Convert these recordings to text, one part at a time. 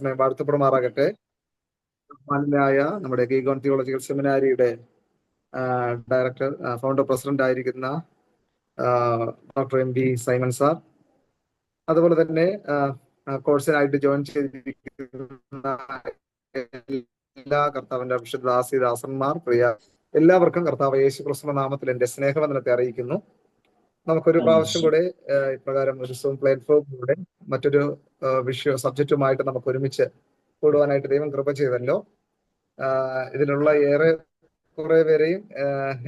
അല്പസമയം വാഴ്ത്തപ്പെടുമാറാകട്ടെ. ബഹുമാന്യനായ നമ്മുടെ ഗീഗോൺ തിയോളജിക്കൽ സെമിനാരിയുടെ ഡയറക്ടർ, ഫൗണ്ടർ പ്രസിഡന്റ് ആയിരിക്കുന്ന doctor M V Simon sir, അതുപോലെ തന്നെ കോഴ്സിനായിട്ട് ജോയിൻ ചെയ്തിരിക്കുന്ന എല്ലാ കർത്താവിന്റെ അഭിഷിക്ത ദാസന്മാർ, പ്രിയ എല്ലാവർക്കും കർത്താവ് യേശു ക്രിസ്തുവിന്റെ നാമത്തിൽ എന്റെ സ്നേഹവന്ദനത്തെ അറിയിക്കുന്നു. നമുക്കൊരു പ്രാവശ്യം കൂടെ ഇപ്രകാരം ഒരു സൂം പ്ലാറ്റ്ഫോമിലൂടെ മറ്റൊരു സബ്ജക്റ്റുമായിട്ട് നമുക്ക് ഒരുമിച്ച് കൂടുവാനായിട്ട് ദൈവം കൃപ ചെയ്തല്ലോ. ഇതിലുള്ള ഏറെ കുറെ പേരെയും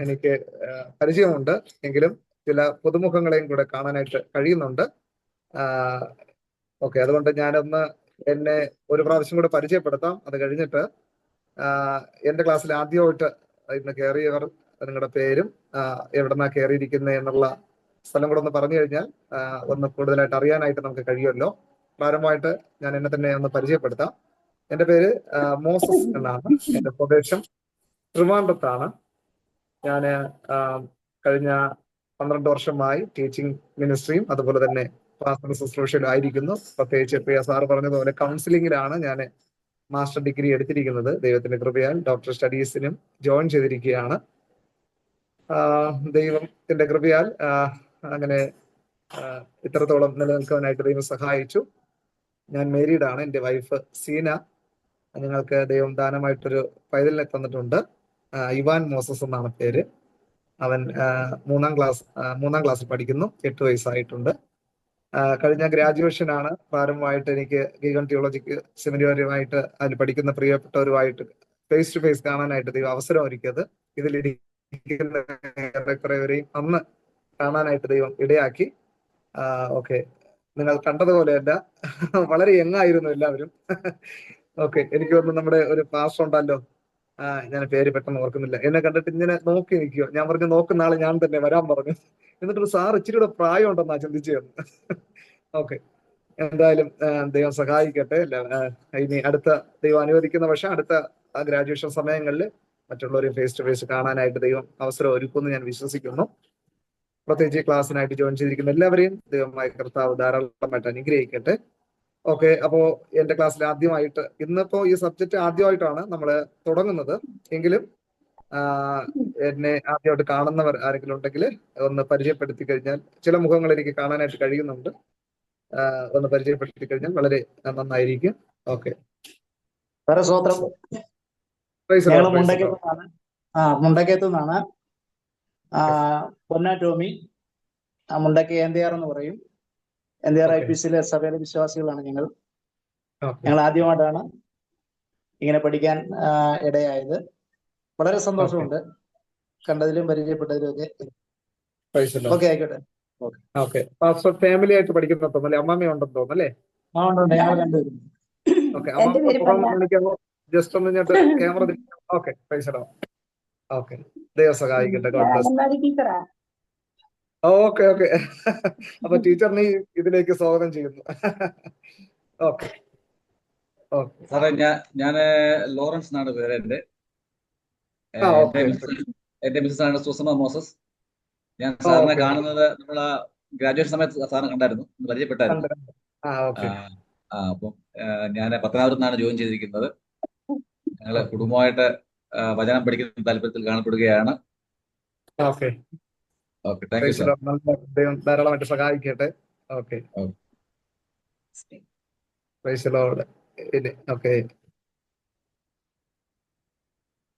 എനിക്ക് പരിചയമുണ്ട്, എങ്കിലും ചില പുതുമുഖങ്ങളെയും കൂടെ കാണാനായിട്ട് കഴിയുന്നുണ്ട്. ഓക്കെ, അതുകൊണ്ട് ഞാനൊന്ന് എന്നെ ഒരു പ്രാവശ്യം കൂടെ പരിചയപ്പെടുത്താം. അത് കഴിഞ്ഞിട്ട് എന്റെ ക്ലാസ്സിൽ ആദ്യമായിട്ട് ഇന്ന് കയറിയവർ, നിങ്ങളുടെ പേരും എവിടെന്നാ കയറിയിരിക്കുന്നത് എന്നുള്ള സ്ഥലം കൂടെ ഒന്ന് പറഞ്ഞു കഴിഞ്ഞാൽ ഒന്ന് കൂടുതലായിട്ട് അറിയാനായിട്ട് നമുക്ക് കഴിയുമല്ലോ. പ്രാരംഭമായിട്ട് ഞാൻ എന്നെ തന്നെ ഒന്ന് പരിചയപ്പെടുത്താം. എന്റെ പേര് മോസസ് എന്നാണ്. എന്റെ സ്വദേശം ട്രിവാൻഡ്രത്താണ്. ഞാൻ കഴിഞ്ഞ 12 വർഷമായി ടീച്ചിങ് മിനിസ്ട്രിയും അതുപോലെ തന്നെ പാസ്റ്റർ ശുശ്രൂഷയിലായിരിക്കുന്നു. പ്രത്യേകിച്ച് പ്രിയ സാറ് പറഞ്ഞതുപോലെ കൗൺസിലിംഗിലാണ് ഞാൻ മാസ്റ്റർ ഡിഗ്രി എടുത്തിരിക്കുന്നത്. ദൈവത്തിന്റെ കൃപയാൽ ഡോക്ടർ സ്റ്റഡീസിനും ജോയിൻ ചെയ്തിരിക്കുകയാണ്. ദൈവത്തിന്റെ കൃപയാൽ അങ്ങനെ ഇത്രത്തോളം നിലനിൽക്കാനായിട്ട് ദൈവം സഹായിച്ചു. ഞാൻ മാരീഡ് ആണ്. എൻ്റെ വൈഫ് സീന. ഞങ്ങൾക്ക് ദൈവം ദാനമായിട്ടൊരു പൈതലിനെ തന്നിട്ടുണ്ട്. ഇവാൻ മോസസ് എന്നാണ് പേര്. അവൻ മൂന്നാം ക്ലാസ്സിൽ പഠിക്കുന്നു. 8 വയസ്സായിട്ടുണ്ട്. കഴിഞ്ഞ ഗ്രാജുവേഷൻ ആണ്. പ്രാരംഭമായിട്ട് എനിക്ക് ഗീഗൺ തിയോളജിക്ക് സെമിനാരിയുമായിട്ട് അതിൽ പഠിക്കുന്ന പ്രിയപ്പെട്ടവരുമായിട്ട് ഫേസ് ടു ഫേസ് കാണാനായിട്ട് ദൈവം അവസരം ഒരുക്കിയത്. ഇതിലിരിക്കുന്ന ഏറെക്കുറെവരെയും അന്ന് കാണാനായിട്ട് ദൈവം ഇടയാക്കി. ഓക്കെ, നിങ്ങൾ കണ്ടതുപോലെയല്ല, വളരെ യങ്ങായിരുന്നു എല്ലാവരും. ഓക്കെ, എനിക്ക് തോന്നുന്നു നമ്മുടെ ഒരു പാസ്റ്റർ ഉണ്ടല്ലോ, ഞാൻ പേര് പെട്ടെന്ന് ഓർക്കുന്നില്ല, എന്നെ കണ്ടിട്ട് ഇങ്ങനെ നോക്കി നിൽക്കുക. ഞാൻ പറഞ്ഞു നോക്കുന്ന ആള് ഞാൻ തന്നെ വരാൻ പറഞ്ഞു. എന്നിട്ടൊരു സാർ ഇച്ചിരി കൂടെ പ്രായം ഉണ്ടെന്നാ ചിന്തിച്ചു തന്നു. ഓക്കെ, എന്തായാലും ദൈവം സഹായിക്കട്ടെ. ഇനി അടുത്ത ദൈവം അനുവദിക്കുന്ന പക്ഷെ അടുത്ത ഗ്രാജുവേഷൻ സമയങ്ങളിൽ മറ്റുള്ളവരെ ഫേസ് ടു ഫേസ് കാണാനായിട്ട് ദൈവം അവസരം ഒരുക്കുമെന്ന് ഞാൻ വിശ്വസിക്കുന്നു. പ്രത്യേകിച്ച് ക്ലാസ്സിനായിട്ട് ജോയിൻ ചെയ്തിരിക്കുന്ന എല്ലാവരെയും ദൈവമായ കർത്താവ് ധാരാളമായിട്ട് അനുഗ്രഹിക്കട്ടെ. ഓക്കെ, അപ്പോ എന്റെ ക്ലാസ്സിൽ ആദ്യമായിട്ട്, ഇന്നിപ്പോ ഈ സബ്ജക്റ്റ് ആദ്യമായിട്ടാണ് നമ്മൾ തുടങ്ങുന്നത്, എങ്കിലും എന്നെ ആദ്യമായിട്ട് കാണുന്നവർ ആരെങ്കിലും ഉണ്ടെങ്കിൽ ഒന്ന് പരിചയപ്പെടുത്തി കഴിഞ്ഞാൽ, ചില മുഖങ്ങൾ എനിക്ക് കാണാനായിട്ട് കഴിയുന്നുണ്ട്, ഒന്ന് പരിചയപ്പെടുത്തി കഴിഞ്ഞാൽ വളരെ നന്നായിരിക്കും. ഓക്കെ, മുണ്ടക്കയത്തു നിന്നാണ്. പൊന്ന ടോമി, മുണ്ടക്കയ NDR എന്ന് പറയും. NDR IPCയിലെ സഭയിലെ വിശ്വാസികളാണ് ഞങ്ങൾ. ആദ്യമായിട്ടാണ് ഇങ്ങനെ പഠിക്കാൻ ഇടയായത്. വളരെ സന്തോഷമുണ്ട് കണ്ടതിലും പരിചയപ്പെട്ടതിലും ഒക്കെ. ഓക്കെ, ആയിക്കോട്ടെ. ഫാമിലി ആയിട്ട് പഠിക്കുന്ന തോന്നല്ലേ? അമ്മമ്മ ഉണ്ടെന്ന് തോന്നല്ലേ? ഞങ്ങൾ കണ്ടുവരുന്നു. ജസ്റ്റ് ഒന്ന് ഇങ്ങോട്ട് ക്യാമറ. ഓക്കെ, ഓക്കെ, ദൈവം സഹായിക്കട്ടെ. ഓക്കെ ഓക്കെ, അപ്പൊ ടീച്ചറിനെ ഇതിലേക്ക് സ്വാഗതം ചെയ്യുന്നു. ഓക്കെ സാറേ, ഞാൻ ലോറൻസ് എന്നാണ് പേര്. എന്റെ മിസ്സസ് ആണ് സുസമ മോസസ്. ഞാൻ സാറിനെ കാണുന്നത് നമ്മളെ ഗ്രാജുവേഷൻ സമയത്ത് സാറിനെ കണ്ടായിരുന്നു, പരിചയപ്പെട്ടായിരുന്നു. അപ്പം ഞാൻ പത്തനാപുരത്താണ് ജോയിൻ ചെയ്തിരിക്കുന്നത്. ഞങ്ങള് കുടുംബമായിട്ട് വചനം പഠിക്കുന്ന താല്പര്യത്തിൽ കാണപ്പെടുകയാണ്. Okay, thank you sir. ധാരാളമായിട്ട് സഹായിക്കട്ടെ. Okay, okay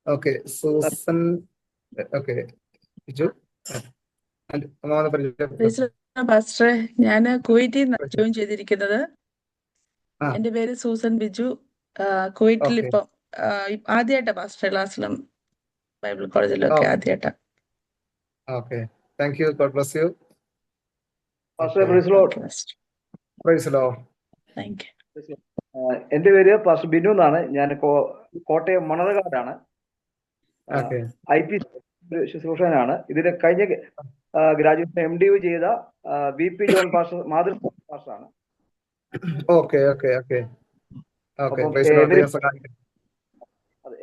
okay, Susan. Okay, പാസ്റ്ററെ, ഞാൻ കുവൈറ്റിൽ ജോയിൻ ചെയ്തിരിക്കുന്നത്. എന്റെ പേര് സൂസൻ ബിജു. കുവൈറ്റിൽ ഇപ്പൊ ആദ്യമായിട്ടാ പാസ്റ്റർ ക്ലാസ്സിലും ബൈബിൾ കോളേജിലും ഒക്കെ ആദ്യമായിട്ടാ. Okay, thank U. God bless U. എന്റെ പേര് പാസ്റ്റർ ബിനു എന്നാണ്. ഞാൻ കോട്ടയം മണർകാടാണ്. IPC ശുശ്രൂഷകനാണ്. ഇതിന് കഴിഞ്ഞ ഗ്രാജുവേഷൻ MDU ചെയ്ത VP ജോൺ പാസ്റ്റർ മാതൃപാസ്റ്ററാണ്. Okay okay okay okay,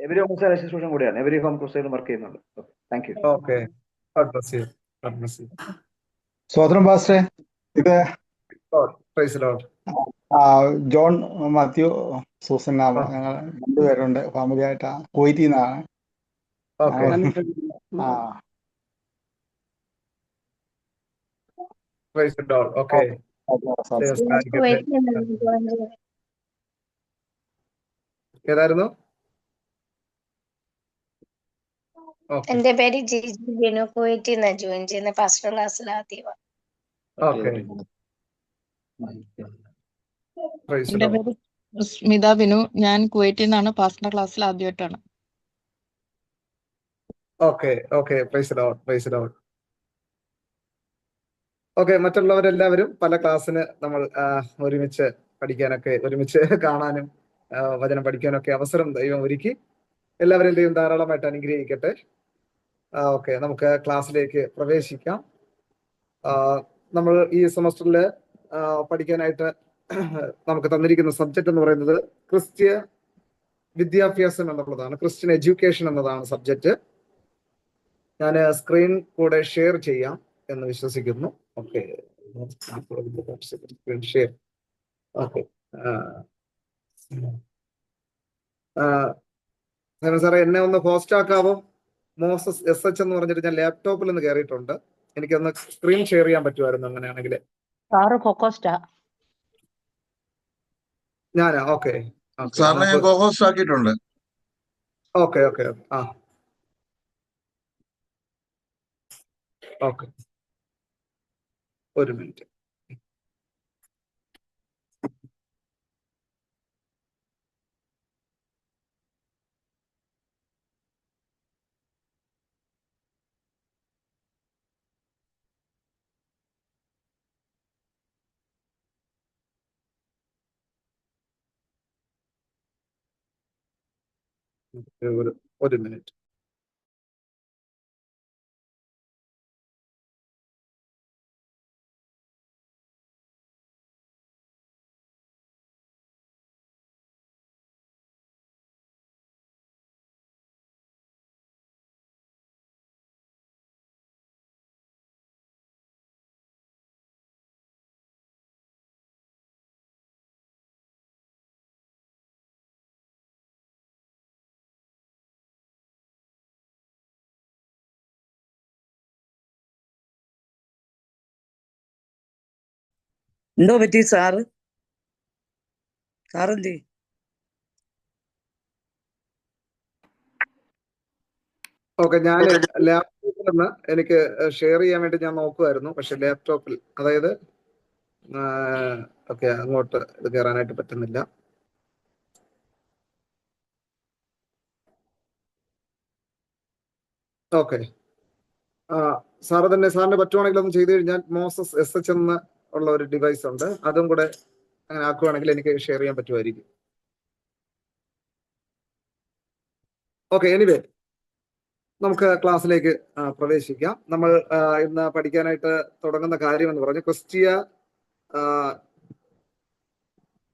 every home crusade ശുശ്രൂഷൻ കൂടിയാണ്. എവരി ഹോം ക്രൂസൈഡ് വർക്ക് ചെയ്യുന്നുണ്ട്. Thank you. Okay, God bless you. സ്വതന്ത്രം പാസ്റ്ററെ, ഇത് praise the Lord. John Mathew Susan നാമ ഞങ്ങൾ രണ്ടുപേരുണ്ട് ഫാമിലി ആയിട്ട് കുവൈറ്റിൽ നിന്നാണ്. ഓക്കെ ആ പ്രൈസ് ദി ലോർഡ്. ഓക്കെ ദൈവം സഹായിക്കട്ടെ. ഏതായിരുന്നു? ഓക്കെ എന്റെ പേര് ജിജി ബിനു, കുവൈറ്റിൽ നിന്നാണ് ജോയിൻ ചെയ്യുന്ന പാസ്റ്റർ ക്ലാസ്സിൽ ആദ്യമാണ്. ഓക്കെ പ്രൈസ് ദി എന്റെ ലോർഡ്. പേര് സ്മിത ബിനു, ഞാൻ കുവൈറ്റിൽ നിന്നാണ്, പാസ്റ്റർ ക്ലാസ്സിൽ ആദ്യമായിട്ടാണ്. Okay okay praise the Lord, praise the Lord. Okay, മറ്റുള്ളവരെല്ലാവരും പല ക്ലാസ്സിന് നമ്മൾ ഒരുമിച്ച് പഠിക്കാനൊക്കെ, ഒരുമിച്ച് കാണാനും വചനം പഠിക്കാനൊക്കെ അവസരം ദൈവം ഒരുക്കി. എല്ലാവരെയും ദൈവം ധാരാളമായിട്ട് അനുഗ്രഹിക്കട്ടെ. ഓക്കെ, നമുക്ക് ക്ലാസ്സിലേക്ക് പ്രവേശിക്കാം. നമ്മൾ ഈ സെമസ്റ്ററിൽ പഠിക്കാനായിട്ട് നമുക്ക് തന്നിരിക്കുന്ന സബ്ജക്റ്റ് എന്ന് പറയുന്നത് ക്രിസ്ത്യ വിദ്യാഭ്യാസം എന്നുള്ളതാണ്. ക്രിസ്ത്യൻ എഡ്യൂക്കേഷൻ എന്നതാണ് സബ്ജക്റ്റ്. ഞാൻ സ്ക്രീൻ കൂടെ ഷെയർ ചെയ്യാം എന്ന് വിശ്വസിക്കുന്നു. Okay, screen share. ഓക്കെ, സാറേ എന്നെ ഒന്ന് ഹോസ്റ്റ് ആക്കാവോ? മോസസ് SH എന്ന് പറഞ്ഞിട്ട് ഞാൻ ലാപ്ടോപ്പിൽ നിന്ന് കയറിയിട്ടുണ്ട്. എനിക്കൊന്ന് സ്ക്രീൻ ഷെയർ ചെയ്യാൻ പറ്റുമായിരുന്നു അങ്ങനെയാണെങ്കിൽ. ഞാനാ? ഓക്കെ സാറിനെ ഞാൻ കോഹോസ്റ്റ് ആക്കിയിട്ടുണ്ട്. ഓക്കെ ഓക്കെ ആ ഓക്കെ, ഒരു മിനിറ്റ്. ഒരു മിനിറ്റ്. എന്തോ പറ്റി സാറ്? സാറെന്തേ? ഓക്കെ, ഞാൻ ലാപ്ടോപ്പിൽ നിന്ന് എനിക്ക് ഷെയർ ചെയ്യാൻ വേണ്ടി ഞാൻ നോക്കുമായിരുന്നു. പക്ഷെ ലാപ്ടോപ്പിൽ, അതായത് ഓക്കെ, അങ്ങോട്ട് ഇത് കയറാനായിട്ട് പറ്റുന്നില്ല. ഓക്കെ, സാറ് തന്നെ, സാറിന് പറ്റുവാണെങ്കിൽ ഒന്ന് ചെയ്തു കഴിഞ്ഞാൽ മോസസ് SH എന്ന് ഉള്ള ഒരു ഡിവൈസ് ഉണ്ട്, അതും കൂടെ അങ്ങനെ ആക്കുവാണെങ്കിൽ എനിക്ക് ഷെയർ ചെയ്യാൻ പറ്റുമായിരിക്കും. ഓക്കെ, എനിവേ നമുക്ക് ക്ലാസ്സിലേക്ക് പ്രവേശിക്കാം. നമ്മൾ ഇന്ന് പഠിക്കാനായിട്ട് തുടങ്ങുന്ന കാര്യം എന്ന് പറഞ്ഞാൽ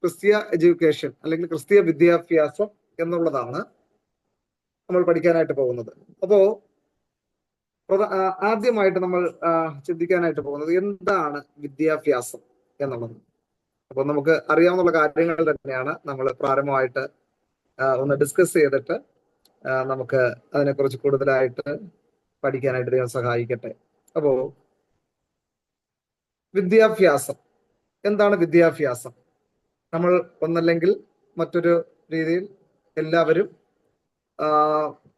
ക്രിസ്തീയ എഡ്യൂക്കേഷൻ അല്ലെങ്കിൽ ക്രിസ്തീയ വിദ്യാഭ്യാസം എന്നുള്ളതാണ് നമ്മൾ പഠിക്കാനായിട്ട് പോകുന്നത്. അപ്പോ ആദ്യമായിട്ട് നമ്മൾ ചിന്തിക്കാനായിട്ട് പോകുന്നത് എന്താണ് വിദ്യാഭ്യാസം എന്നുള്ളത്. അപ്പോൾ നമുക്ക് അറിയാവുന്ന കാര്യങ്ങൾ തന്നെയാണ്. നമ്മൾ പ്രാരംഭമായിട്ട് ഒന്ന് ഡിസ്കസ് ചെയ്തിട്ട് നമുക്ക് അതിനെക്കുറിച്ച് കൂടുതലായിട്ട് പഠിക്കാനായിട്ട് ദൈവം സഹായിക്കട്ടെ. അപ്പോ വിദ്യാഭ്യാസം എന്താണ്? വിദ്യാഭ്യാസം നമ്മൾ ഒന്നല്ലെങ്കിൽ മറ്റൊരു രീതിയിൽ എല്ലാവരും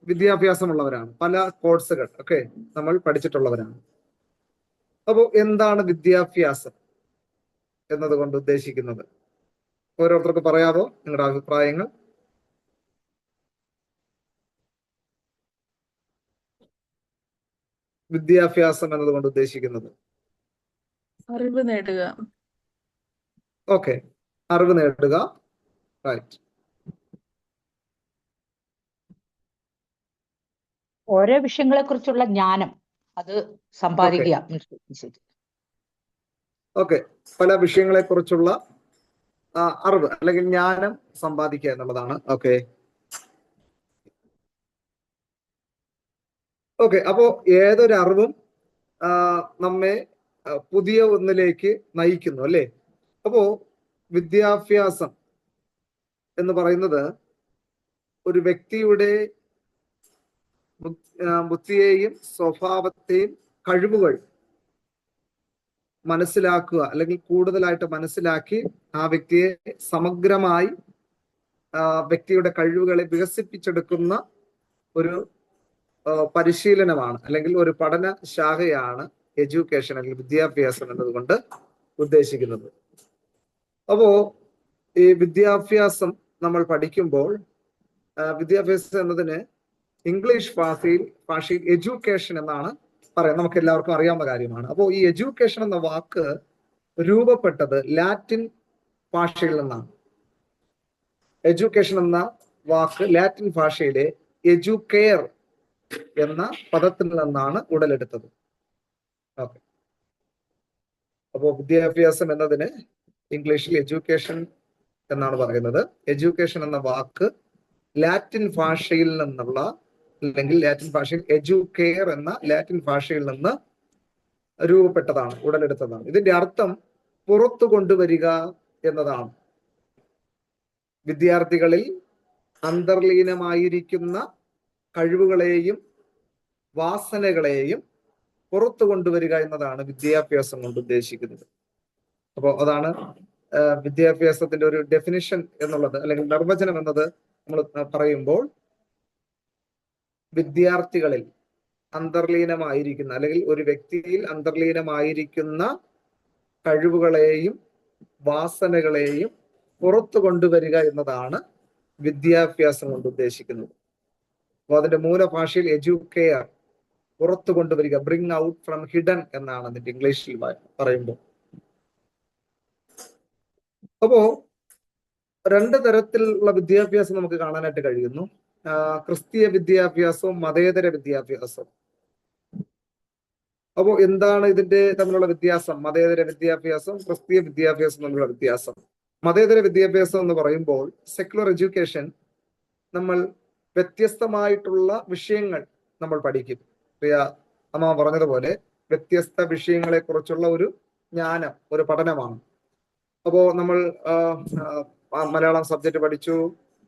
വിദ്യാഭ്യാസമുള്ളവരാണ്. പല കോഴ്സുകൾ ഒക്കെ നമ്മൾ പഠിച്ചിട്ടുള്ളവരാണ്. അപ്പോൾ എന്താണ് വിദ്യാഭ്യാസം എന്നതുകൊണ്ട് ഉദ്ദേശിക്കുന്നത്? ഓരോരുത്തർക്ക് പറയാമോ നിങ്ങളുടെ അഭിപ്രായങ്ങൾ? വിദ്യാഭ്യാസം എന്നതുകൊണ്ട് ഉദ്ദേശിക്കുന്നത്? അറിവ് നേടുക. ഓക്കെ, അറിവ് നേടുക. റൈറ്റ്. ഓരോ വിഷയങ്ങളെ കുറിച്ചുള്ള ജ്ഞാനം അത് സമ്പാദിക്കുക. ഓക്കെ, പല വിഷയങ്ങളെ കുറിച്ചുള്ള അറിവ് അല്ലെങ്കിൽ ജ്ഞാനം സമ്പാദിക്കുക എന്നുള്ളതാണ്. ഓക്കെ ഓക്കെ, അപ്പോ ഏതൊരു അറിവും നമ്മെ പുതിയ ഒന്നിലേക്ക് നയിക്കുന്നു, അല്ലേ? അപ്പോ വിദ്യാഭ്യാസം എന്ന് പറയുന്നത് ഒരു വ്യക്തിയുടെ ബുദ്ധിയെയും സ്വഭാവത്തെയും കഴിവുകൾ മനസ്സിലാക്കുക, അല്ലെങ്കിൽ കൂടുതലായിട്ട് മനസ്സിലാക്കി ആ വ്യക്തിയെ സമഗ്രമായി വ്യക്തിയുടെ കഴിവുകളെ വികസിപ്പിച്ചെടുക്കുന്ന ഒരു പരിശീലനമാണ്, അല്ലെങ്കിൽ ഒരു പഠന ശാഖയാണ് എഡ്യൂക്കേഷൻ അല്ലെങ്കിൽ വിദ്യാഭ്യാസം എന്നതുകൊണ്ട് ഉദ്ദേശിക്കുന്നത്. അപ്പോ ഈ വിദ്യാഭ്യാസം നമ്മൾ പഠിക്കുമ്പോൾ വിദ്യാഭ്യാസം എന്നതിന് ഇംഗ്ലീഷ് ഭാഷയിൽ എഡ്യൂക്കേഷൻ എന്നാണ് പറയുന്നത്. നമുക്ക് എല്ലാവർക്കും അറിയാവുന്ന കാര്യമാണ്. അപ്പോൾ ഈ എഡ്യൂക്കേഷൻ എന്ന വാക്ക് രൂപപ്പെട്ടത് ലാറ്റിൻ ഭാഷയിൽ നിന്നാണ്. എഡ്യൂക്കേഷൻ എന്ന വാക്ക് ലാറ്റിൻ ഭാഷയിലെ എഡ്യൂക്കെയർ എന്ന പദത്തിൽ നിന്നാണ് ഉടലെടുത്തത്. ഓക്കെ, അപ്പോൾ വിദ്യാഭ്യാസം എന്നതിന് ഇംഗ്ലീഷിൽ എഡ്യൂക്കേഷൻ എന്നാണ് പറയുന്നത്. എഡ്യൂക്കേഷൻ എന്ന വാക്ക് ലാറ്റിൻ ഭാഷയിൽ നിന്നുള്ള, അല്ലെങ്കിൽ ലാറ്റിൻ ഭാഷയിൽ എഡ്യൂക്കെയർ എന്ന ലാറ്റിൻ ഭാഷയിൽ നിന്ന് രൂപപ്പെട്ടതാണ്, ഉടലെടുത്തതാണ്. ഇതിന്റെ അർത്ഥം പുറത്തു കൊണ്ടുവരിക എന്നതാണ്. വിദ്യാർത്ഥികളിൽ അന്തർലീനമായിരിക്കുന്ന കഴിവുകളെയും വാസനകളെയും പുറത്തു കൊണ്ടുവരിക എന്നതാണ് വിദ്യാഭ്യാസം കൊണ്ട് ഉദ്ദേശിക്കുന്നത്. അപ്പോൾ അതാണ് വിദ്യാഭ്യാസത്തിന്റെ ഒരു ഡെഫിനിഷൻ എന്നുള്ളത്, അല്ലെങ്കിൽ നിർവചനം എന്നത് നമ്മൾ പറയുമ്പോൾ വിദ്യാർത്ഥികളിൽ അന്തർലീനമായിരിക്കുന്ന, അല്ലെങ്കിൽ ഒരു വ്യക്തിയിൽ അന്തർലീനമായിരിക്കുന്ന കഴിവുകളെയും വാസനകളെയും പുറത്തു കൊണ്ടുവരിക എന്നതാണ് വിദ്യാഭ്യാസം കൊണ്ട് ഉദ്ദേശിക്കുന്നത്. അപ്പോൾ അതിന്റെ മൂലഭാഷയിൽ എഡ്യൂക്കെയർ, പുറത്തു കൊണ്ടുവരിക, ബ്രിങ് ഔട്ട് ഫ്രം ഹിഡൻ എന്നാണ് അതിന്റെ ഇംഗ്ലീഷിൽ പറയുമ്പോൾ. അപ്പോ രണ്ട് തരത്തിലുള്ള വിദ്യാഭ്യാസം നമുക്ക് കാണാനായിട്ട് കഴിയുന്നു. ക്രിസ്തീയ വിദ്യാഭ്യാസവും മതേതര വിദ്യാഭ്യാസവും. അപ്പോൾ എന്താണ് ഇതിന്റെ തമ്മിലുള്ള വ്യത്യാസം? മതേതര വിദ്യാഭ്യാസം, ക്രിസ്തീയ വിദ്യാഭ്യാസം തമ്മിലുള്ള വ്യത്യാസം. മതേതര വിദ്യാഭ്യാസം എന്ന് പറയുമ്പോൾ സെക്യുലർ എഡ്യൂക്കേഷൻ, നമ്മൾ വ്യത്യസ്തമായിട്ടുള്ള വിഷയങ്ങൾ നമ്മൾ പഠിക്കും. പ്രിയ അമ്മ പറഞ്ഞതുപോലെ വ്യത്യസ്ത വിഷയങ്ങളെ കുറിച്ചുള്ള ഒരു ജ്ഞാനം, ഒരു പഠനമാണ്. അപ്പോൾ നമ്മൾ മലയാളം സബ്ജക്റ്റ് പഠിച്ചു,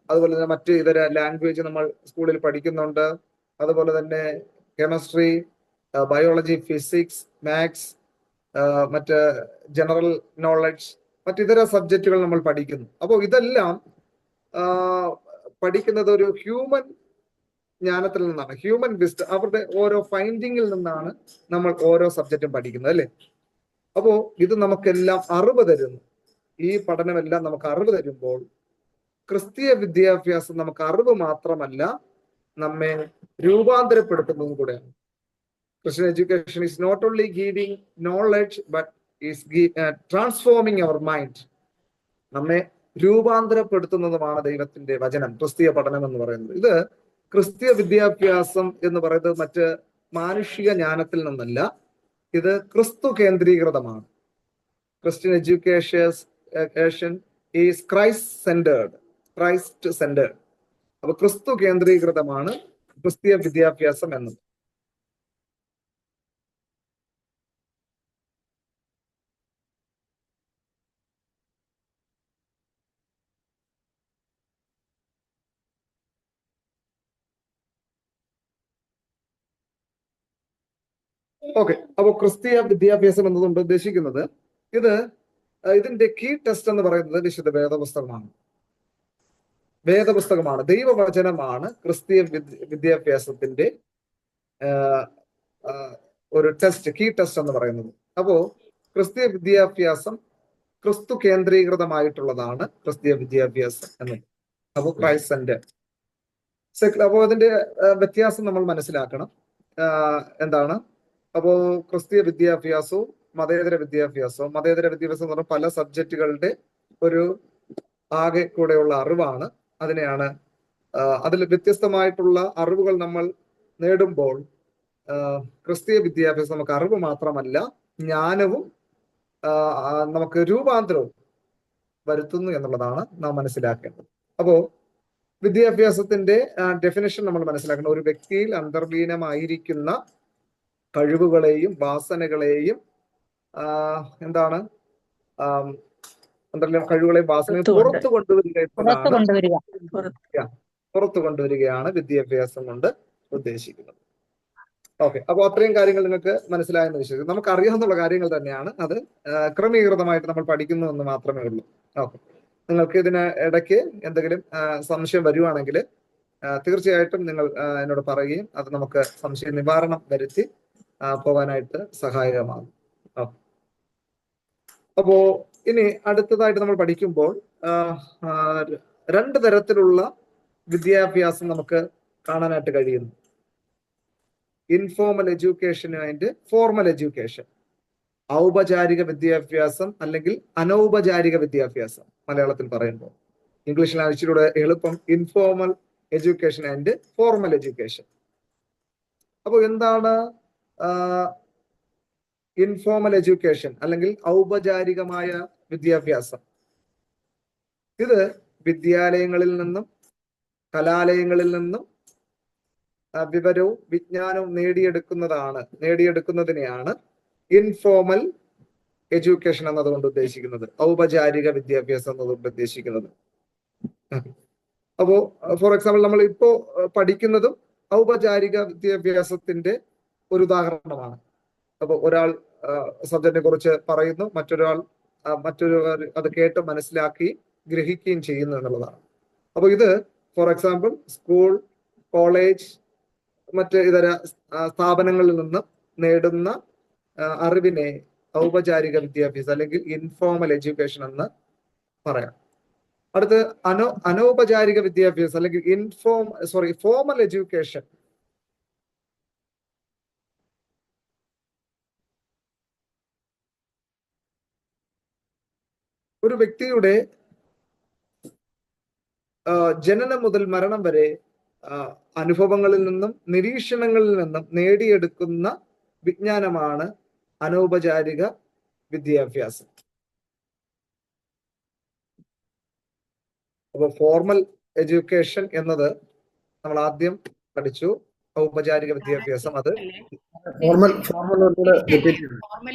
അതുപോലെ തന്നെ മറ്റ് ഇതര ലാംഗ്വേജ് നമ്മൾ സ്കൂളിൽ പഠിക്കുന്നുണ്ട്. അതുപോലെ തന്നെ കെമിസ്ട്രി, ബയോളജി, ഫിസിക്സ്, മാത്സ്, മറ്റ് ജനറൽ നോളജ്, മറ്റിതര സബ്ജക്റ്റുകൾ നമ്മൾ പഠിക്കുന്നു. അപ്പോൾ ഇതെല്ലാം പഠിക്കുന്നത് ഒരു ഹ്യൂമൻ ജ്ഞാനത്തിൽ നിന്നാണ്, ഹ്യൂമൻ വിസ്ഡം, അവരുടെ ഓരോ ഫൈൻഡിങ്ങിൽ നിന്നാണ് നമ്മൾ ഓരോ സബ്ജക്റ്റും പഠിക്കുന്നത്, അല്ലേ? അപ്പോൾ ഇത് നമുക്കെല്ലാം അറിവ് തരുന്നു. ഈ പഠനമെല്ലാം നമുക്ക് അറിവ് തരുമ്പോൾ ക്രിസ്തീയ വിദ്യാഭ്യാസം നമുക്ക് അറിവ് മാത്രമല്ല, നമ്മെ രൂപാന്തരപ്പെടുത്തുന്നതും കൂടെയാണ്. Christian education is not only giving knowledge, but is transforming our mind. നമ്മെ രൂപാന്തരപ്പെടുത്തുന്നതുമാണ് ദൈവത്തിന്റെ വചനം, ക്രിസ്തീയ പഠനം എന്ന് പറയുന്നത്. ഇത് ക്രിസ്തീയ വിദ്യാഭ്യാസം എന്ന് പറയുന്നത് മറ്റ് മാനുഷിക ജ്ഞാനത്തിൽ നിന്നല്ല, ഇത് ക്രിസ്തു കേന്ദ്രീകൃതമാണ്. Christian education is Christ centred. അപ്പൊ ക്രിസ്തു കേന്ദ്രീകൃതമാണ് ക്രിസ്തീയ വിദ്യാഭ്യാസം എന്നത്. ഓക്കെ, അപ്പോൾ ക്രിസ്തീയ വിദ്യാഭ്യാസം എന്നതുകൊണ്ട് ഉദ്ദേശിക്കുന്നത് ഇതിന്റെ കീ ടെസ്റ്റ് എന്ന് പറയുന്നത് വിശുദ്ധ വേദപുസ്തകമാണ്, ദൈവവചനമാണ് ക്രിസ്തീയ വിദ്യാഭ്യാസത്തിന്റെ ഒരു ടെസ്റ്റ്, കീ ടെസ്റ്റ് എന്ന് പറയുന്നത്. അപ്പോ ക്രിസ്തീയ വിദ്യാഭ്യാസം ക്രിസ്തു കേന്ദ്രീകൃതമായിട്ടുള്ളതാണ് ക്രിസ്തീയ വിദ്യാഭ്യാസം എന്നത്. അപ്പോൾ ക്രൈസ്റ്റ് സെന്റർ. അപ്പോൾ അതിന്റെ വ്യത്യാസം നമ്മൾ മനസ്സിലാക്കണം. എന്താണ്? അപ്പോ ക്രിസ്തീയ വിദ്യാഭ്യാസവും മതേതര വിദ്യാഭ്യാസം എന്ന് പറഞ്ഞാൽ പല സബ്ജക്റ്റുകളുടെ ഒരു ആകെ കൂടെയുള്ള അറിവാണ്. അതിനെയാണ് അതിൽ വ്യത്യസ്തമായിട്ടുള്ള അറിവുകൾ നമ്മൾ നേടുമ്പോൾ ക്രിസ്തീയ വിദ്യാഭ്യാസം നമുക്ക് അറിവ് മാത്രമല്ല, ജ്ഞാനവും നമുക്ക് രൂപാന്തരവും വരുത്തുന്നു എന്നുള്ളതാണ് നാം മനസ്സിലാക്കേണ്ടത്. അപ്പോ വിദ്യാഭ്യാസത്തിന്റെ ഡെഫിനിഷൻ നമ്മൾ മനസ്സിലാക്കണം. ഒരു വ്യക്തിയിൽ അന്തർലീനമായിരിക്കുന്ന കഴിവുകളെയും വാസനകളെയും അന്തർലീന കഴിവുകളെയും വാസനയും പുറത്തു കൊണ്ടുവരിക എന്നതാണ് പുറത്തു കൊണ്ടുവരികയാണ് വിദ്യാഭ്യാസം കൊണ്ട് ഉദ്ദേശിക്കുന്നത്. ഓക്കെ, അപ്പോൾ അത്രയും കാര്യങ്ങൾ നിങ്ങൾക്ക് മനസ്സിലായെന്ന് വിശ്വസിക്കുന്നു. നമുക്ക് അറിയാവുന്ന കാര്യങ്ങൾ തന്നെയാണ്, അത് ക്രമീകൃതമായിട്ട് നമ്മൾ പഠിക്കുന്നു എന്ന് മാത്രമേ ഉള്ളൂ. ഓക്കെ, നിങ്ങൾക്ക് ഇതിന് ഇടയ്ക്ക് എന്തെങ്കിലും സംശയം വരുവാണെങ്കിൽ തീർച്ചയായിട്ടും നിങ്ങൾ എന്നോട് പറയുകയും അത് നമുക്ക് സംശയ നിവാരണം വരുത്തി പോകാനായിട്ട് സഹായകമാകും. അപ്പോ ഇനി അടുത്തതായിട്ട് നമ്മൾ പഠിക്കുമ്പോൾ 2 തരത്തിലുള്ള വിദ്യാഭ്യാസം നമുക്ക് കാണാനായിട്ട് കഴിയുന്നു. Informal education and formal education. ഔപചാരിക വിദ്യാഭ്യാസം അല്ലെങ്കിൽ അനൗപചാരിക വിദ്യാഭ്യാസം മലയാളത്തിൽ പറയുമ്പോൾ. ഇംഗ്ലീഷിൽ ആഴ്ചയിലൂടെ എളുപ്പം informal education and formal education. അപ്പോൾ എന്താണ് ഇൻഫോർമൽ എഡ്യൂക്കേഷൻ അല്ലെങ്കിൽ ഔപചാരികമായ വിദ്യാഭ്യാസം? ഇത് വിദ്യാലയങ്ങളിൽ നിന്നും കലാലയങ്ങളിൽ നിന്നും വിവരവും വിജ്ഞാനവും നേടിയെടുക്കുന്നതിനെയാണ് ഇൻഫോർമൽ എഡ്യൂക്കേഷൻ എന്നതുകൊണ്ട് ഉദ്ദേശിക്കുന്നത്, ഔപചാരിക വിദ്യാഭ്യാസം എന്നതുകൊണ്ട് ഉദ്ദേശിക്കുന്നത്. അപ്പോ ഫോർ എക്സാമ്പിൾ നമ്മൾ ഇപ്പോ പഠിക്കുന്നതും ഔപചാരിക വിദ്യാഭ്യാസത്തിന്റെ ഒരു ഉദാഹരണമാണ്. അപ്പോൾ ഒരാൾ സബ്ജക്റ്റിനെ കുറിച്ച് പറയുന്നു, മറ്റൊരു അത് കേട്ട് മനസ്സിലാക്കി ഗ്രഹിക്കുകയും ചെയ്യുന്നു എന്നുള്ളതാണ്. അപ്പോൾ ഇത് ഫോർ എക്സാമ്പിൾ സ്കൂൾ, കോളേജ്, മറ്റ് ഇതര സ്ഥാപനങ്ങളിൽ നിന്ന് നേടുന്ന അറിവിനെ ഔപചാരിക വിദ്യാഭ്യാസം അല്ലെങ്കിൽ ഇൻഫോർമൽ എഡ്യൂക്കേഷൻ എന്ന് പറയാം. അടുത്ത് അനൗപചാരിക വിദ്യാഭ്യാസം അല്ലെങ്കിൽ ഫോർമൽ എഡ്യൂക്കേഷൻ. ഒരു വ്യക്തിയുടെ ജനനം മുതൽ മരണം വരെ അനുഭവങ്ങളിൽ നിന്നും നിരീക്ഷണങ്ങളിൽ നിന്നും നേടിയെടുക്കുന്ന വിജ്ഞാനമാണ് അനൗപചാരിക വിദ്യാഭ്യാസം. അപ്പോൾ ഫോർമൽ എഡ്യൂക്കേഷൻ എന്നത് നമ്മൾ ആദ്യം പഠിച്ചു. ഔപചാരിക വിദ്യാഭ്യാസം അത് ഫോർമൽ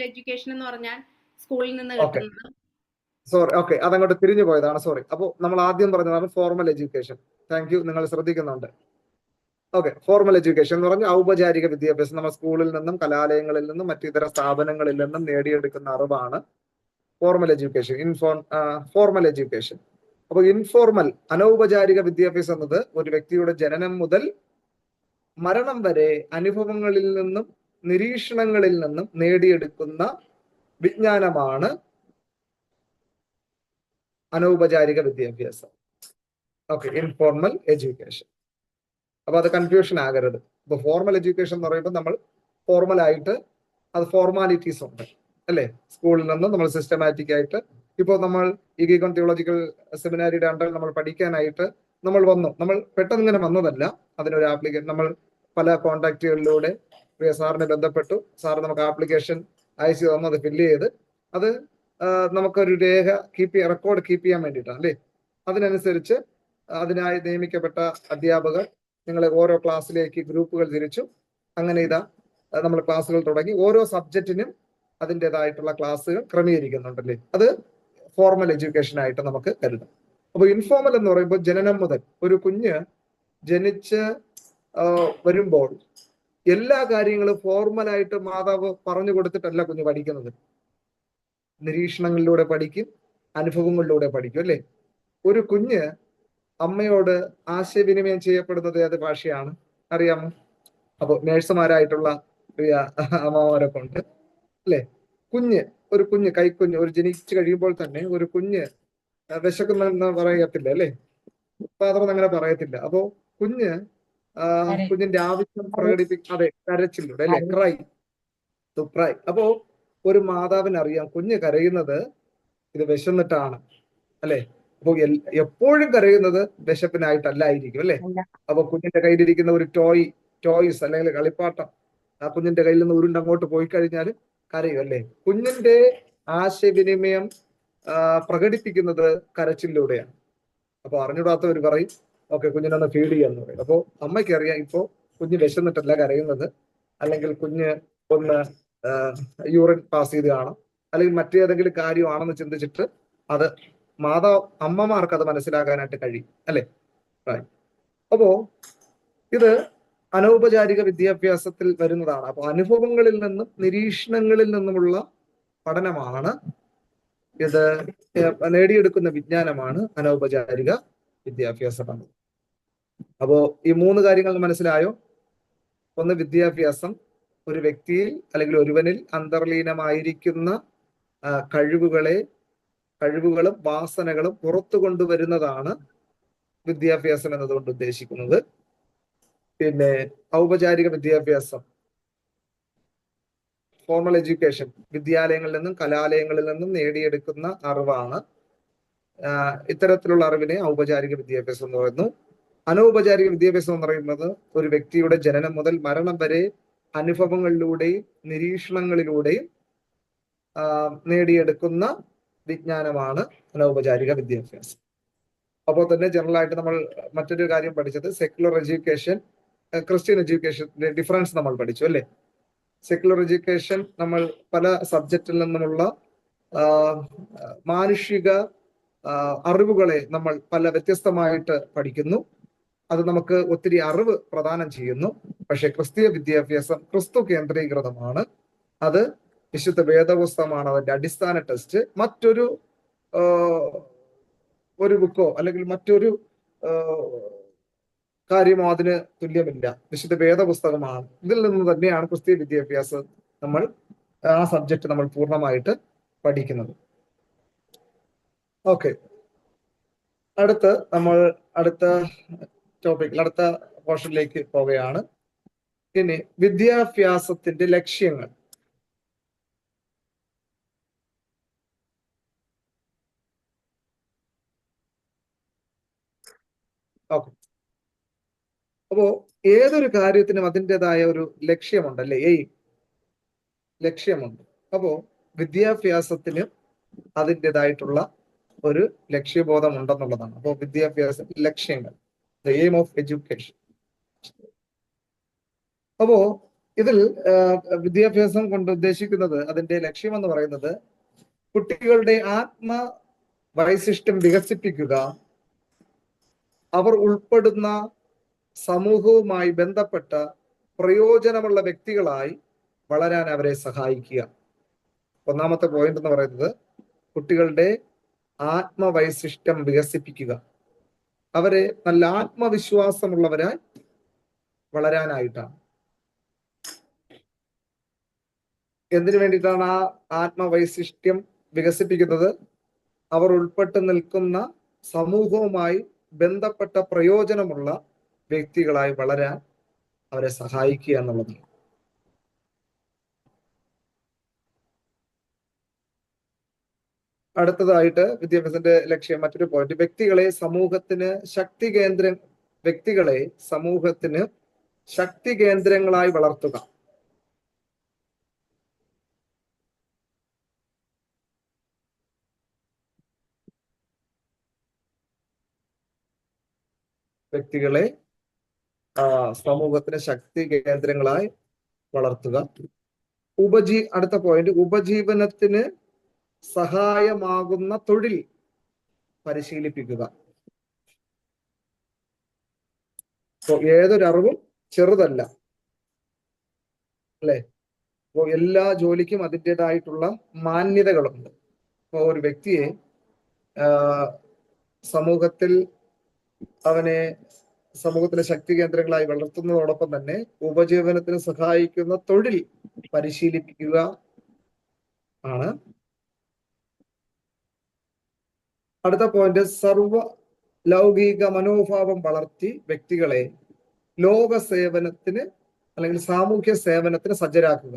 എഡ്യൂക്കേഷൻ എന്ന് പറഞ്ഞാൽ സ്കൂളിൽ നിന്ന് കിട്ടുന്നത്. സോറി, ഓക്കെ, അതങ്ങോട്ട് തിരിഞ്ഞു പോയതാണ്, സോറി. അപ്പോൾ നമ്മൾ ആദ്യം പറഞ്ഞതാണ് ഫോർമൽ എഡ്യൂക്കേഷൻ. താങ്ക് യു, നിങ്ങൾ ശ്രദ്ധിക്കുന്നുണ്ട്. ഓക്കെ, ഫോർമൽ എഡ്യൂക്കേഷൻ എന്ന് പറഞ്ഞാൽ ഔപചാരിക വിദ്യാഭ്യാസം. നമ്മൾ സ്കൂളിൽ നിന്നും കലാലയങ്ങളിൽ നിന്നും മറ്റിതര സ്ഥാപനങ്ങളിൽ നിന്നും നേടിയെടുക്കുന്ന അറിവാണ് ഫോർമൽ എഡ്യൂക്കേഷൻ, ഫോർമൽ എഡ്യൂക്കേഷൻ. അപ്പോൾ ഇൻഫോർമൽ അനൗപചാരിക വിദ്യാഭ്യാസം എന്നത് ഒരു വ്യക്തിയുടെ ജനനം മുതൽ മരണം വരെ അനുഭവങ്ങളിൽ നിന്നും നിരീക്ഷണങ്ങളിൽ നിന്നും നേടിയെടുക്കുന്ന വിജ്ഞാനമാണ് അനൗപചാരിക വിദ്യാഭ്യാസം. Okay, informal education. അപ്പൊ അത് കൺഫ്യൂഷൻ ആകരുത്. ഇപ്പൊ ഫോർമൽ എഡ്യൂക്കേഷൻ എന്ന് പറയുമ്പോൾ നമ്മൾ ഫോർമലായിട്ട് അത് ഫോർമാലിറ്റീസ് ഉണ്ട് അല്ലേ? സ്കൂളിൽ നിന്ന് നമ്മൾ സിസ്റ്റമാറ്റിക് ആയിട്ട് ഇപ്പോൾ നമ്മൾ ഈ ഗീഗോൺ തിയോളജിക്കൽ സെമിനാരിയുടെ അണ്ടറിൽ നമ്മൾ പഠിക്കാനായിട്ട് നമ്മൾ വന്നു. നമ്മൾ പെട്ടെന്ന് ഇങ്ങനെ വന്നതല്ല. അതിനൊരു ആപ്ലിക്കേഷൻ നമ്മൾ പല കോണ്ടാക്റ്റുകളിലൂടെ സാറിനെ ബന്ധപ്പെട്ടു. സാർ നമുക്ക് ആപ്ലിക്കേഷൻ അയച്ചു തന്നു. അത് ഫില്ല് ചെയ്ത് അത് നമുക്കൊരു രേഖ റെക്കോർഡ് കീപ്പ് ചെയ്യാൻ വേണ്ടിയിട്ടാണ് അല്ലേ? അതിനനുസരിച്ച് അതിനായി നിയമിക്കപ്പെട്ട അധ്യാപകർ നിങ്ങളെ ഓരോ ക്ലാസ്സിലേക്ക് ഗ്രൂപ്പുകൾ തിരിച്ചു. അങ്ങനെ നമ്മൾ ക്ലാസ്സുകൾ തുടങ്ങി. ഓരോ സബ്ജക്റ്റിനും അതിൻ്റെതായിട്ടുള്ള ക്ലാസ്സുകൾ ക്രമീകരിക്കുന്നുണ്ടല്ലേ? അത് ഫോർമൽ എഡ്യൂക്കേഷൻ ആയിട്ട് നമുക്ക് കരുതാം. അപ്പോൾ ഇൻഫോർമൽ എന്ന് പറയുമ്പോൾ ജനനം മുതൽ ഒരു കുഞ്ഞ് ജനിച്ച് വരുമ്പോൾ എല്ലാ കാര്യങ്ങളും ഫോർമലായിട്ട് മാതാവ് പറഞ്ഞു കൊടുത്തിട്ടല്ല കുഞ്ഞ് പഠിക്കുന്നത്. നിരീക്ഷണങ്ങളിലൂടെ പഠിക്കും, അനുഭവങ്ങളിലൂടെ പഠിക്കും അല്ലേ? ഒരു കുഞ്ഞ് അമ്മയോട് ആശയവിനിമയം ചെയ്യപ്പെടുന്നത് ഏത് ഭാഷയാണ് അറിയാമോ? അപ്പോൾ നേഴ്സുമാരായിട്ടുള്ള പ്രിയ അമ്മമാരൊക്കെ ഉണ്ട് അല്ലേ? ഒരു കുഞ്ഞ് കൈക്കുഞ്ഞ് ജനിച്ചു കഴിയുമ്പോൾ തന്നെ ഒരു കുഞ്ഞ് വിശക്കുന്നെന്ന് പറയത്തില്ല അല്ലേ? ഫാദർ അങ്ങനെ പറയത്തില്ല. അപ്പോ കുഞ്ഞിന്റെ ആവശ്യം അതെ, കരച്ചിലൂടെ അല്ലെ? ക്രൈ. അപ്പോ ഒരു മാതാവിനറിയാം കുഞ്ഞ് കരയുന്നത് ഇത് വിശന്നിട്ടാണ് അല്ലെ? അപ്പൊ എപ്പോഴും കരയുന്നത് വിശപ്പിനായിട്ടല്ലായിരിക്കും അല്ലെ? അപ്പൊ കുഞ്ഞിന്റെ കയ്യിലിരിക്കുന്ന ഒരു ടോയ്സ് അല്ലെങ്കിൽ കളിപ്പാട്ടം ആ കുഞ്ഞിന്റെ കയ്യിൽ നിന്ന് ഉരുണ്ടങ്ങോട്ട് പോയി കഴിഞ്ഞാൽ കരയും അല്ലേ? കുഞ്ഞിന്റെ ആശയവിനിമയം പ്രകടിപ്പിക്കുന്നത് കരച്ചിലൂടെയാണ്. അപ്പൊ അറിഞ്ഞൂടാത്തവർ പറയും ഓക്കെ കുഞ്ഞിനൊന്ന് ഫീഡ് ചെയ്യാന്ന് പറയും. അപ്പോ അമ്മയ്ക്ക് അറിയാം ഇപ്പോ കുഞ്ഞ് വിശന്നിട്ടല്ല കരയുന്നത്, അല്ലെങ്കിൽ കുഞ്ഞ് ഒന്ന് യൂറിൻ പാസ് ചെയ്ത് കാണാം, അല്ലെങ്കിൽ മറ്റേതെങ്കിലും കാര്യമാണെന്ന് ചിന്തിച്ചിട്ട് അത് അമ്മമാർക്ക് അത് മനസ്സിലാക്കാനായിട്ട് കഴിയും, അല്ലെ? അപ്പോ ഇത് അനൗപചാരിക വിദ്യാഭ്യാസത്തിൽ വരുന്നതാണ്. അപ്പൊ അനുഭവങ്ങളിൽ നിന്നും നിരീക്ഷണങ്ങളിൽ നിന്നുമുള്ള പഠനമാണ് ഇത്, നേടിയെടുക്കുന്ന വിജ്ഞാനമാണ് അനൗപചാരിക വിദ്യാഭ്യാസം. അപ്പോ ഈ 3 കാര്യങ്ങൾ മനസ്സിലായോ? ഒന്ന്, വിദ്യാഭ്യാസം ഒരു വ്യക്തിയിൽ അല്ലെങ്കിൽ ഒരുവനിൽ അന്തർലീനമായിരിക്കുന്ന കഴിവുകളും വാസനകളും പുറത്തു കൊണ്ടുവരുന്നതാണ് വിദ്യാഭ്യാസം എന്നതുകൊണ്ട് ഉദ്ദേശിക്കുന്നത്. പിന്നെ ഔപചാരിക വിദ്യാഭ്യാസം, ഫോർമൽ എഡ്യൂക്കേഷൻ, വിദ്യാലയങ്ങളിൽ നിന്നും കലാലയങ്ങളിൽ നിന്നും നേടിയെടുക്കുന്ന അറിവാണ്. ഇത്തരത്തിലുള്ള അറിവിനെ ഔപചാരിക വിദ്യാഭ്യാസം എന്ന് പറയുന്നു. അനൗപചാരിക വിദ്യാഭ്യാസം എന്ന് പറയുന്നത് ഒരു വ്യക്തിയുടെ ജനനം മുതൽ മരണം വരെ അനുഭവങ്ങളിലൂടെയും നിരീക്ഷണങ്ങളിലൂടെയും നേടിയെടുക്കുന്ന വിജ്ഞാനമാണ് അനൗപചാരിക വിദ്യാഭ്യാസം. അപ്പോൾ തന്നെ ജനറലായിട്ട് നമ്മൾ മറ്റൊരു കാര്യം പഠിച്ചത് സെക്യുലർ എഡ്യൂക്കേഷൻ, ക്രിസ്ത്യൻ എഡ്യൂക്കേഷന്റെ ഡിഫറൻസ് നമ്മൾ പഠിച്ചു, അല്ലേ? സെക്യുലർ എഡ്യൂക്കേഷൻ നമ്മൾ പല സബ്ജക്റ്റിൽ നിന്നുമുള്ള മാനുഷിക അറിവുകളെ നമ്മൾ പല വ്യത്യസ്തമായിട്ട് പഠിക്കുന്നു. അത് നമുക്ക് ഒത്തിരി അറിവ് പ്രദാനം ചെയ്യുന്നു. പക്ഷെ ക്രിസ്തീയ വിദ്യാഭ്യാസം ക്രിസ്തു കേന്ദ്രീകൃതമാണ്. അത് വിശുദ്ധ വേദപുസ്തകമാണ് അതിന്റെ അടിസ്ഥാന ടെസ്റ്റ്. മറ്റൊരു ബുക്കോ അല്ലെങ്കിൽ മറ്റൊരു കാര്യമോ അതിന് തുല്യമില്ല. വിശുദ്ധ വേദപുസ്തകമാണ്. ഇതിൽ നിന്ന് തന്നെയാണ് ക്രിസ്തീയ വിദ്യാഭ്യാസം നമ്മൾ ആ സബ്ജക്റ്റ് നമ്മൾ പൂർണ്ണമായിട്ട് പഠിക്കുന്നത്. ഓക്കെ, അടുത്ത ടോപ്പിക്കിൽ അടുത്ത പോർഷനിലേക്ക് പോവുകയാണ്. ഇനി വിദ്യാഭ്യാസത്തിന്റെ ലക്ഷ്യങ്ങൾ. ഓക്കെ, അപ്പോ ഏതൊരു കാര്യത്തിനും അതിൻ്റെതായ ഒരു ലക്ഷ്യമുണ്ടല്ലേ? ലക്ഷ്യമുണ്ട്. അപ്പോ വിദ്യാഭ്യാസത്തിന് അതിൻ്റെതായിട്ടുള്ള ഒരു ലക്ഷ്യബോധം ഉണ്ടെന്നുള്ളതാണ്. അപ്പോൾ വിദ്യാഭ്യാസ ലക്ഷ്യങ്ങൾ, ദ എയിം ഓഫ് എഡ്യൂക്കേഷൻ. അപ്പോ ഇതിൽ വിദ്യാഭ്യാസം കൊണ്ട് ഉദ്ദേശിക്കുന്നത്, അതിന്റെ ലക്ഷ്യം എന്ന് പറയുന്നത് കുട്ടികളുടെ ആത്മവൈശിഷ്ട്യം വികസിപ്പിക്കുക, അവർ ഉൾപ്പെടുന്ന സമൂഹവുമായി ബന്ധപ്പെട്ട പ്രയോജനമുള്ള വ്യക്തികളായി വളരാൻ അവരെ സഹായിക്കുക. ഒന്നാമത്തെ പോയിന്റ് എന്ന് പറയുന്നത് കുട്ടികളുടെ ആത്മവൈശിഷ്ട്യം വികസിപ്പിക്കുക, അവരെ നല്ല ആത്മവിശ്വാസമുള്ളവരായി വളരാനായിട്ടാണ്. എന്തിനു വേണ്ടിയിട്ടാണ് ആ ആത്മവൈശിഷ്ട്യം വികസിപ്പിക്കുന്നത്? അവർ ഉൾപ്പെട്ട് നിൽക്കുന്ന സമൂഹവുമായി ബന്ധപ്പെട്ട പ്രയോജനമുള്ള വ്യക്തികളായി വളരാൻ അവരെ സഹായിക്കുക എന്നുള്ളതാണ്. അടുത്തതായിട്ട് വിദ്യാഭ്യാസത്തിന്റെ ലക്ഷ്യം, മറ്റൊരു പോയിന്റ്, വ്യക്തികളെ സമൂഹത്തിന് ശക്തി കേന്ദ്രങ്ങളായി വളർത്തുക. വ്യക്തികളെ സമൂഹത്തിന് ശക്തി കേന്ദ്രങ്ങളായി വളർത്തുക. അടുത്ത പോയിന്റ്, ഉപജീവനത്തിന് സഹായമാകുന്ന തൊഴിൽ പരിശീലിപ്പിക്കുക. ഏതൊരറിവും ചെറുതല്ല, അല്ലെ? അപ്പോൾ എല്ലാ ജോലിക്കും അതിൻ്റെതായിട്ടുള്ള മാന്യതകളുണ്ട്. അപ്പോൾ ഒരു വ്യക്തിയെ സമൂഹത്തിലെ ശക്തി കേന്ദ്രങ്ങളായി വളർത്തുന്നതോടൊപ്പം തന്നെ ഉപജീവനത്തിന് സഹായിക്കുന്ന തൊഴിൽ പരിശീലിപ്പിക്കുക ആണ്. അടുത്ത പോയിന്റ്, സർവലൗകിക മനോഭാവം വളർത്തി വ്യക്തികളെ ലോക സേവനത്തിന് അല്ലെങ്കിൽ സാമൂഹ്യ സേവനത്തിന് സജ്ജരാക്കുക.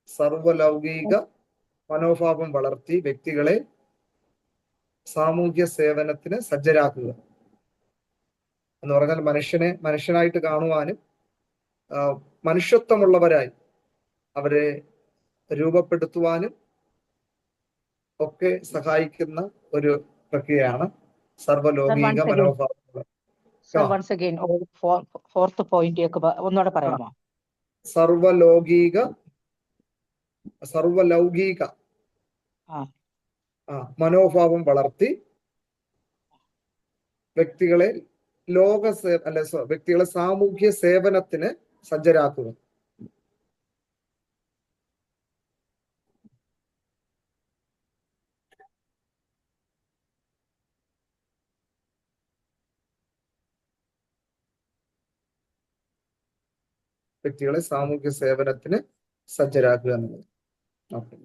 സർവലൗകിക മനോഭാവം വളർത്തി വ്യക്തികളെ സാമൂഹ്യ സേവനത്തിന് സജ്ജരാക്കുക എന്ന് പറഞ്ഞാൽ മനുഷ്യനായിട്ട് കാണുവാനും മനുഷ്യത്വമുള്ളവരായി അവരെ രൂപപ്പെടുത്തുവാനും ഒക്കെ സഹായിക്കുന്ന ഒരു പ്രക്രിയയാണ് സർവലൗകിക മനോഭാവം. ഫോർത്ത് പോയിന്റ് ഒന്നുകൂടെ പറയാമോ? സർവലൗകിക മനോഭാവം വളർത്തി വ്യക്തികളെ വ്യക്തികളെ സാമൂഹ്യ സേവനത്തിന് സജ്ജരാക്കുക. വ്യക്തികളെ സാമൂഹ്യ സേവനത്തിന് സജ്ജരാക്കുക എന്നുള്ളത്. ഓക്കെ.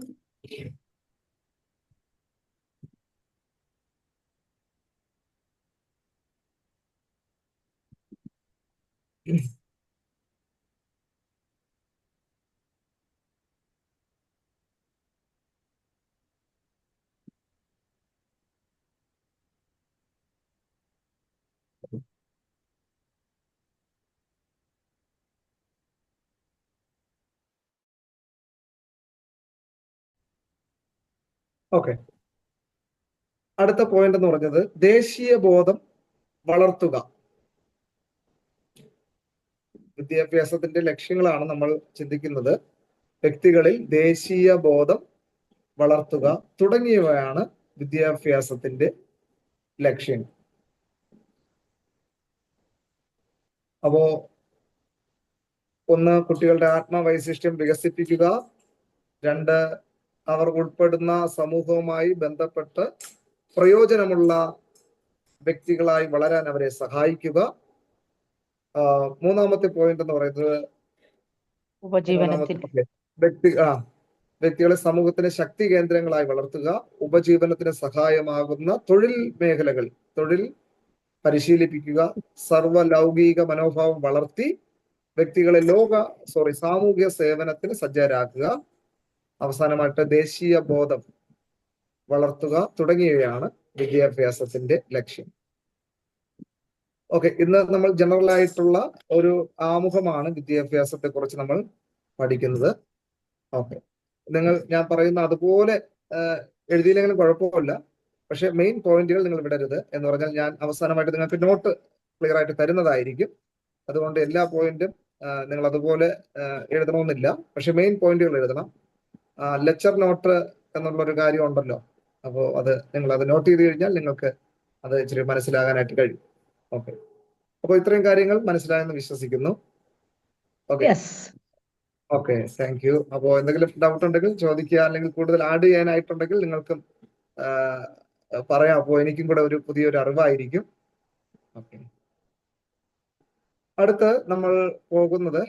ഓക്കെ. അടുത്ത പോയിന്റ് എന്ന് പറഞ്ഞത് ദേശീയ ബോധം വളർത്തുക. വിദ്യാഭ്യാസത്തിന്റെ ലക്ഷ്യങ്ങളാണ് നമ്മൾ ചിന്തിക്കുന്നത്. വ്യക്തികളിൽ ദേശീയ ബോധം വളർത്തുക തുടങ്ങിയവയാണ് വിദ്യാഭ്യാസത്തിന്റെ ലക്ഷ്യങ്ങൾ. അപ്പോ ഒന്ന്, കുട്ടികളുടെ ആത്മവൈശിഷ്ട്യം വികസിപ്പിക്കുക. രണ്ട്, അവർ ഉൾപ്പെടുന്ന സമൂഹവുമായി ബന്ധപ്പെട്ട് പ്രയോജനമുള്ള വ്യക്തികളായി വളരാൻ അവരെ സഹായിക്കുക. മൂന്നാമത്തെ പോയിന്റ് എന്ന് പറയുന്നത് വ്യക്തികളെ സമൂഹത്തിന് ശക്തി കേന്ദ്രങ്ങളായി വളർത്തുക. ഉപജീവനത്തിന് സഹായമാകുന്ന തൊഴിൽ മേഖലകൾ, തൊഴിൽ പരിശീലിപ്പിക്കുക. സർവലൗകിക മനോഭാവം വളർത്തി വ്യക്തികളെ സാമൂഹ്യ സേവനത്തിന് സജ്ജരാക്കുക. അവസാനമായിട്ട് ദേശീയ ബോധം വളർത്തുക തുടങ്ങിയവയാണ് വിദ്യാഭ്യാസത്തിന്റെ ലക്ഷ്യം. ഓക്കെ, ഇന്ന് നമ്മൾ ജനറൽ ആയിട്ടുള്ള ഒരു ആമുഖമാണ് വിദ്യാഭ്യാസത്തെ കുറിച്ച് നമ്മൾ പഠിക്കുന്നത്. ഓക്കെ, ഞാൻ പറയുന്ന അതുപോലെ എഴുതിയില്ലെങ്കിലും കുഴപ്പമില്ല, പക്ഷെ മെയിൻ പോയിന്റുകൾ നിങ്ങൾ വിടരുത്. എന്ന് പറഞ്ഞാൽ ഞാൻ അവസാനമായിട്ട് നിങ്ങൾക്ക് നോട്ട് ക്ലിയർ ആയിട്ട് തരുന്നതായിരിക്കും. അതുകൊണ്ട് എല്ലാ പോയിന്റും നിങ്ങൾ അതുപോലെ എഴുതണമെന്നില്ല, പക്ഷെ മെയിൻ പോയിന്റുകൾ എഴുതണം. ലെക്ചർ നോട്ട് എന്നുള്ളൊരു കാര്യം ഉണ്ടല്ലോ, അപ്പോൾ നിങ്ങൾ അത് നോട്ട് ചെയ്ത് കഴിഞ്ഞാൽ നിങ്ങൾക്ക് അത് ഇച്ചിരി മനസ്സിലാകാനായിട്ട് കഴിയും. ഓക്കെ, അപ്പോൾ ഇത്രയും കാര്യങ്ങൾ മനസ്സിലായെന്ന് വിശ്വസിക്കുന്നു. Okay okay, thank U. അപ്പോൾ എന്തെങ്കിലും ഡൗട്ട് ഉണ്ടെങ്കിൽ ചോദിക്കുക, അല്ലെങ്കിൽ കൂടുതൽ ആഡ് ചെയ്യാനായിട്ടുണ്ടെങ്കിൽ നിങ്ങൾക്കും പറയാം. അപ്പോൾ എനിക്കും കൂടെ ഒരു പുതിയൊരു അറിവായിരിക്കും. ഓക്കെ, അടുത്ത് നമ്മൾ പോകുന്നത്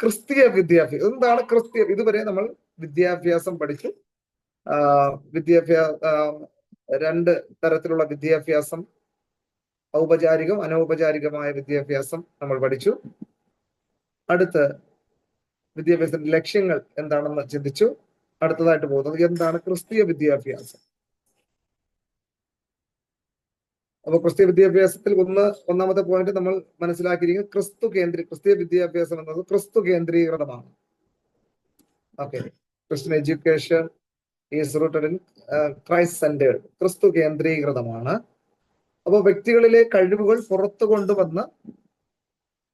ക്രിസ്തീയ വിദ്യാഭ്യാസം. എന്താണ് ക്രിസ്തീയ? ഇതുവരെ നമ്മൾ വിദ്യാഭ്യാസം പഠിച്ചു. രണ്ട് തരത്തിലുള്ള വിദ്യാഭ്യാസം, ഔപചാരികം അനൗപചാരികമായ വിദ്യാഭ്യാസം നമ്മൾ പഠിച്ചു. അടുത്ത് വിദ്യാഭ്യാസത്തിന്റെ ലക്ഷ്യങ്ങൾ എന്താണെന്ന് ചിന്തിച്ചു. അടുത്തതായിട്ട് പോകുന്നത് എന്താണ് ക്രിസ്തീയ വിദ്യാഭ്യാസം. അപ്പൊ ക്രിസ്തീയ വിദ്യാഭ്യാസത്തിൽ ഒന്നാമത്തെ പോയിന്റ് നമ്മൾ മനസ്സിലാക്കിയിരിക്കുന്നത് ക്രിസ്തീയ വിദ്യാഭ്യാസം എന്നത് ക്രിസ്തു കേന്ദ്രീകൃതമാണ്. Okay, Christian education is rooted in Christ centred. ക്രിസ്തു കേന്ദ്രീകൃതമാണ്. അപ്പോൾ വ്യക്തികളിലെ കഴിവുകൾ പുറത്തു കൊണ്ടുവന്ന്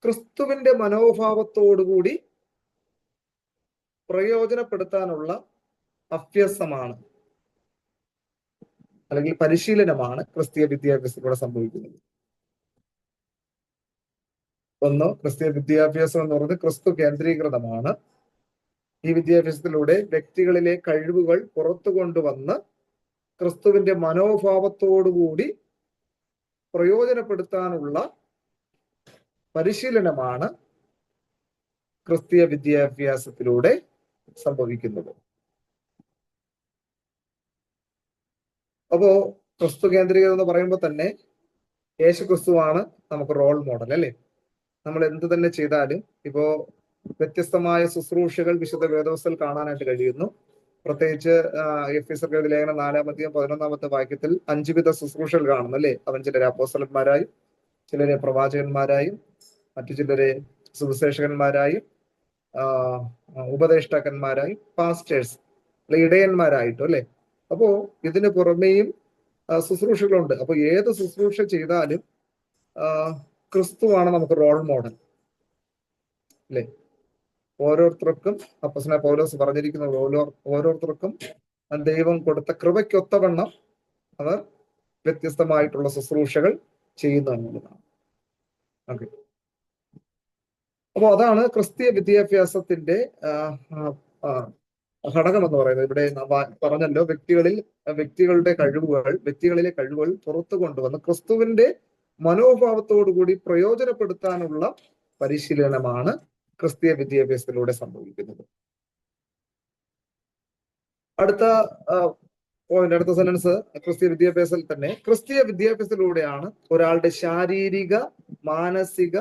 ക്രിസ്തുവിന്റെ മനോഭാവത്തോടുകൂടി പ്രയോജനപ്പെടുത്താനുള്ള അഭ്യാസമാണ്, അല്ലെങ്കിൽ പരിശീലനമാണ് ക്രിസ്തീയ വിദ്യാഭ്യാസത്തിലൂടെ സംഭവിക്കുന്നത്. ഒന്ന്, ക്രിസ്തീയ വിദ്യാഭ്യാസം എന്ന് പറയുന്നത് ക്രിസ്തു കേന്ദ്രീകൃതമാണ്. ഈ വിദ്യാഭ്യാസത്തിലൂടെ വ്യക്തികളിലെ കഴിവുകൾ പുറത്തു കൊണ്ടുവന്ന് ക്രിസ്തുവിന്റെ മനോഭാവത്തോടുകൂടി പ്രയോജനപ്പെടുത്താനുള്ള പരിശീലനമാണ് ക്രിസ്തീയ വിദ്യാഭ്യാസത്തിലൂടെ സംഭവിക്കുന്നത്. അപ്പോ ക്രിസ്തു കേന്ദ്രീകൃതം എന്ന് പറയുമ്പോൾ തന്നെ യേശു ക്രിസ്തുവാണ് നമുക്ക് റോൾ മോഡൽ, അല്ലേ? നമ്മൾ എന്ത് തന്നെ ചെയ്താലും ഇപ്പോ വ്യത്യസ്തമായ ശുശ്രൂഷകൾ വിശുദ്ധ വേദപുസ്തകത്തിൽ കാണാനായിട്ട് കഴിയുന്നു. പ്രത്യേകിച്ച് എഫെസ്യർക്ക് ലേഖനം 4-11 വാക്യത്തിൽ 5 വിധ ശുശ്രൂഷകൾ കാണുന്നു, അല്ലേ? അവൻ ചിലരെ അപ്പോസ്തലന്മാരായും, ചിലരെ പ്രവാചകന്മാരായും, മറ്റു ചിലരെ സുവിശേഷകന്മാരായും, ഉപദേഷ്ടാക്കന്മാരായും, പാസ്റ്റേഴ്സ് അല്ലെ ഇടയന്മാരായിട്ടും, അല്ലെ? അപ്പോ ഇതിന് പുറമേയും ശുശ്രൂഷകളുണ്ട്. അപ്പൊ ഏത് ശുശ്രൂഷ ചെയ്താലും ക്രിസ്തുവാണ് നമുക്ക് റോൾ മോഡൽ, അല്ലെ? ഓരോരുത്തർക്കും അപ്പോസ്തലനായ പൗലോസ് പറഞ്ഞിരിക്കുന്നത് ഓരോരുത്തർക്കും ദൈവം കൊടുത്ത കൃപയ്ക്കൊത്തവണ്ണം അവർ വ്യത്യസ്തമായിട്ടുള്ള ശുശ്രൂഷകൾ ചെയ്യുന്നു എന്നുള്ളതാണ്. ഓക്കെ, അപ്പോൾ അതാണ് ക്രിസ്തീയ വിദ്യാഭ്യാസത്തിന്റെ ഘടകം എന്ന് പറയുന്നത്. ഇവിടെ പറഞ്ഞല്ലോ, വ്യക്തികളിലെ കഴിവുകൾ പുറത്തു കൊണ്ടുവന്ന് ക്രിസ്തുവിന്റെ മനോഭാവത്തോടുകൂടി പ്രയോജനപ്പെടുത്താനുള്ള പരിശീലനമാണ് ക്രിസ്തീയ വിദ്യാഭ്യാസത്തിലൂടെ സംഭവിക്കുന്നത്. അടുത്ത സെന്റൻസ് ക്രിസ്തീയ വിദ്യാഭ്യാസത്തിൽ തന്നെ, ക്രിസ്തീയ വിദ്യാഭ്യാസത്തിലൂടെയാണ് ഒരാളുടെ ശാരീരിക, മാനസിക,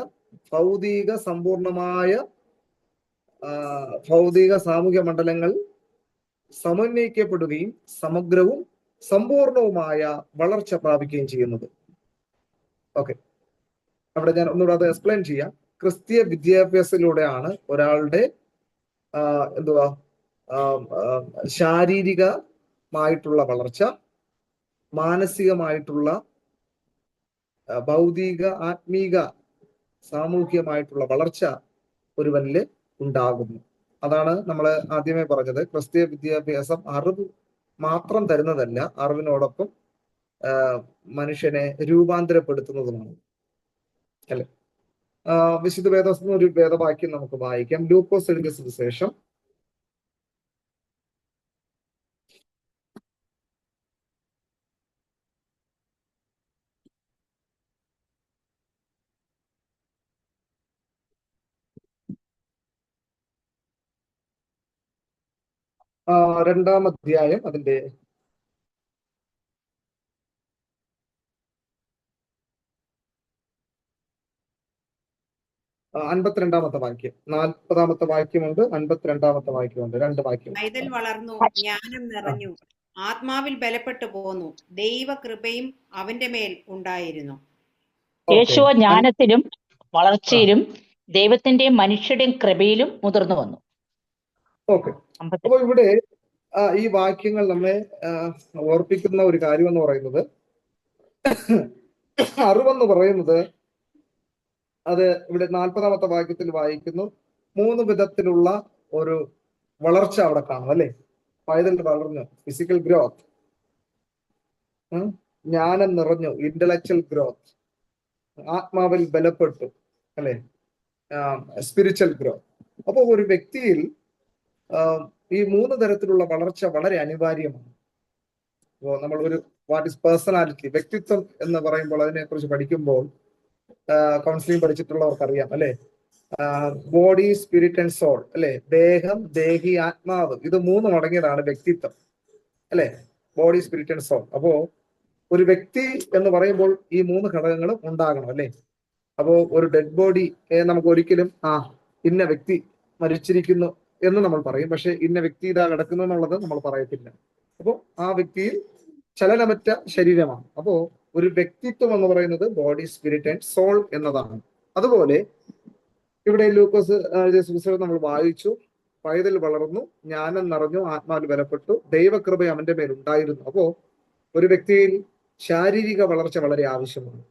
ഭൗതിക സാമൂഹ്യ മണ്ഡലങ്ങൾ സമന്വയിക്കപ്പെടുകയും സമഗ്രവും സമ്പൂർണവുമായ വളർച്ച പ്രാപിക്കുകയും ചെയ്യുന്നത്. ഓക്കെ, അവിടെ ഞാൻ ഒന്നുകൂടെ അത് എക്സ്പ്ലെയിൻ ചെയ്യാം. ക്രിസ്തീയ വിദ്യാഭ്യാസത്തിലൂടെയാണ് ഒരാളുടെ ശാരീരികമായിട്ടുള്ള വളർച്ച, മാനസികമായിട്ടുള്ള, ഭൗതിക, ആത്മീക, സാമൂഹികമായിട്ടുള്ള വളർച്ച ഒരുവനില് ഉണ്ടാകുന്നു. അതാണ് നമ്മൾ ആദ്യമേ പറഞ്ഞത്. ക്രിസ്തീയ വിദ്യാഭ്യാസം അറിവ് മാത്രം തരുന്നതല്ല, അറിവിനോടൊപ്പം മനുഷ്യനെ രൂപാന്തരപ്പെടുത്തുന്നതുമാണ്. അല്ലെ? വിശുദ്ധ വേദപുസ്തകത്തിൽ ഒരു വേദവാക്യം നമുക്ക് വായിക്കാം. ലൂക്കോസ് എഴുതിയ സുവിശേഷം 2-ാം അധ്യായം അതിന്റെ 52-ാമത്തെ വാക്യം. 40-ാമത്തെ വാക്യമുണ്ട്, 52-ാമത്തെ വാക്യമുണ്ട്. 2 വാക്യം. പൈതൽ വളർന്നു, ജ്ഞാനം നിറഞ്ഞു, ആത്മാവിൽ ബലപ്പെട്ടു പോന്നു, ദൈവകൃപയും അവന്റെ മേൽ ഉണ്ടായിരുന്നു. യേശുവ ജ്ഞാനത്തിലും വളർച്ചയിലും ദൈവത്തിന്റെയും മനുഷ്യരുടെയും കൃപയിലും മുതിർന്നു വന്നു. ഓക്കെ, അപ്പൊ ഇവിടെ ഈ വാക്യങ്ങൾ നമ്മെ ഓർപ്പിക്കുന്ന ഒരു കാര്യം എന്ന് പറയുന്നത്, അറിവെന്ന് പറയുന്നത്, അത് ഇവിടെ 40-ാമത്തെ വാക്യത്തിൽ വായിക്കുന്നു, 3 വിധത്തിലുള്ള ഒരു വളർച്ച അവിടെ കാണും. അല്ലെ? പൈതൽ വളർന്നു, ഫിസിക്കൽ ഗ്രോത്ത്, ജ്ഞാനം നിറഞ്ഞു, ഇന്റലക്ച്വൽ ഗ്രോത്ത്, ആത്മാവിൽ ബലപ്പെട്ടു, അല്ലെ, സ്പിരിച്വൽ ഗ്രോത്ത്. അപ്പോൾ ഒരു വ്യക്തിയിൽ ഈ 3 തരത്തിലുള്ള വളർച്ച വളരെ അനിവാര്യമാണ്. അപ്പോൾ നമ്മൾ ഒരു വാട്ട് ഇസ് പേഴ്സണാലിറ്റി, വ്യക്തിത്വം എന്ന് പറയുമ്പോൾ അതിനെക്കുറിച്ച് പഠിക്കുമ്പോൾ കൗൺസിലിംഗ് പഠിച്ചിട്ടുള്ളവർക്കറിയാം, അല്ലെ? ബോഡി, സ്പിരിറ്റ് ആൻഡ് സോൾ, അല്ലെ? ദേഹം, ദേഹി, ആത്മാവ്, ഇത് 3 അടങ്ങിയതാണ് വ്യക്തിത്വം, അല്ലെ? Body, spirit and soul. അപ്പോ ഒരു വ്യക്തി എന്ന് പറയുമ്പോൾ ഈ 3 ഘടകങ്ങളും ഉണ്ടാകണം, അല്ലെ? അപ്പോ ഒരു ഡെഡ് ബോഡി നമുക്ക് ഒരിക്കലും ഇന്ന വ്യക്തി മരിച്ചിരിക്കുന്നു എന്ന് നമ്മൾ പറയും, പക്ഷെ ഇന്ന വ്യക്തി ഇതാ കിടക്കുന്നു എന്നുള്ളത് നമ്മൾ പറയത്തില്ല. അപ്പോൾ ആ വ്യക്തിയിൽ ചലനമറ്റ ശരീരമാണ്. അപ്പോ ഒരു വ്യക്തിത്വം എന്ന് പറയുന്നത് ബോഡി, സ്പിരിറ്റ് ആൻഡ് സോൾ എന്നതാണ്. അതുപോലെ ഇവിടെ ലൂക്കോസ് സുവിശേഷം നമ്മൾ വായിച്ചു, പൈതൽ വളർന്നു, ജ്ഞാനം നിറഞ്ഞു, ആത്മാവിൽ ബലപ്പെട്ടു, ദൈവകൃപ അവന്റെ മേൽ ഉണ്ടായിരുന്നു. അപ്പോ ഒരു വ്യക്തിയിൽ ശാരീരിക വളർച്ച വളരെ ആവശ്യമാണ്.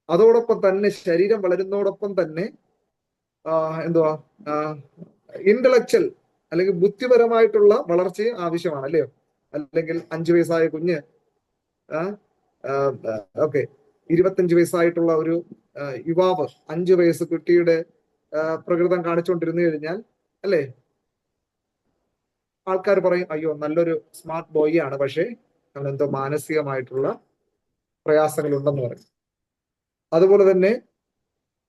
അതോടൊപ്പം തന്നെ ശരീരം വളരുന്നതോടൊപ്പം തന്നെ ഇന്റലക്ച്വൽ അല്ലെങ്കിൽ ബുദ്ധിപരമായിട്ടുള്ള വളർച്ചയും ആവശ്യമാണ്, അല്ലയോ? അല്ലെങ്കിൽ 5 വയസ്സായ കുഞ്ഞ് 25 വയസ്സായിട്ടുള്ള ഒരു യുവാവ് 5 വയസ്സ് കുട്ടിയുടെ പ്രകൃതം കാണിച്ചുകൊണ്ടിരുന്നു കഴിഞ്ഞാൽ, അല്ലേ, ആൾക്കാർ പറയും, അയ്യോ നല്ലൊരു സ്മാർട്ട് ബോയ് ആണ്, പക്ഷേ അവൻ എന്തോ മാനസികമായിട്ടുള്ള പ്രയാസങ്ങൾ ഉണ്ടെന്ന് പറയും. അതുപോലെ തന്നെ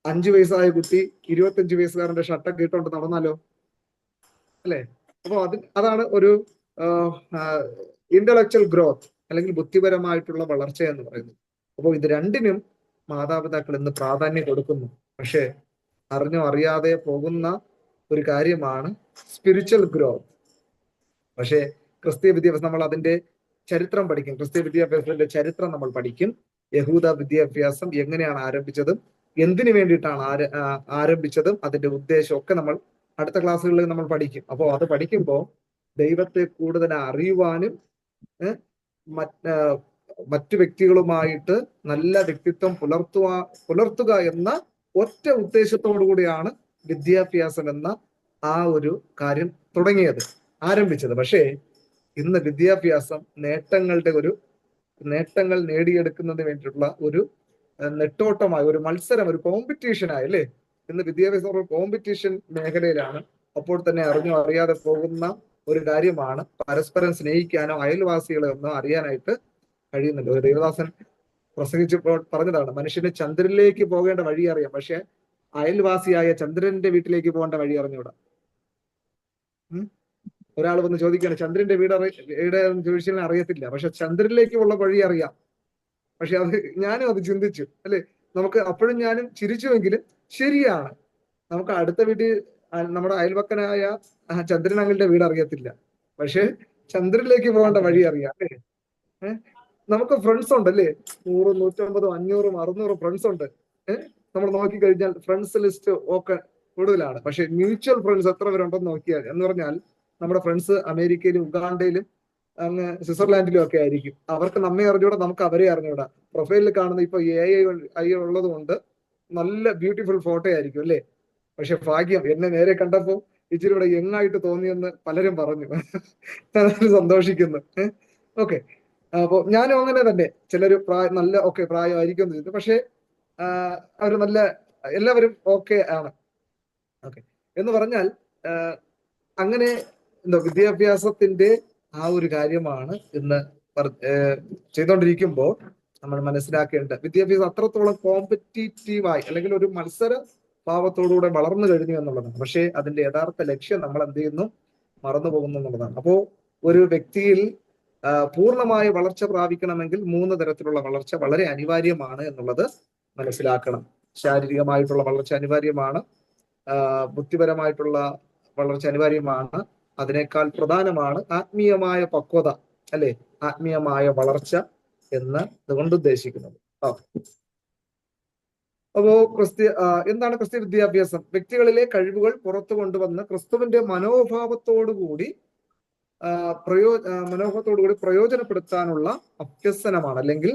5 വയസ്സായ കുട്ടി 25 വയസ്സുകാരന്റെ ഷർട്ടൊക്കെ ഇട്ടുകൊണ്ട് നടന്നാലോ, അല്ലെ? അപ്പൊ അതാണ് ഒരു ഇന്റലക്ച്വൽ ഗ്രോത്ത് അല്ലെങ്കിൽ ബുദ്ധിപരമായിട്ടുള്ള വളർച്ച എന്ന് പറയുന്നത്. അപ്പോൾ ഇത് രണ്ടിനും മാതാപിതാക്കൾ ഇന്ന് പ്രാധാന്യം കൊടുക്കുന്നു. പക്ഷെ അറിഞ്ഞോ അറിയാതെ പോകുന്ന ഒരു കാര്യമാണ് സ്പിരിച്വൽ ഗ്രോത്ത്. പക്ഷേ ക്രിസ്തീയ വിദ്യാഭ്യാസം നമ്മൾ അതിന്റെ ചരിത്രം പഠിക്കും. ക്രിസ്തീയ വിദ്യാഭ്യാസത്തിന്റെ ചരിത്രം നമ്മൾ പഠിക്കും. യഹൂദ വിദ്യാഭ്യാസം എങ്ങനെയാണ് ആരംഭിച്ചതും എന്തിനു വേണ്ടിയിട്ടാണ് ആരംഭിച്ചതും അതിന്റെ ഉദ്ദേശം ഒക്കെ നമ്മൾ അടുത്ത ക്ലാസ്സുകളിൽ നമ്മൾ പഠിക്കും. അപ്പോൾ അത് പഠിക്കുമ്പോൾ ദൈവത്തെ കൂടുതൽ അറിയുവാനും മറ്റു വ്യക്തികളുമായിട്ട് നല്ല വ്യക്തിത്വം പുലർത്തുക എന്ന ഒറ്റ ഉദ്ദേശത്തോടു കൂടിയാണ് വിദ്യാഭ്യാസം എന്ന ആ ഒരു കാര്യം ആരംഭിച്ചത്. പക്ഷേ ഇന്ന് വിദ്യാഭ്യാസം നേട്ടങ്ങൾ നേടിയെടുക്കുന്നതിന് വേണ്ടിയിട്ടുള്ള ഒരു നെട്ടോട്ടമായ ഒരു മത്സരം, ഒരു കോമ്പറ്റീഷനായി അല്ലേ? ഇന്ന് വിദ്യാഭ്യാസം ഒരു കോമ്പറ്റീഷൻ മേഖലയിലാണ്. അപ്പോൾ തന്നെ അറിഞ്ഞോ അറിയാതെ പോകുന്ന ഒരു കാര്യമാണ് പരസ്പരം സ്നേഹിക്കാനോ അയൽവാസികളെ ഒന്നും അറിയാനായിട്ട് കഴിയുന്നില്ല. ഒരു ദേവദാസൻ പ്രസംഗിച്ചപ്പോൾ പറഞ്ഞതാണ്, മനുഷ്യന് ചന്ദ്രനിലേക്ക് പോകേണ്ട വഴി അറിയാം, പക്ഷെ അയൽവാസിയായ ചന്ദ്രന്റെ വീട്ടിലേക്ക് പോകേണ്ട വഴി അറിഞ്ഞൂടാ. ഒരാൾ വന്ന് ചോദിക്കുകയാണ് ചന്ദ്രന്റെ വീട് ചോദിച്ചാൽ അറിയത്തില്ല, പക്ഷെ ചന്ദ്രനിലേക്ക് ഉള്ള വഴി അറിയാം. പക്ഷെ ഞാനും അത് ചിന്തിച്ചു അല്ലെ, നമുക്ക് അപ്പോഴും ഞാനും ചിരിച്ചുവെങ്കിലും ശരിയാണ്. നമുക്ക് അടുത്ത വീട്ടിൽ നമ്മുടെ അയൽവക്കനായ ചന്ദ്രനങ്ങളുടെ വീട് അറിയത്തില്ല, പക്ഷെ ചന്ദ്രനിലേക്ക് പോകേണ്ട വഴി അറിയാം അല്ലേ? നമുക്ക് ഫ്രണ്ട്സ് ഉണ്ടല്ലേ, 100, 150, 500, 600 ഫ്രണ്ട്സ് ഉണ്ട്. നമ്മൾ നോക്കിക്കഴിഞ്ഞാൽ ഫ്രണ്ട്സ് ലിസ്റ്റ് ഒക്കെ കൂടുതലാണ്. പക്ഷെ മ്യൂച്വൽ ഫ്രണ്ട്സ് എത്ര പേരുണ്ടെന്ന് നോക്കിയാൽ എന്ന് പറഞ്ഞാൽ നമ്മുടെ ഫ്രണ്ട്സ് അമേരിക്കയിലും ഉഗാണ്ടയിലും അങ്ങ് സ്വിറ്റ്സർലാൻഡിലും ഒക്കെ ആയിരിക്കും. അവർക്ക് നമ്മെ അറിഞ്ഞൂടാ, നമുക്ക് അവരെ അറിഞ്ഞൂടാ. പ്രൊഫൈലിൽ കാണുന്ന ഇപ്പൊ AI ഉള്ളത് കൊണ്ട് നല്ല ബ്യൂട്ടിഫുൾ ഫോട്ടോ ആയിരിക്കും അല്ലേ? പക്ഷെ ഭാഗ്യം, എന്നെ നേരെ കണ്ടപ്പോൾ ഇച്ചിരി ഇവിടെ യങ്ങായിട്ട് തോന്നിയെന്ന് പലരും പറഞ്ഞു. സന്തോഷിക്കുന്നു. ഓക്കെ, അപ്പൊ ഞാനും അങ്ങനെ തന്നെ. ചിലര് നല്ല പ്രായമായിരിക്കും എന്ന് ചോദിച്ചു, പക്ഷെ അവര് എല്ലാവരും ഓക്കെ ആണ്. ഓക്കെ എന്ന് പറഞ്ഞാൽ അങ്ങനെ വിദ്യാഭ്യാസത്തിന്റെ ആ ഒരു കാര്യമാണ് ഇന്ന് ചെയ്തുകൊണ്ടിരിക്കുമ്പോൾ നമ്മൾ മനസ്സിലാക്കേണ്ടത്. വിദ്യാഭ്യാസം അത്രത്തോളം കോമ്പറ്റീറ്റീവായി അല്ലെങ്കിൽ ഒരു മത്സര ഭാവത്തോടുകൂടെ വളർന്നു കഴിഞ്ഞു എന്നുള്ളതാണ്. പക്ഷേ അതിന്റെ യഥാർത്ഥ ലക്ഷ്യം നമ്മൾ എന്ത് ചെയ്യുന്നു, മറന്നു പോകുന്നു എന്നുള്ളതാണ്. അപ്പോ ഒരു വ്യക്തിയിൽ പൂർണ്ണമായ വളർച്ച പ്രാപിക്കണമെങ്കിൽ 3 തരത്തിലുള്ള വളർച്ച വളരെ അനിവാര്യമാണ് എന്നുള്ളത് മനസ്സിലാക്കണം. ശാരീരികമായിട്ടുള്ള വളർച്ച അനിവാര്യമാണ്, ബുദ്ധിപരമായിട്ടുള്ള വളർച്ച അനിവാര്യമാണ്, അതിനേക്കാൾ പ്രധാനമാണ് ആത്മീയമായ പക്വത അല്ലെ, ആത്മീയമായ വളർച്ച എന്ന് ഇതുകൊണ്ട് ഉദ്ദേശിക്കുന്നത്. അപ്പോ എന്താണ് ക്രിസ്ത്യ വിദ്യാഭ്യാസം? വ്യക്തികളിലെ കഴിവുകൾ പുറത്തു കൊണ്ടുവന്ന് ക്രിസ്തുവിന്റെ മനോഭാവത്തോടുകൂടി പ്രയോജനപ്പെടുത്താനുള്ള അഭ്യസനമാണ് അല്ലെങ്കിൽ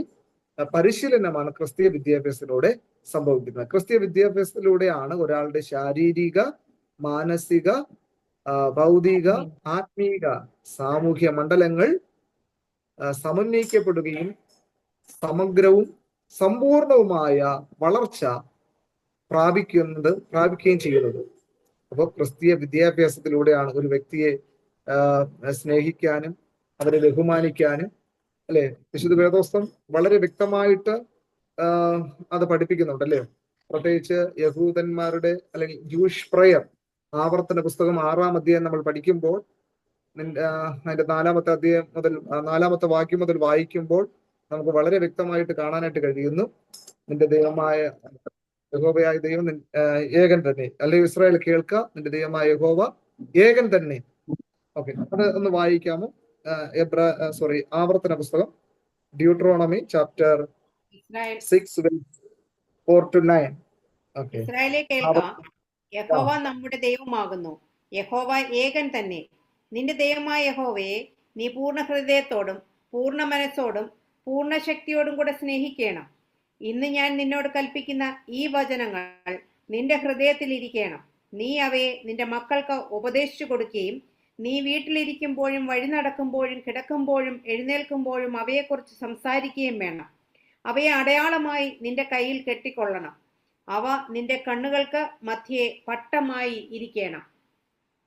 പരിശീലനമാണ് ക്രിസ്തീയ വിദ്യാഭ്യാസത്തിലൂടെ സംഭവിക്കുന്നത്. ക്രിസ്തീയ വിദ്യാഭ്യാസത്തിലൂടെയാണ് ഒരാളുടെ ശാരീരിക, മാനസിക, ഭൗതിക, ആത്മീക, സാമൂഹ്യ മണ്ഡലങ്ങൾ സമന്വയിക്കപ്പെടുകയും സമഗ്രവും സമ്പൂർണവുമായ വളർച്ച പ്രാപിക്കുകയും ചെയ്യുന്നത്. അപ്പോൾ ക്രിസ്തീയ വിദ്യാഭ്യാസത്തിലൂടെയാണ് ഒരു വ്യക്തിയെ സ്നേഹിക്കാനും അവരെ ബഹുമാനിക്കാനും അല്ലെ, വിശുദ്ധ വേദോസ്തം വളരെ വ്യക്തമായിട്ട് അത് പഠിപ്പിക്കുന്നുണ്ട് അല്ലേ? പ്രത്യേകിച്ച് യഹൂദന്മാരുടെ അല്ലെങ്കിൽ ജൂയിഷ് പ്രയർ ആവർത്തന പുസ്തകം 6-ാം അധ്യായം നമ്മൾ പഠിക്കുമ്പോൾ അതിന്റെ 4-ാമത്തെ വാക്യം മുതൽ വായിക്കുമ്പോൾ നമുക്ക് വളരെ വ്യക്തമായിട്ട് കാണാനായിട്ട് കഴിയുന്നു, നിന്റെ ദൈവമായ യഹോവയായ ദൈവം ഏകൻ തന്നെ, അല്ലെങ്കിൽ ഇസ്രായേൽ കേൾക്ക, നിന്റെ ദൈവമായ യഹോവ ഏകൻ തന്നെ. ഓക്കെ, അത് ഒന്ന് വായിക്കാമോ? ആവർത്തന പുസ്തകം ഡ്യൂട്രോണമി ചാപ്റ്റർ 6:4-9. ഇസ്രായേലേ കേൾക്ക, യഹോവ നമ്മുടെ ദൈവമാകുന്നു, യഹോവ ഏകൻ തന്നെ. നിന്റെ ദൈവമായ യഹോവയെ നീ പൂർണ്ണ ഹൃദയത്തോടും പൂർണ്ണ മനസ്സോടും പൂർണ്ണ ശക്തിയോടും കൂടെ സ്നേഹിക്കണം. ഇന്ന് ഞാൻ നിന്നോട് കൽപ്പിക്കുന്ന ഈ വചനങ്ങൾ നിന്റെ ഹൃദയത്തിൽ ഇരിക്കണം. നീ അവയെ നിന്റെ മക്കൾക്ക് ഉപദേശിച്ചു കൊടുക്കുകയും നീ വീട്ടിലിരിക്കുമ്പോഴും വഴി നടക്കുമ്പോഴും കിടക്കുമ്പോഴും എഴുന്നേൽക്കുമ്പോഴും അവയെക്കുറിച്ച് സംസാരിക്കുകയും വേണം. അവയെ അടയാളമായി നിന്റെ കയ്യിൽ കെട്ടിക്കൊള്ളണം. അവ നിന്റെ കണ്ണുകൾക്ക് മധ്യേ പട്ടമായി ഇരിക്കണം.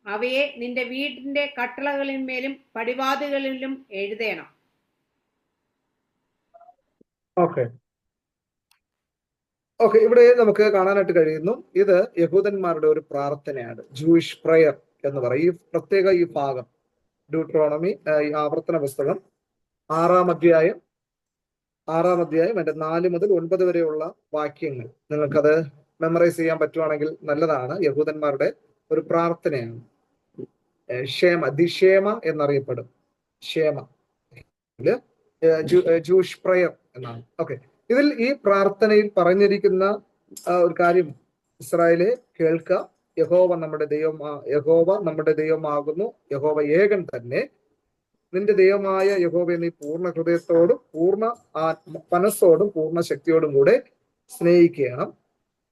അവയെ നിന്റെ വീടിന്റെ കട്ടളകളിന്മേലും പടിവാതിലുകളിലും എഴുതേണം. ഓക്കെ, ഇവിടെ നമുക്ക് കാണാനായിട്ട് കഴിയുന്നു, ഇത് യഹൂദന്മാരുടെ ഒരു പ്രാർത്ഥനയാണ്, ജൂയിഷ് പ്രയർ എന്ന് പറയും. ഈ ഭാഗം ഡ്യൂട്രോണമി, ഈ ആവർത്തന പുസ്തകം 6-ാം അധ്യായം അതിന്റെ 4 മുതൽ 9 വരെയുള്ള വാക്യങ്ങൾ നിങ്ങൾക്കത് മെമ്മറൈസ് ചെയ്യാൻ പറ്റുവാണെങ്കിൽ നല്ലതാണ്. യഹൂദന്മാരുടെ ഒരു പ്രാർത്ഥനയാണ്, ദിഷേമ എന്നറിയപ്പെടും. ജൂയിഷ് പ്രയർ എന്നാണ്. ഓക്കെ, ഇതിൽ ഈ പ്രാർത്ഥനയിൽ പറഞ്ഞിരിക്കുന്ന ഒരു കാര്യം, ഇസ്രായേലെ കേൾക്ക, യഹോവ നമ്മുടെ ദൈവമാകുന്നു, യഹോവ ഏകൻ തന്നെ. നിന്റെ ദൈവമായ യഹോവയെ നീ പൂർണ്ണ ഹൃദയത്തോടും പൂർണ്ണ മനസ്സോടും പൂർണ്ണ ശക്തിയോടും കൂടെ സ്നേഹിക്കണം.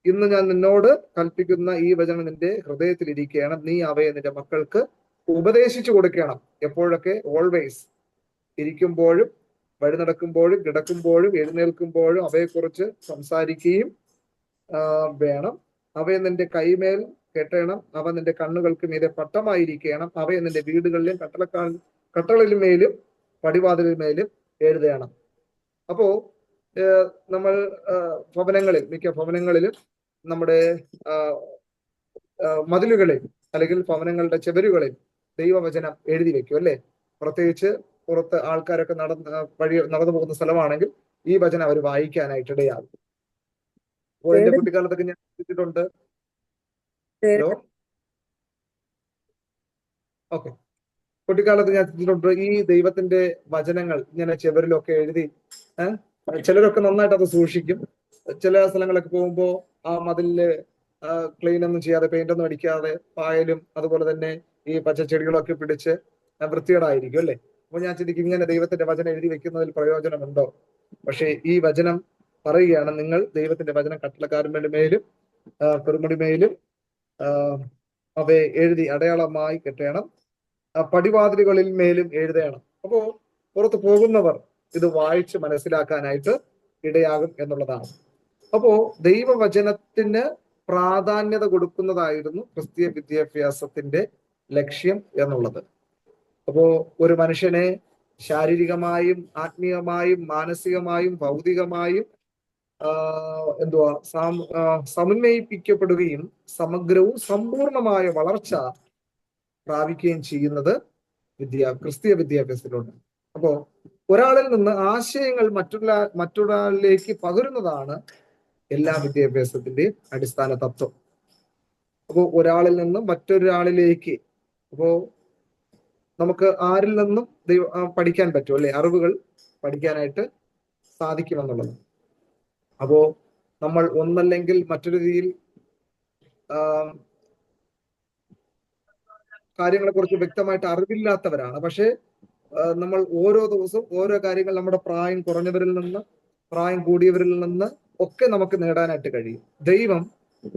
ഇന്ന് ഞാൻ നിന്നോട് കൽപ്പിക്കുന്ന ഈ വചനം നിന്റെ ഹൃദയത്തിൽ ഇരിക്കണം, നീ അവയെ നിന്റെ മക്കൾക്ക് ഉപദേശിച്ചു കൊടുക്കണം. എപ്പോഴൊക്കെ? ഓൾവേസ്. ഇരിക്കുമ്പോഴും വഴി നടക്കുമ്പോഴും കിടക്കുമ്പോഴും എഴുന്നേൽക്കുമ്പോഴും അവയെക്കുറിച്ച് സംസാരിക്കുകയും വേണം. അവയെ നിന്റെ കൈമേൽ കെട്ടണം, അവ നിന്റെ കണ്ണുകൾക്ക് മീതെ പട്ടമായിരിക്കണം. അവയെ നിന്റെ വീടുകളിലും കട്ടളിന്മേലും പടിവാതിലിന്മേലും എഴുതണം. അപ്പോ നമ്മൾ മിക്ക ഭവനങ്ങളിലും നമ്മുടെ മതിലുകളിൽ അല്ലെങ്കിൽ ഭവനങ്ങളുടെ ചുവരുകളിൽ ദൈവവചനം എഴുതി വെക്കും അല്ലേ? പ്രത്യേകിച്ച് പുറത്ത് ആൾക്കാരൊക്കെ നടന്നു പോകുന്ന സ്ഥലമാണെങ്കിൽ ഈ വചനം അവർ വായിക്കാനായിട്ട് ഇടയാകും. അപ്പോൾ എന്റെ കുട്ടിക്കാലത്തൊക്കെ ഞാൻ ശ്രദ്ധിച്ചിട്ടുണ്ട്. Hello, okay. കുട്ടിക്കാലത്ത് ഞാൻ ശ്രദ്ധിച്ചിട്ടുണ്ട് ഈ ദൈവത്തിന്റെ വചനങ്ങൾ ഇങ്ങനെ ചുവരിലൊക്കെ എഴുതി. ചിലരൊക്കെ നന്നായിട്ട് അത് സൂക്ഷിക്കും. ചില സ്ഥലങ്ങളൊക്കെ പോകുമ്പോ ആ മതിലില് ക്ലീൻ ഒന്നും ചെയ്യാതെ, പെയിന്റ് ഒന്നും അടിക്കാതെ പായലും അതുപോലെ തന്നെ ഈ പച്ചച്ചെടികളൊക്കെ പിടിച്ച് വൃത്തികേടായിരിക്കും അല്ലേ? അപ്പൊ ഞാൻ ചിന്തിക്കും, ഇങ്ങനെ ദൈവത്തിന്റെ വചനം എഴുതി വെക്കുന്നതിൽ പ്രയോജനമുണ്ടോ? പക്ഷേ ഈ വചനം പറയുകയാണ്, നിങ്ങൾ ദൈവത്തിന്റെ വചനം കട്ടളക്കാരന്റെ മേലും പെരുമുടിമേലും അവയെ എഴുതി അടയാളമായി കെട്ടണം, പടിവാതിലുകളിൽ മേലും എഴുതണം. അപ്പോ പുറത്ത് പോകുന്നവർ ഇത് വായിച്ച് മനസ്സിലാക്കാനായിട്ട് ഇടയാകും എന്നുള്ളതാണ്. അപ്പോ ദൈവവചനത്തിന് പ്രാധാന്യത കൊടുക്കുന്നതായിരുന്നു ക്രിസ്തീയ വിദ്യാഭ്യാസത്തിന്റെ ലക്ഷ്യം എന്നുള്ളത്. അപ്പോ ഒരു മനുഷ്യനെ ശാരീരികമായും ആത്മീയമായും മാനസികമായും ഭൗതികമായും സമന്വയിപ്പിക്കപ്പെടുകയും സമഗ്രവും സമ്പൂർണമായ വളർച്ച പ്രാപിക്കുകയും ചെയ്യുന്നത് ക്രിസ്തീയ വിദ്യാഭ്യാസത്തിലുണ്ട്. അപ്പോ ഒരാളിൽ നിന്ന് ആശയങ്ങൾ മറ്റൊരാളിലേക്ക് പകരുന്നതാണ് എല്ലാ വിദ്യാഭ്യാസത്തിന്റെയും അടിസ്ഥാന തത്വം. അപ്പോ ഒരാളിൽ നിന്ന് മറ്റൊരാളിലേക്ക്, അപ്പോ നമുക്ക് ആരിൽ നിന്നും പഠിക്കാൻ പറ്റും അല്ലെ? അറിവുകൾ പഠിക്കാനായിട്ട് സാധിക്കുമെന്നുള്ളത്. അപ്പോ നമ്മൾ ഒന്നല്ലെങ്കിൽ മറ്റൊരു രീതിയിൽ കാര്യങ്ങളെ കുറിച്ച് വ്യക്തമായിട്ട് അറിവില്ലാത്തവരാണ്. പക്ഷെ നമ്മൾ ഓരോ ദിവസവും ഓരോ കാര്യങ്ങൾ നമ്മുടെ പ്രായം കുറഞ്ഞവരിൽ നിന്ന് പ്രായം കൂടിയവരിൽ നിന്ന് ഒക്കെ നമുക്ക് നേടാനായിട്ട് കഴിയും. ദൈവം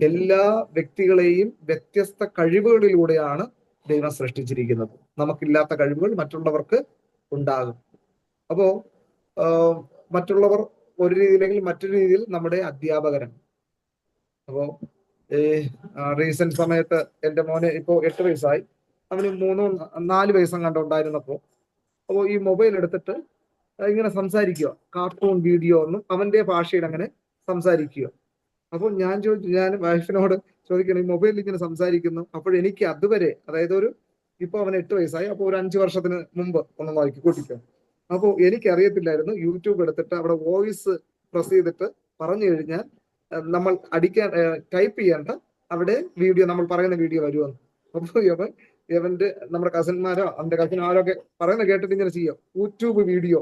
എല്ലാ വ്യക്തികളെയും വ്യത്യസ്ത കഴിവുകളിലൂടെയാണ് ദൈവം സൃഷ്ടിച്ചിരിക്കുന്നത്. നമുക്കില്ലാത്ത കഴിവുകൾ മറ്റുള്ളവർക്ക് ഉണ്ടാകും. അപ്പോ മറ്റുള്ളവർ ഒരു രീതിയിലെങ്കിൽ മറ്റൊരു രീതിയിൽ നമ്മുടെ അധ്യാപകരാണ്. അപ്പോ റീസെന്റ് സമയത്ത് എൻ്റെ മോനെ ഇപ്പോ 8 വയസ്സായി, അവന് 3-4 വയസ്സും കണ്ടുണ്ടായിരുന്നപ്പോ അപ്പോൾ ഈ മൊബൈൽ എടുത്തിട്ട് ഇങ്ങനെ സംസാരിക്കുക, കാർട്ടൂൺ വീഡിയോ ഒന്നും അവന്റെ ഭാഷയിൽ അങ്ങനെ സംസാരിക്കുക. അപ്പോൾ ഞാൻ വൈഫിനോട് ചോദിക്കണം, ഈ മൊബൈലിൽ ഇങ്ങനെ സംസാരിക്കുന്നു. അപ്പോഴെനിക്ക് അതുവരെ, അതായത് ഇപ്പൊ അവന് 8 വയസ്സായി, അപ്പോൾ ഒരു 5 വർഷത്തിന് മുമ്പ് ഒന്ന് നോക്കി കൂട്ടിക്കോ. അപ്പോൾ എനിക്കറിയത്തില്ലായിരുന്നു യൂട്യൂബ് എടുത്തിട്ട് അവിടെ വോയിസ് പ്രസ് ചെയ്തിട്ട് പറഞ്ഞു കഴിഞ്ഞാൽ നമ്മൾ ടൈപ്പ് ചെയ്യേണ്ട അവിടെ വീഡിയോ, നമ്മൾ പറയുന്ന വീഡിയോ വരുമെന്ന്. അപ്പോൾ നമ്മുടെ കസിന്മാരോ അവന്റെ കസിൻ ആരൊക്കെ പറയുന്ന കേട്ടിട്ട് ഇങ്ങനെ ചെയ്യാം, യൂട്യൂബ് വീഡിയോ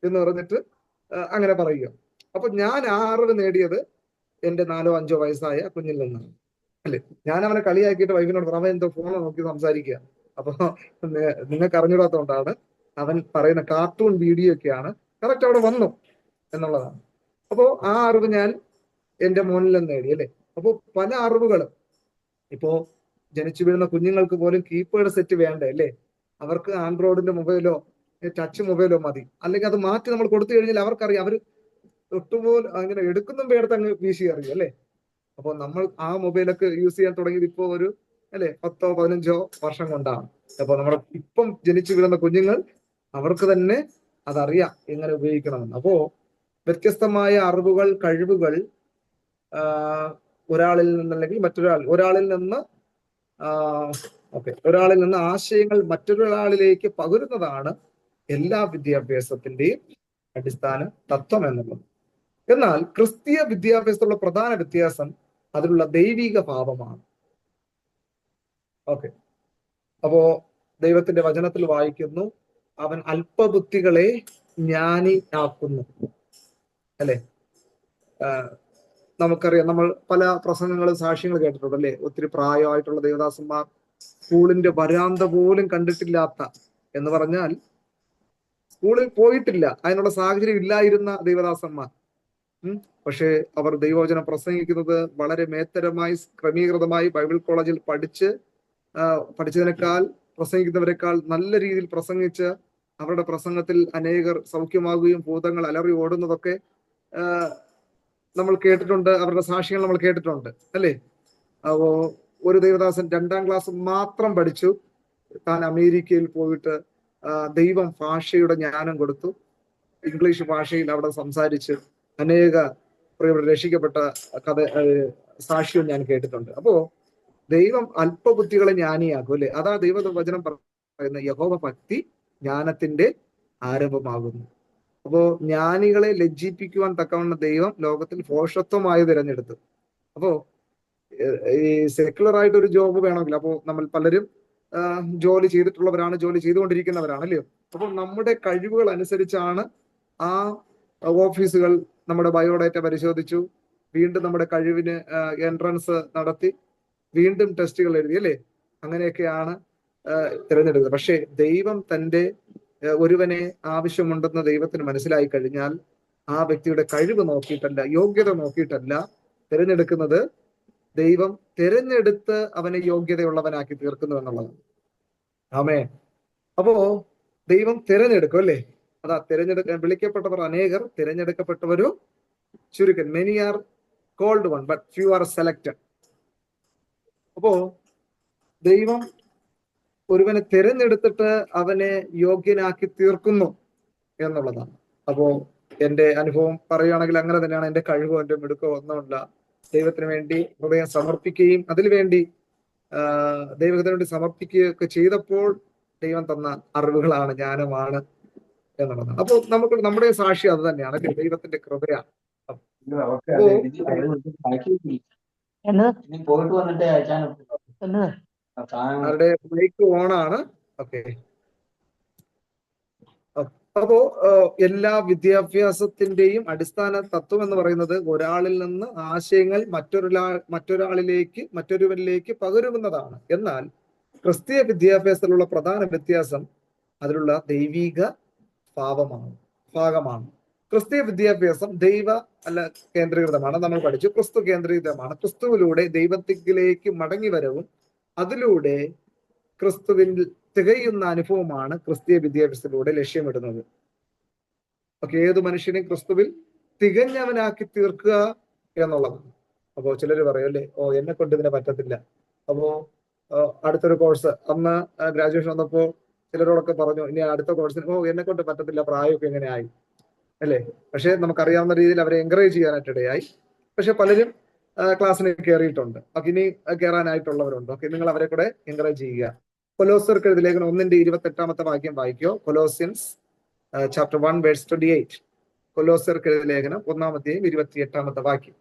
എന്ന് പറഞ്ഞിട്ട് അങ്ങനെ പറയുക. അപ്പൊ ഞാൻ ആ അറിവ് നേടിയത് എന്റെ 4-5 വയസ്സായ കുഞ്ഞിൽ നിന്നാണ് അല്ലെ. ഞാൻ അവനെ കളിയാക്കിയിട്ട് വൈഫിനോട് അവൻ എന്തോ ഫോണോ നോക്കി സംസാരിക്കുക. അപ്പൊ നിങ്ങൾക്ക് അറിഞ്ഞൂടാത്തതുകൊണ്ടാണ് അവൻ പറയുന്ന കാർട്ടൂൺ വീഡിയോ ഒക്കെയാണ് കറക്റ്റ് അവിടെ വന്നു എന്നുള്ളതാണ്. അപ്പോ ആ അറിവ് ഞാൻ എന്റെ മോനിൽ നിന്ന് നേടി അല്ലെ. അപ്പോ പല അറിവുകളും ഇപ്പോ ജനിച്ചു വീഴുന്ന കുഞ്ഞുങ്ങൾക്ക് പോലും കീപാഡ് സെറ്റ് വേണ്ടേ അല്ലേ? അവർക്ക് ആൻഡ്രോയിഡിന്റെ മൊബൈലോ ടച്ച് മൊബൈലോ മതി. അല്ലെങ്കിൽ അത് മാറ്റി നമ്മൾ കൊടുത്തു കഴിഞ്ഞാൽ അവർക്കറിയാം, അവർ തൊട്ടുപോലും അങ്ങനെ എടുക്കുന്ന പേടത്ത് അങ്ങ് വീശി അറിയും അല്ലേ. അപ്പോൾ നമ്മൾ ആ മൊബൈലൊക്കെ യൂസ് ചെയ്യാൻ തുടങ്ങിയത് ഇപ്പോൾ ഒരു 10-15 വർഷം കൊണ്ടാണ്. അപ്പൊ നമ്മുടെ ഇപ്പം ജനിച്ചു വീഴുന്ന കുഞ്ഞുങ്ങൾ അവർക്ക് തന്നെ അതറിയാം എങ്ങനെ ഉപയോഗിക്കണമെന്ന്. അപ്പോ വ്യത്യസ്തമായ അറിവുകൾ, കഴിവുകൾ ഒരാളിൽ നിന്നല്ലെങ്കിൽ ഒരാളിൽ നിന്ന് ആശയങ്ങൾ മറ്റൊരാളിലേക്ക് പകരുന്നതാണ് എല്ലാ വിദ്യാഭ്യാസത്തിന്റെയും അടിസ്ഥാന തത്വം എന്നുള്ളത്. എന്നാൽ ക്രിസ്തീയ വിദ്യാഭ്യാസത്തിലുള്ള പ്രധാന വ്യത്യാസം അതിലുള്ള ദൈവിക ഭാവമാണ്. ഓക്കെ, അപ്പോ ദൈവത്തിന്റെ വചനത്തിൽ വായിക്കുന്നു, അവൻ അല്പബുദ്ധികളെ ജ്ഞാനി ആക്കുന്നു അല്ലെ. നമുക്കറിയാം, നമ്മൾ പല പ്രസംഗങ്ങളും സാക്ഷ്യങ്ങൾ കേട്ടിട്ടുണ്ട് അല്ലെ. ഒത്തിരി പ്രായമായിട്ടുള്ള ദേവദാസന്മാർ സ്കൂളിന്റെ വരാന്ത പോലും കണ്ടിട്ടില്ലാത്ത, എന്ന് പറഞ്ഞാൽ സ്കൂളിൽ പോയിട്ടില്ല, അതിനുള്ള സാഹചര്യം ഇല്ലായിരുന്ന ദേവദാസന്മാർ പക്ഷേ അവർ ദൈവവചനം പ്രസംഗിക്കുന്നത് വളരെ മേത്തരമായി ക്രമീകൃതമായി ബൈബിൾ കോളേജിൽ പഠിച്ചതിനേക്കാൾ പ്രസംഗിക്കുന്നവരെക്കാൾ നല്ല രീതിയിൽ പ്രസംഗിച്ച് അവരുടെ പ്രസംഗത്തിൽ അനേകർ സൗഖ്യമാകുകയും ഭൂതങ്ങൾ അലറി ഓടുന്നതൊക്കെ നമ്മൾ കേട്ടിട്ടുണ്ട്. അവരുടെ സാക്ഷ്യങ്ങൾ നമ്മൾ കേട്ടിട്ടുണ്ട് അല്ലേ? അപ്പോ ഒരു ദേവദാസൻ 2ാം ക്ലാസ് മാത്രം പഠിച്ചു, താൻ അമേരിക്കയിൽ പോയിട്ട് ദൈവം ഭാഷയുടെ ജ്ഞാനം കൊടുത്തു, ഇംഗ്ലീഷ് ഭാഷയിൽ അവിടെ സംസാരിച്ച് അനേക രക്ഷിക്കപ്പെട്ട സാക്ഷ്യവും ഞാൻ കേട്ടിട്ടുണ്ട്. അപ്പോ ദൈവം അല്പബുദ്ധികളെ ജ്ഞാനിയാക്കും അല്ലെ? അതാ ദൈവവചനം പറയുന്ന യഹോവ ഭക്തി ജ്ഞാനത്തിന്റെ ആരംഭമാകുന്നു. അപ്പോ ജ്ഞാനികളെ ലജ്ജിപ്പിക്കുവാൻ തക്കവണ്ണം ദൈവം ലോകത്തിൽ ഭോഷത്വമായി തിരഞ്ഞെടുത്തു. അപ്പോ ഈ സെക്യുലർ ആയിട്ട് ഒരു ജോബ് വേണമെങ്കിൽ, അപ്പോൾ നമ്മൾ പലരും ജോലി ചെയ്തിട്ടുള്ളവരാണ്, ജോലി ചെയ്തുകൊണ്ടിരിക്കുന്നവരാണ് അല്ലയോ? അപ്പോൾ നമ്മുടെ കഴിവുകൾ അനുസരിച്ചാണ് ആ ഓഫീസുകൾ നമ്മുടെ ബയോഡേറ്റ പരിശോധിച്ചു, വീണ്ടും നമ്മുടെ കഴിവിന് എൻട്രൻസ് നടത്തി, വീണ്ടും ടെസ്റ്റുകൾ എഴുതി അല്ലേ? അങ്ങനെയൊക്കെയാണ് തിരഞ്ഞെടുക്കുന്നത്. പക്ഷേ ദൈവം തൻ്റെ ഒരുവനെ ആവശ്യമുണ്ടെന്ന് ദൈവത്തിന് മനസ്സിലായി കഴിഞ്ഞാൽ ആ വ്യക്തിയുടെ കഴിവ് നോക്കിയിട്ടല്ല, യോഗ്യത നോക്കിയിട്ടല്ല തിരഞ്ഞെടുക്കുന്നത്. ദൈവം തിരഞ്ഞെടുത്ത് അവനെ യോഗ്യതയുള്ളവനാക്കി തീർക്കുന്നു എന്നുള്ളതാണ്. ആമേൻ. അപ്പോ ദൈവം തിരഞ്ഞെടുക്കും അല്ലേ? അതാ വിളിക്കപ്പെട്ടവർ അനേകർ, തിരഞ്ഞെടുക്കപ്പെട്ടവരും ചുരുക്കൻ. Many are called one but few are selected. അപ്പോ ദൈവം ഒരുവനെ തിരഞ്ഞെടുത്തിട്ട് അവനെ യോഗ്യനാക്കി തീർക്കുന്നു എന്നുള്ളതാണ്. അപ്പോ എൻ്റെ അനുഭവം പറയുകയാണെങ്കിൽ അങ്ങനെ തന്നെയാണ്. എൻ്റെ കഴിവോ എൻ്റെ മിടുക്കോ ഒന്നുമില്ല. ദൈവത്തിന് വേണ്ടി ഹൃദയം സമർപ്പിക്കുകയും അതിനുവേണ്ടി ദൈവത്തിന് വേണ്ടി സമർപ്പിക്കുകയൊക്കെ ചെയ്തപ്പോൾ ദൈവം തന്ന അറിവുകളാണ്, ജ്ഞാനമാണ് എന്നുള്ളതാണ്. അപ്പോൾ നമുക്ക് നമ്മുടെ സാക്ഷി അത് തന്നെയാണ്, ദൈവത്തിന്റെ കൃപയാണ്. അവരുടെ മൈക്ക് ഓണാണ്. ഓക്കെ. അപ്പോ എല്ലാ വിദ്യാഭ്യാസത്തിന്റെയും അടിസ്ഥാന തത്വം എന്ന് പറയുന്നത് ഒരാളിൽ നിന്ന് ആശയങ്ങൾ മറ്റൊരുവരിലേക്ക് പകരുന്നതാണ്. എന്നാൽ ക്രിസ്തീയ വിദ്യാഭ്യാസത്തിലുള്ള പ്രധാന വ്യത്യാസം അതിലുള്ള ദൈവിക ഭാഗമാണ്. ക്രിസ്തീയ വിദ്യാഭ്യാസം കേന്ദ്രീകൃതമാണ്. നമ്മൾ പഠിച്ചു, ക്രിസ്തു കേന്ദ്രീകൃതമാണ്. ക്രിസ്തുവിലൂടെ ദൈവത്തിലേക്ക് മടങ്ങി വരവും അതിലൂടെ ക്രിസ്തുവിൽ തികയുന്ന അനുഭവമാണ് ക്രിസ്തീയ വിദ്യാഭ്യാസത്തിലൂടെ ലക്ഷ്യമിടുന്നത്. ഓക്കെ, ഏത് മനുഷ്യനെയും ക്രിസ്തുവിൽ തികഞ്ഞവനാക്കി തീർക്കുക എന്നുള്ളതാണ്. അപ്പോ ചിലർ പറയും അല്ലേ, എന്നെ കൊണ്ട് ഇതിനെ പറ്റത്തില്ല. അപ്പോ അടുത്തൊരു കോഴ്സ്, അന്ന് ഗ്രാജുവേഷൻ വന്നപ്പോ ചിലരോടൊക്കെ പറഞ്ഞു, ഇനി അടുത്ത കോഴ്സിന് എന്നെ കൊണ്ട് പറ്റത്തില്ല, പ്രായമൊക്കെ എങ്ങനെ ആയി അല്ലേ? പക്ഷെ നമുക്കറിയാവുന്ന രീതിയിൽ അവരെ എൻകറേജ് ചെയ്യാനായിട്ട് ഇടയായി. പക്ഷെ പലരും ക്ലാസ്സിന് കയറിയിട്ടുണ്ട്. അപ്പൊ ഇനി കയറാനായിട്ടുള്ളവരുണ്ട്. ഓക്കെ, നിങ്ങൾ അവരെ കൂടെ എൻകറേജ് ചെയ്യുക. കൊലോസ്യർക്ക് എഴുതിയ ലേഖനം 1:28 വാക്യം വായിക്കോ. കൊലോസ്യൻസ് ചാപ്റ്റർ 1 വേഴ്സ് 28. കൊലോസ്യർക്ക് എഴുതിയ ലേഖനം 1:28 വാക്യം.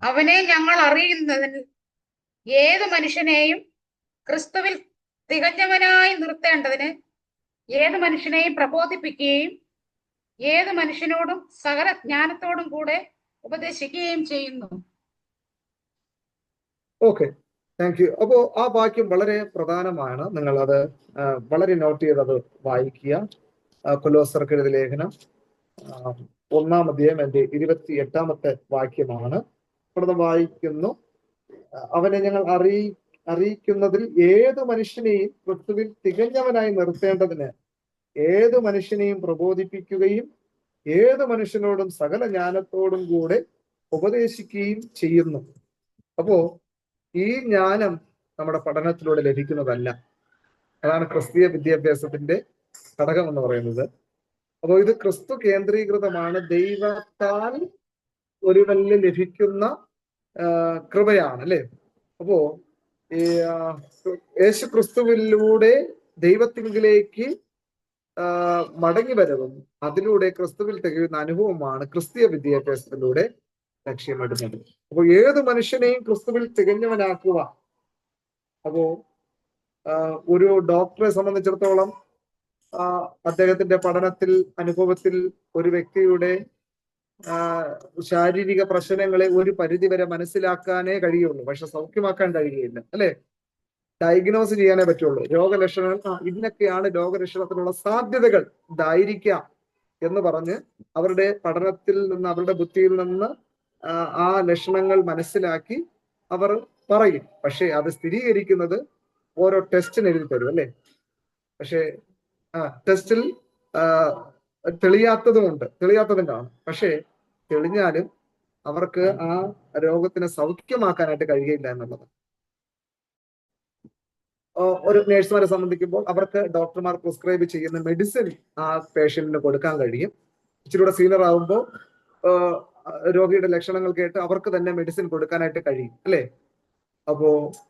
അവനെ ഞങ്ങൾ അറിയുന്നതിൽ ഏതു മനുഷ്യനെയും ക്രിസ്തുവിൽ തികഞ്ഞവനായി നിർത്തേണ്ടതിന് ഏത് മനുഷ്യനെയും പ്രബോധിപ്പിക്കുകയും ഏത് മനുഷ്യനോടും സകല ജ്ഞാനത്തോടും കൂടെ ഉപദേശിക്കുകയും ചെയ്യുന്നു. Okay, thank U. അപ്പോ ആ വാക്യം വളരെ പ്രധാനമാണ്. നിങ്ങൾ അത് വളരെ നോട്ട് ചെയ്ത് അത് വായിക്കുക. കൊലോസ്യർക്ക് എഴുതിയ ലേഖനം 1:28 വാക്യമാണ്. ഇവിടെ വായിക്കുന്നു, അവനെ ഞങ്ങൾ അറിയിക്കുന്നതിൽ ഏതു മനുഷ്യനെയും ക്രിസ്തുവിൽ തികഞ്ഞവനായി നിർത്തേണ്ടതിന് ഏതു മനുഷ്യനെയും പ്രബോധിപ്പിക്കുകയും ഏതു മനുഷ്യനോടും സകല ജ്ഞാനത്തോടും കൂടെ ഉപദേശിക്കുകയും ചെയ്യുന്നു. അപ്പോ ഈ ജ്ഞാനം നമ്മുടെ പഠനത്തിലൂടെ ലഭിക്കുന്നതല്ല. അതാണ് ക്രിസ്തീയ വിദ്യാഭ്യാസത്തിന്റെ ഘടകം എന്ന് പറയുന്നത്. അപ്പോൾ ഇത് ക്രിസ്തു കേന്ദ്രീകൃതമാണ്. ദൈവത്താൽ ഒരുവനിൽ ലഭിക്കുന്ന കൃപയാണ് അല്ലെ? അപ്പോ ഈ യേശു ക്രിസ്തുവിലൂടെ ദൈവത്തിലേക്ക് മടങ്ങി വരവും അതിലൂടെ ക്രിസ്തുവിൽ തികയുന്ന അനുഭവമാണ് ക്രിസ്തീയ വിദ്യാഭ്യാസത്തിലൂടെ ലക്ഷ്യമിടുന്നത്. അപ്പോൾ ഏത് മനുഷ്യനെയും ക്രിസ്തുവിൽ തികഞ്ഞവനാക്കുക. അപ്പോ ഒരു ഡോക്ടറെ സംബന്ധിച്ചിടത്തോളം അദ്ദേഹത്തിന്റെ പഠനത്തിൽ അനുഭവത്തിൽ ഒരു വ്യക്തിയുടെ ശാരീരിക പ്രശ്നങ്ങളെ ഒരു പരിധിവരെ മനസ്സിലാക്കാനേ കഴിയുള്ളൂ, പക്ഷെ സൗഖ്യമാക്കാൻ കഴിയുകയില്ല, അല്ലെ? ഡയഗ്നോസ് ചെയ്യാനേ പറ്റുള്ളൂ. രോഗലക്ഷണങ്ങൾ ഇതിനൊക്കെയാണ് രോഗലക്ഷണത്തിനുള്ള സാധ്യതകൾ, ഇതായിരിക്കാം എന്ന് പറഞ്ഞ് അവരുടെ പഠനത്തിൽ നിന്ന്, അവരുടെ ബുദ്ധിയിൽ നിന്ന് ആ ലക്ഷണങ്ങൾ മനസ്സിലാക്കി അവർ പറയും. പക്ഷെ അത് സ്ഥിരീകരിക്കുന്നത് ഓരോ ടെസ്റ്റിന് എഴുതി തരും, അല്ലെ? പക്ഷെ ടെസ്റ്റിൽ തെളിയാത്തതുകൊണ്ടാണ്. പക്ഷേ തെളിഞ്ഞാലും അവർക്ക് ആ രോഗത്തിനെ സൗഖ്യമാക്കാനായിട്ട് കഴിയില്ല എന്നുള്ളത്. ഒരു നേഴ്സുമാരെ സംബന്ധിക്കുമ്പോൾ അവർക്ക് ഡോക്ടർമാർ പ്രിസ്ക്രൈബ് ചെയ്യുന്ന മെഡിസിൻ ആ പേഷ്യന്റിന് കൊടുക്കാൻ കഴിയും. ഇച്ചിരൂടെ സീനിയർ ആകുമ്പോൾ രോഗിയുടെ ലക്ഷണങ്ങൾ കേട്ട് അവർക്ക് തന്നെ മെഡിസിൻ കൊടുക്കാനായിട്ട് കഴിയും, അല്ലേ? അപ്പോ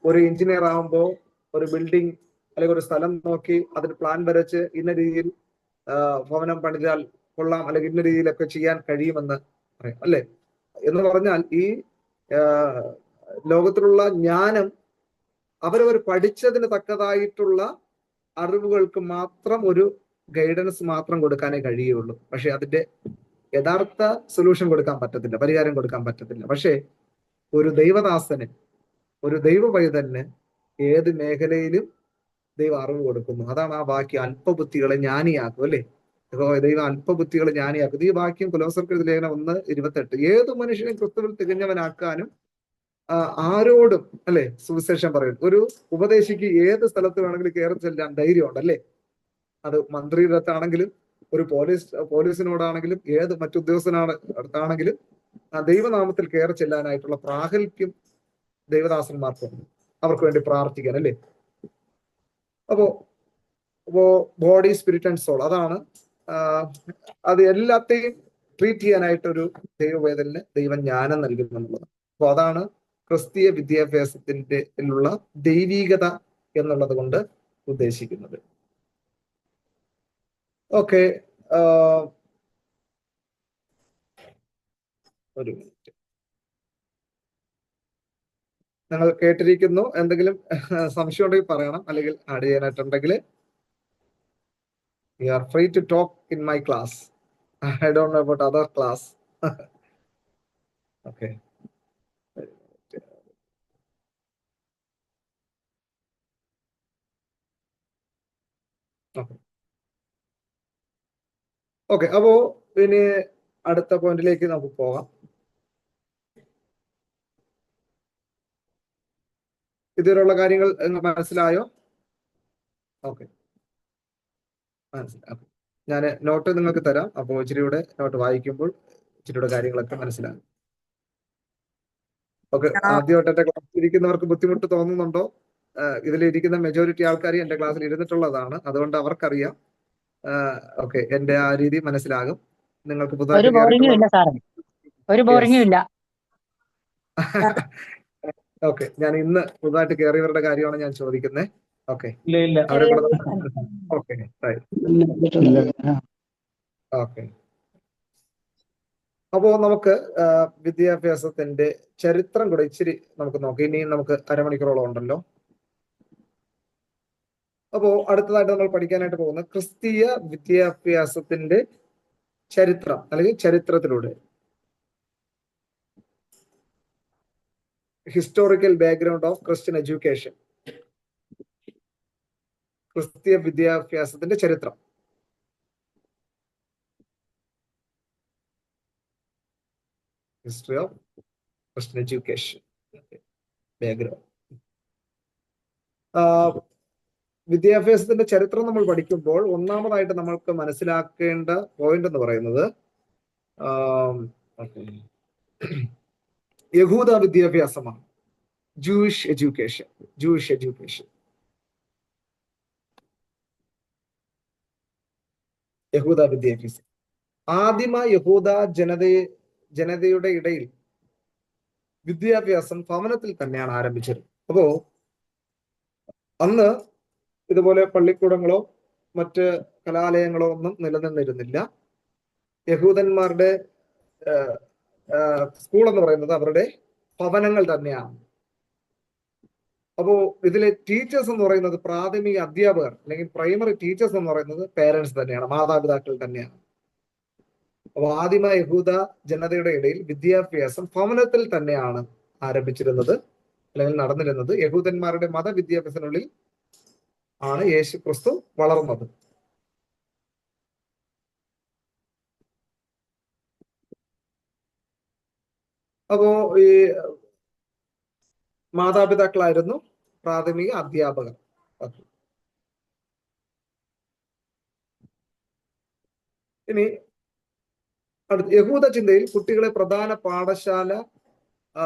ഒരു എഞ്ചിനീയർ ആകുമ്പോൾ ഒരു ബിൽഡിംഗ് അല്ലെങ്കിൽ ഒരു സ്ഥലം നോക്കി അതിന് പ്ലാൻ വരച്ച് ഇന്ന രീതിയിൽ ഭവനം പണിതാൽ കൊള്ളാം, അല്ലെങ്കിൽ ഇന്ന രീതിയിലൊക്കെ ചെയ്യാൻ കഴിയുമെന്ന് പറയും, അല്ലെ? എന്ന് പറഞ്ഞാൽ ഈ ലോകത്തിലുള്ള ജ്ഞാനം അവരവർ പഠിച്ചതിന് തക്കതായിട്ടുള്ള അറിവുകൾക്ക് മാത്രം ഒരു ഗൈഡൻസ് മാത്രം കൊടുക്കാനേ കഴിയുള്ളൂ. പക്ഷെ അതിന്റെ യഥാർത്ഥ സൊല്യൂഷൻ കൊടുക്കാൻ പറ്റത്തില്ല, പരിഹാരം കൊടുക്കാൻ പറ്റത്തില്ല. പക്ഷേ ഒരു ദൈവദാസന്, ഒരു ദൈവ പൈതലിന് ഏത് മേഖലയിലും ദൈവം അറിവ് കൊടുക്കുന്നു. അതാണ് ആ വാക്യം, അല്പബുദ്ധികളെ ജ്ഞാനിയാക്കും, അല്ലെ? ദൈവം അല്പബുദ്ധികളെ ജ്ഞാനിയാക്കും. ഈ വാക്യം കൊലോസ്യർക്കെഴുതിയ ലേഖനം 1:28. ഏത് മനുഷ്യനെ ക്രിസ്തുവിൽ തികഞ്ഞവനാക്കാനും ആരോടും, അല്ലെ, സുവിശേഷം പറയും. ഒരു ഉപദേശിക്ക് ഏത് സ്ഥലത്ത് വേണമെങ്കിലും കയറി ചെല്ലാൻ ധൈര്യമുണ്ട്, അല്ലേ? അത് മന്ത്രിയുടെ അടുത്താണെങ്കിലും ഒരു പോലീസിനോടാണെങ്കിലും ഏത് മറ്റുദ്യോഗസ്ഥനാണെങ്കിലും ദൈവനാമത്തിൽ കയറി ചെല്ലാനായിട്ടുള്ള പ്രാഗൽഭ്യം ദൈവദാസന്മാർക്കുണ്ട്, അവർക്ക് വേണ്ടി പ്രാർത്ഥിക്കാൻ, അല്ലേ? അപ്പോ ബോഡി, സ്പിരിറ്റ് ആൻഡ് സോൾ, അതാണ് അത് എല്ലാത്തെയും ട്രീറ്റ് ചെയ്യാനായിട്ടൊരു ദൈവവേദലിന് ദൈവം ജ്ഞാനം നൽകുന്നു എന്നുള്ളത്. അപ്പൊ അതാണ് ക്രിസ്തീയ വിദ്യാഭ്യാസത്തിന്റെ ഉള്ള ദൈവീകത എന്നുള്ളത് കൊണ്ട് ഉദ്ദേശിക്കുന്നത്. ഓക്കെ, ഒരു മിനിറ്റ്, നിങ്ങൾ കേട്ടിരിക്കുന്നു. എന്തെങ്കിലും സംശയം ഉണ്ടെങ്കിൽ പറയണം, അല്ലെങ്കിൽ add ചെയ്യാനായിട്ടുണ്ടെങ്കിൽ you are free to talk in my class. I don't know about other class. Okay. Okay, അപ്പോ ഇനി അടുത്ത പോയിന്റിലേക്ക് നമുക്ക് പോകാം. ഇതുവരെയുള്ള കാര്യങ്ങൾ മനസ്സിലായോ? ഓക്കെ, മനസ്സിലാവും. ഞാൻ നോട്ട് നിങ്ങൾക്ക് തരാം. അപ്പോൾ ഇച്ചിരിയുടെ നോട്ട് വായിക്കുമ്പോൾ ഇച്ചിരിയുടെ കാര്യങ്ങളൊക്കെ മനസ്സിലാകും. ഓക്കെ, ആദ്യമായിട്ട് എന്റെ ക്ലാസ്സിൽ ഇരിക്കുന്നവർക്ക് ബുദ്ധിമുട്ട് തോന്നുന്നുണ്ടോ? ഇതിലിരിക്കുന്ന മെജോറിറ്റി ആൾക്കാർ എന്റെ ക്ലാസ്സിൽ ഇരുന്നിട്ടുള്ളതാണ്, അതുകൊണ്ട് അവർക്കറിയാം. ഓക്കെ, എന്റെ ആ രീതി മനസ്സിലാകും. നിങ്ങൾക്ക് പുതുതായിട്ട് ഓക്കെ, ഞാൻ ഇന്ന് പുതുതായിട്ട് കയറിയവരുടെ കാര്യമാണ് ഞാൻ ചോദിക്കുന്നത്. ഓക്കെ, അവരെ കൂടെ ഓക്കെ ഓക്കെ. അപ്പോ നമുക്ക് വിദ്യാഭ്യാസത്തിന്റെ ചരിത്രം കൂടെ ഇച്ചിരി നമുക്ക് നോക്കാം. ഇനിയും നമുക്ക് അരമണിക്കൂറോളം ഉണ്ടല്ലോ. അപ്പോ അടുത്തതായിട്ട് നമ്മൾ പഠിക്കാനായിട്ട് പോകുന്ന ക്രിസ്തീയ വിദ്യാഭ്യാസത്തിന്റെ ചരിത്രം, അല്ലെങ്കിൽ ചരിത്രത്തിലൂടെ historical background of Christian education, ക്രിസ്തീയ വിദ്യാഭ്യാസത്തിന്റെ ചരിത്രം. History of Christian education background. വിദ്യാഭ്യാസത്തിന്റെ ചരിത്രം നമ്മൾ പഠിക്കുമ്പോൾ ഒന്നാമതായിട്ട് നമ്മൾക്ക് മനസ്സിലാക്കേണ്ട പോയിന്റ് എന്ന് പറയുന്നത് യഹൂദ വിദ്യാഭ്യാസമാണ്. Jewish education. യഹൂദ വിദ്യാഭ്യാസം ആദിമ യഹൂദ ജനതയുടെ ഇടയിൽ വിദ്യാഭ്യാസം ഭവനത്തിൽ തന്നെയാണ് ആരംഭിച്ചത്. അപ്പോ അന്ന് ഇതുപോലെ പള്ളിക്കൂടങ്ങളോ മറ്റ് കലാലയങ്ങളോ ഒന്നും നിലനിന്നിരുന്നില്ല. യഹൂദന്മാരുടെ സ്കൂൾ എന്ന് പറയുന്നത് അവരുടെ ഭവനങ്ങൾ തന്നെയാണ്. അപ്പോ ഇതിലെ ടീച്ചേഴ്സ് എന്ന് പറയുന്നത് പ്രാഥമിക അധ്യാപകർ അല്ലെങ്കിൽ പ്രൈമറി ടീച്ചേഴ്സ് എന്ന് പറയുന്നത് പേരൻസ് തന്നെയാണ്, മാതാപിതാക്കൾ തന്നെയാണ്. അപ്പോൾ ആദിമ യഹൂദ ജനതയുടെ ഇടയിൽ വിദ്യാഭ്യാസം ഭവനത്തിൽ തന്നെയാണ് ആരംഭിച്ചിരുന്നത് അല്ലെങ്കിൽ നടന്നിരുന്നത്. യഹൂദന്മാരുടെ മതവിദ്യാഭ്യാസത്തിനുള്ളിൽ ആണ് യേശു ക്രിസ്തു വളർന്നത്. അപ്പോ ഈ മാതാപിതാക്കളായിരുന്നു പ്രാഥമിക അധ്യാപകർ. ഇനി യഹൂദ ചിന്തയിൽ കുട്ടികളെ പ്രധാന പാഠശാല